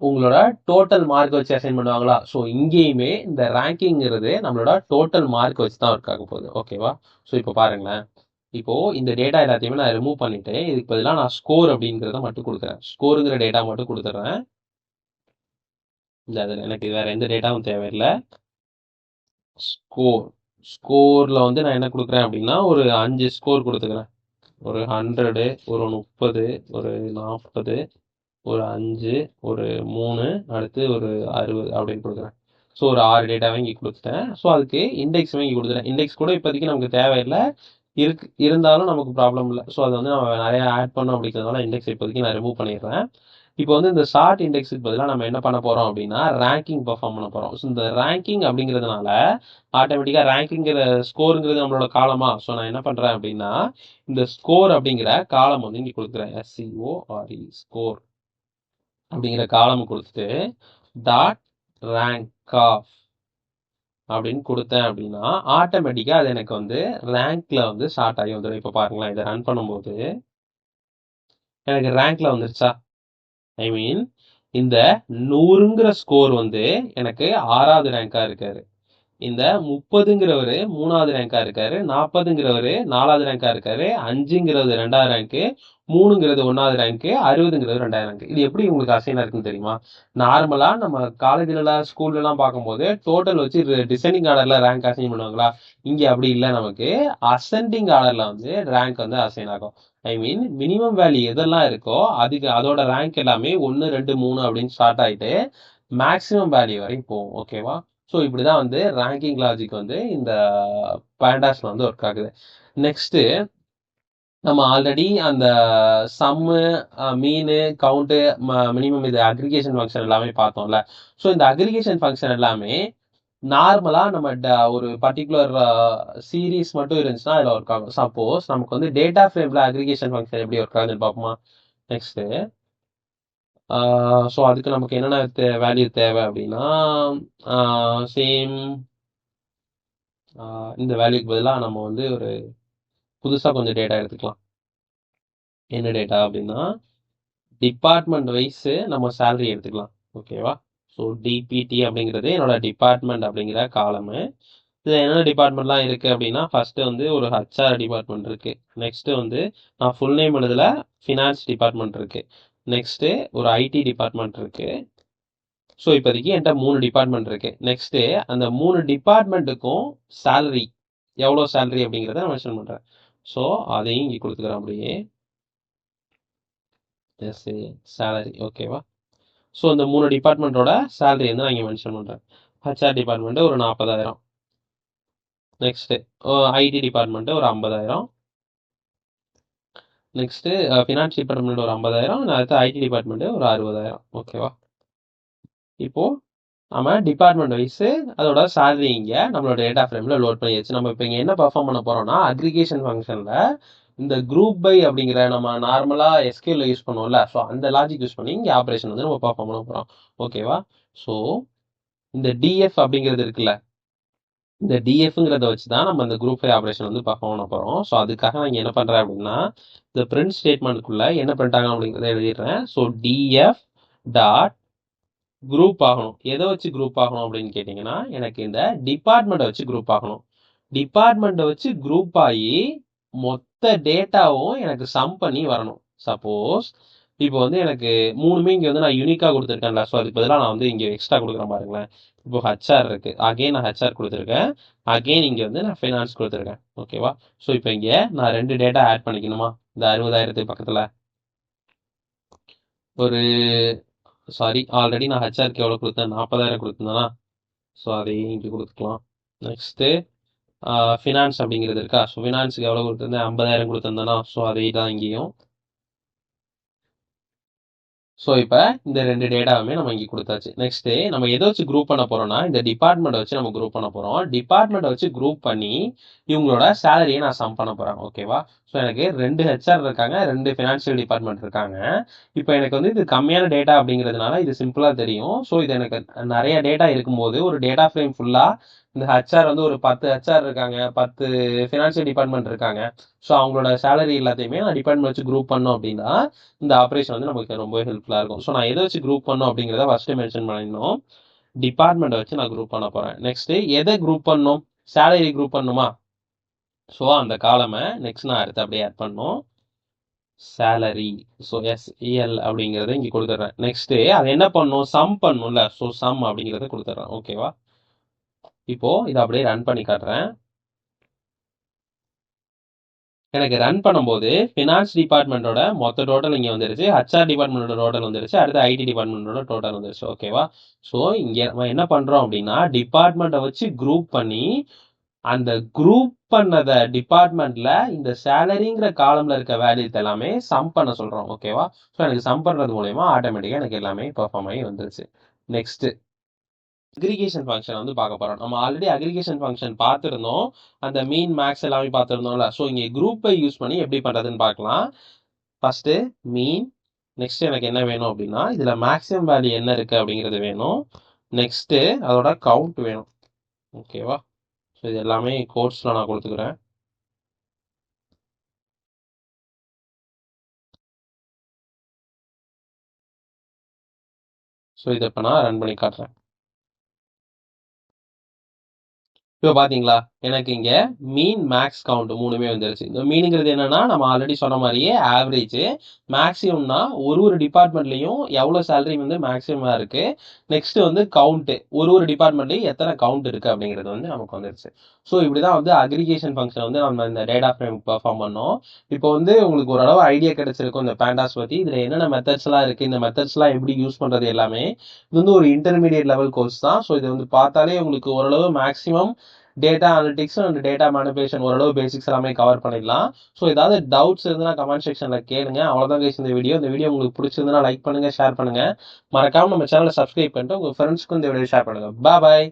உங்களோட டோட்டல் மார்க் வச்சு அசைன் பண்ணுவாங்களா? ஸோ இங்கேயுமே இந்த ரேங்கிங்கிறது நம்மளோட டோட்டல் மார்க் வச்சு தான் ஒர்க் ஆக போகுது. ஓகேவா? ஸோ இப்போ பாருங்களேன், இப்போ இந்த டேட்டா எல்லாத்தையுமே நான் ரிமூவ் பண்ணிட்டு இதுக்கு பதிலாக நான் ஸ்கோர் அப்படிங்கிறத மட்டும் கொடுக்குறேன். ஸ்கோருங்கிற டேட்டா மட்டும் கொடுத்துட்றேன். இல்லை, அதில் எனக்கு வேற எந்த டேட்டாவும் தேவையில்லை. ஸ்கோர் ஸ்கோரில் வந்து நான் என்ன கொடுக்குறேன் அப்படின்னா ஒரு 5 ஸ்கோர் கொடுத்துக்கிறேன். ஒரு 100, ஒரு 30, ஒரு 40, ஒரு 5, ஒரு 3, அடுத்து ஒரு 60 அப்படின்னு கொடுக்குறேன். ஸோ ஒரு 6 டேட்டாவை இங்கே கொடுத்துட்டேன். ஸோ அதுக்கு இண்டெக்ஸுமே இங்கே கொடுத்துட்டேன். இண்டெக்ஸ் கூட இப்போதைக்கு நமக்கு தேவையில்லை, இருந்தாலும் நமக்கு ப்ராப்ளம் இல்லை. ஸோ அதை வந்து நம்ம நிறையா ஆட் பண்ணோம் அப்படிங்கிறதுனால இண்டெக்ஸ் இப்போதைக்கு நான் ரிமூவ் பண்ணிடுறேன். இப்போ வந்து இந்த ஷார்ட் இண்டெக்ஸுக்கு பதிலாக நம்ம என்ன பண்ண போகிறோம் அப்படின்னா ரேங்கிங் பெர்ஃபார்ம் பண்ண போகிறோம். ஸோ இந்த ரேங்கிங் அப்படிங்கிறதுனால ஆட்டோமேட்டிக்காக ரேங்கிங்கிற ஸ்கோருங்கிறது நம்மளோட காலமா. ஸோ நான் என்ன பண்ணுறேன் அப்படின்னா இந்த ஸ்கோர் அப்படிங்கிற காலம் வந்து இங்கே கொடுக்குறேன். SCORE ஸ்கோர் அப்படிங்கிற காலம் கொடுத்துட்டு டாட் ரேங்க் ஆஃப் அப்படின்னு கொடுத்தேன் அப்படின்னா ஆட்டோமேட்டிக்காக அது எனக்கு வந்து ரேங்க்ல வந்து ஸ்டார்ட் ஆகி வந்துடும். இப்போ பாருங்களேன், இதை ரன் பண்ணும்போது எனக்கு ரேங்க்ல வந்துருச்சா? ஐ மீன் இந்த 100ங்கிற ஸ்கோர் வந்து எனக்கு 6வது ரேங்கா இருக்காரு. இந்த 30ங்கிறவரு 3வது ரேங்கா இருக்காரு. 40ங்கிறவரு 4வது ரேங்கா இருக்காரு. 5ங்கிறது 2வது ரேங்க்கு. 3ங்கிறது 1வது ரேங்க்கு. 60ங்கிறது 2வது ரேங்க். இது எப்படி உங்களுக்கு அசைனா இருக்குன்னு தெரியுமா? நார்மலா நம்ம காலேஜ்ல ஸ்கூல்லலாம் பார்க்கும்போது டோட்டல் வச்சு டிசெண்டிங் ஆர்டர்ல ரேங்க் அசைன் பண்ணுவாங்களா? இங்க அப்படி இல்லை, நமக்கு அசெண்டிங் ஆர்டர்ல வந்து ரேங்க் வந்து அசைன் ஆகும். ஐ மீன் மினிமம் வேல்யூ எதெல்லாம் இருக்கோ அதுக்கு அதோட ரேங்க் எல்லாமே 1 2 3 அப்படின்னு ஸ்டார்ட் ஆயிட்டு மேக்ஸிமம் வேல்யூ வரைக்கும் போகும். ஓகேவா? ஸோ இப்படி தான் வந்து ரேங்கிங் லாஜிக் வந்து இந்த பேண்டாஸ்ல வந்து ஒர்க் ஆகுது. நெக்ஸ்ட்டு நம்ம ஆல்ரெடி அந்த சம்மு, மீனு, கவுண்ட்டு, மினிமம் இது அக்ரிகேஷன் ஃபங்க்ஷன் எல்லாமே பார்த்தோம்ல. ஸோ இந்த அக்ரிகேஷன் ஃபங்க்ஷன் எல்லாமே நார்மலாக நம்ம ஒரு பர்டிகுலர் சீரீஸ் மட்டும் இருந்துச்சுன்னா அதில் ஒர்க் ஆகும். சப்போஸ் நமக்கு வந்து டேட்டா ஃப்ரேமில் அக்ரிகேஷன் ஃபங்க்ஷன் எப்படி ஒர்க் ஆகுதுன்னு பார்ப்போமா? நெக்ஸ்ட்டு ஸோ அதுக்கு நமக்கு என்னென்ன வேல்யூ தேவை அப்படின்னா சேம் இந்த வேல்யூக்கு பதிலாக நம்ம வந்து ஒரு புதுசாக கொஞ்சம் டேட்டா எடுத்துக்கலாம். என்ன டேட்டா அப்படின்னா டிபார்ட்மெண்ட் வைஸ் நம்ம சேலரி எடுத்துக்கலாம். ஓகேவா? ஸோ டிபிடி அப்படிங்கிறது என்னோட டிபார்ட்மெண்ட் அப்படிங்கிற காலமு. இதில் என்னென்ன டிபார்ட்மெண்ட்லாம் இருக்குது அப்படின்னா ஃபர்ஸ்ட் வந்து ஒரு ஹச்ஆர் டிபார்ட்மெண்ட் இருக்குது. நெக்ஸ்ட்டு வந்து நான் ஃபுல் நேம் எழுதல, ஃபினான்ஸ் டிபார்ட்மெண்ட் இருக்குது. நெக்ஸ்ட்டு ஒரு ஐடி டிபார்ட்மெண்ட் இருக்குது. ஸோ இப்போதைக்கு என்கிட்ட 3 டிபார்ட்மெண்ட் இருக்குது. நெக்ஸ்ட்டு அந்த 3 டிபார்ட்மெண்ட்டுக்கும் சேலரி எவ்வளோ சேலரி அப்படிங்கிறத நான் மென்ஷன் பண்ணுறேன். ஸோ அதையும் இங்கே கொடுத்துக்கிறேன் அப்படியே. S salary. ஓகேவா? ஸோ இந்த 3 டிபார்ட்மெண்ட்டோட சேலரி வந்து நான் இங்கே மென்ஷன் பண்ணுறேன். ஹச்ஆர் டிபார்ட்மெண்ட்டு ஒரு 40,000. நெக்ஸ்ட்டு ஐடி டிபார்ட்மெண்ட்டு ஒரு 50,000. நெக்ஸ்ட்டு ஃபினான்ஸ் டிபார்ட்மெண்ட் ஒரு 50,000. அடுத்து ஐடி டிபார்ட்மெண்ட்டு ஒரு 60,000. ஓகேவா? இப்போது நம்ம டிபார்ட்மெண்ட் வைஸு அதோட சேலரி இங்கே நம்மளோட டேட்டா ஃப்ரேமில் லோட் பண்ணியாச்சு. நம்ம இப்போ இங்கே என்ன பர்ஃபார்ம் பண்ண போகிறோம்னா அக்ரிகேஷன் ஃபங்க்ஷனில் இந்த குரூப் பை அப்படிங்கிற நம்ம நார்மலாக எஸ்கியூஎல் யூஸ் பண்ணுவோம்ல, ஸோ அந்த லாஜிக் யூஸ் பண்ணி இங்கே ஆப்ரேஷன் வந்து நம்ம பர்ஃபார்ம் பண்ண போகிறோம். ஓகேவா? ஸோ இந்த டிஎஃப் அப்படிங்கிறது இருக்குல்ல, இந்த டிஎஃப்ங்கிறத வச்சு தான் நம்ம இந்த குரூப் ஃபை ஆப்ரேஷன் வந்து பர்ஃபார்ம் பண்ண போகிறோம். ஸோ அதுக்காக நான் இங்கே என்ன பண்ணுறேன் அப்படின்னா இந்த பிரிண்ட் ஸ்டேட்மெண்ட்டுக்குள்ளே என்ன பண்ணிட்டாங்க அப்படிங்கிறத எழுதிடுறேன். ஸோ டிஎஃப் டாட் குரூப் ஆகணும். எதை வச்சு குரூப் ஆகணும் அப்படின்னு கேட்டிங்கன்னா எனக்கு இந்த டிபார்ட்மெண்ட்டை வச்சு குரூப் ஆகணும். டிபார்ட்மெண்ட்டை வச்சு குரூப் ஆகி மொத்த டேட்டாவும் எனக்கு சம் பண்ணி வரணும். சப்போஸ் இப்போ வந்து எனக்கு 3மே இங்கே வந்து நான் யூனிக்காக கொடுத்துருக்கேன்ல, ஸோ அதுக்கு பதிலாக நான் வந்து இங்கே எக்ஸ்ட்ரா கொடுக்குறேன் பாருங்களேன். இப்போ ஹச்ஆர் இருக்குது, அகெயின் நான் ஹச்ஆர் கொடுத்துருக்கேன், அகெயின் இங்கே வந்து நான் ஃபைனான்ஸ் கொடுத்துருக்கேன். ஓகேவா? ஸோ இப்போ இங்கே நான் 2 டேட்டா ஆட் பண்ணிக்கணுமா? இந்த 60,000 பக்கத்தில் ஒரு சாரி ஆல்ரெடி நான் ஹச்ஆருக்கு எவ்வளோ கொடுத்தேன்? 40,000 கொடுத்துருந்தேனா? ஸோ அதையும் இங்கே கொடுத்துக்கலாம். நெக்ஸ்ட்டு ஃபினான்ஸ் அப்படிங்கிறது இருக்கா? ஸோ ஃபினான்ஸுக்கு எவ்வளோ கொடுத்துருந்தேன்? 50,000 கொடுத்துருந்தேனா? ஸோ அதே தான் இங்கேயும். ஸோ இப்போ இந்த 2 டேட்டாவுமே நம்ம இங்கே கொடுத்தாச்சு. நெக்ஸ்ட்டு நம்ம எதை வச்சு குரூப் பண்ண போகிறோம்னா இந்த டிபார்ட்மெண்ட்டை வச்சு நம்ம குரூப் பண்ண போகிறோம். டிபார்ட்மெண்ட்டை வச்சு குரூப் பண்ணி இவங்களோட சேலரியை நான் சம் பண்ண போகிறேன். ஓகேவா? ஸோ எனக்கு 2 ஹெச்ஆர் இருக்காங்க, 2 ஃபினான்ஷியல் டிபார்ட்மெண்ட் இருக்காங்க. இப்போ எனக்கு வந்து இது கம்மியான டேட்டா அப்படிங்கிறதுனால இது சிம்பிளாக தெரியும். ஸோ இது எனக்கு நிறைய டேட்டா இருக்கும்போது ஒரு டேட்டா ஃப்ரேம் ஃபுல்லாக இந்த ஹெச்ஆர் வந்து ஒரு 10 ஹெச்ஆர் இருக்காங்க, 10 ஃபினான்ஷியல் டிபார்ட்மெண்ட் இருக்காங்க. ஸோ அவங்களோட சேலரி எல்லாத்தையுமே நான் டிபார்ட்மெண்ட் வச்சு குரூப் பண்ணோம் அப்படின்னா இந்த ஆப்ரேஷன் வந்து நமக்கு ரொம்ப ஹெல்ப்ஃபுல்லாக இருக்கும். ஸோ நான் எதை வச்சு குரூப் பண்ணோம் அப்படிங்கிறத ஃபர்ஸ்ட்டு மென்ஷன் பண்ணிடணும். டிபார்ட்மெண்ட்டை வச்சு நான் குரூப் பண்ண போகிறேன். நெக்ஸ்ட்டு எதை குரூப் பண்ணணும்? சேலரி குரூப் பண்ணணுமா? ஸோ அந்த காலமை நெக்ஸ்ட் நான் அடுத்து அப்படியே ஆட் பண்ணணும். சேலரி. ஸோ எஸ்இஎல் அப்படிங்கிறத இங்கே கொடுத்துட்றேன். நெக்ஸ்ட்டு அது என்ன பண்ணணும்? சம் பண்ணணும்ல, ஸோ சம் அப்படிங்கிறத கொடுத்துட்றேன். ஓகேவா? இப்போது இதை அப்படியே ரன் பண்ணி காட்டுறேன். எனக்கு ரன் பண்ணும்போது ஃபினான்ஸ் டிபார்ட்மெண்ட்டோட மொத்த டோட்டல் இங்கே வந்துருச்சு, ஹச்ஆர் டிபார்ட்மெண்ட்டோட டோட்டல் வந்துருச்சு, அடுத்து ஐடி டிபார்ட்மெண்ட்டோட டோட்டல் வந்துருச்சு. ஓகேவா? ஸோ இங்கே நம்ம என்ன பண்ணுறோம் அப்படின்னா டிபார்ட்மெண்ட்டை வச்சு குரூப் பண்ணி அந்த குரூப் பண்ணத டிபார்ட்மெண்ட்ல இந்த சேலரிங்கிற காலம்ல இருக்க வேல்யூஸ் எல்லாமே சம் பண்ண சொல்கிறோம். ஓகேவா? ஸோ எனக்கு சம் பண்ணுறது மூலயமா ஆட்டோமேட்டிக்காக எனக்கு எல்லாமே பெர்ஃபார்ம் ஆகி வந்துருச்சு. நெக்ஸ்ட் அக்ரிகேஷன் ஃபங்க்ஷன் வந்து பார்க்க போகிறோம். நம்ம ஆல்ரெடி அக்ரிகேஷன் ஃபங்க்ஷன் பார்த்துருந்தோம், அந்த மீன் மேக்ஸ் எல்லாமே பார்த்துருந்தோம்ல. ஸோ இங்கே குரூப்பை யூஸ் பண்ணி எப்படி பண்ணுறதுன்னு பார்க்கலாம். ஃபஸ்ட்டு மீன், நெக்ஸ்ட் எனக்கு என்ன வேணும் அப்படின்னா இதில் மேக்ஸிமம் வேல்யூ என்ன இருக்குது அப்படிங்கிறது வேணும். நெக்ஸ்ட்டு அதோட கவுண்ட் வேணும். ஓகேவா? ஸோ இது எல்லாமே கோட்ஸில் நான் கொடுத்துக்கிறேன். ஸோ இதை இப்போ நான் ரன் பண்ணி காட்டுறேன். இப்போ பார்த்தீங்களா எனக்கு இங்கே மீன் மேக்ஸ் கவுண்ட் 3மே வந்துருச்சு. இந்த மீனுங்கிறது என்னன்னா நம்ம ஆல்ரெடி சொன்ன மாதிரியே ஆவரேஜ். மேக்ஸிமம்னா ஒரு டிபார்ட்மெண்ட்லையும் எவ்வளோ சேலரி வந்து மேக்ஸிமமாக இருக்கு. நெக்ஸ்ட் வந்து கவுண்ட், ஒரு டிபார்ட்மெண்ட்லையும் எத்தனை கவுண்ட் இருக்கு அப்படிங்கிறது வந்து நமக்கு வந்துருச்சு. ஸோ இப்படிதான் வந்து அக்ரிகேஷன் ஃபங்க்ஷன் வந்து நம்ம இந்த டேட்டா ஃப்ரேம் பெர்ஃபார்ம் பண்ணோம். இப்போ வந்து உங்களுக்கு ஓரளவு ஐடியா கிடைச்சிருக்கும் இந்த பேண்டாஸ் பற்றி. இதில் என்னென்ன மெத்தட்ஸ்லாம் இருக்குது, இந்த மெத்தட்ஸ்லாம் எப்படி யூஸ் பண்ணுறது எல்லாமே. இது வந்து ஒரு இன்டர்மீடியட் லெவல் கோர்ஸ் தான். ஸோ இது வந்து பார்த்தாலே உங்களுக்கு ஓரளவு maximum data analytics and data manipulation ஓரளவு பேசிக்ஸ் எல்லாமே கவர் பண்ணிடலாம். ஸோ ஏதாவது டவுட்ஸ் இருந்தால் கமெண்ட் செக்ஷனில் கேளுங்க. அவ்வளோதான் கைஸ் இந்த வீடியோ. இந்த வீடியோ உங்களுக்கு பிடிச்சிருந்தா லைக் பண்ணுங்கள், ஷேர் பண்ணுங்கள். மறக்காமல் நம்ம சேனலை சப்ஸ்கிரைப் பண்ணிட்டு உங்கள் ஃப்ரெண்ட்ஸ்க்கும் இந்த வீடியோ ஷேர் பண்ணுங்கள். பாய்.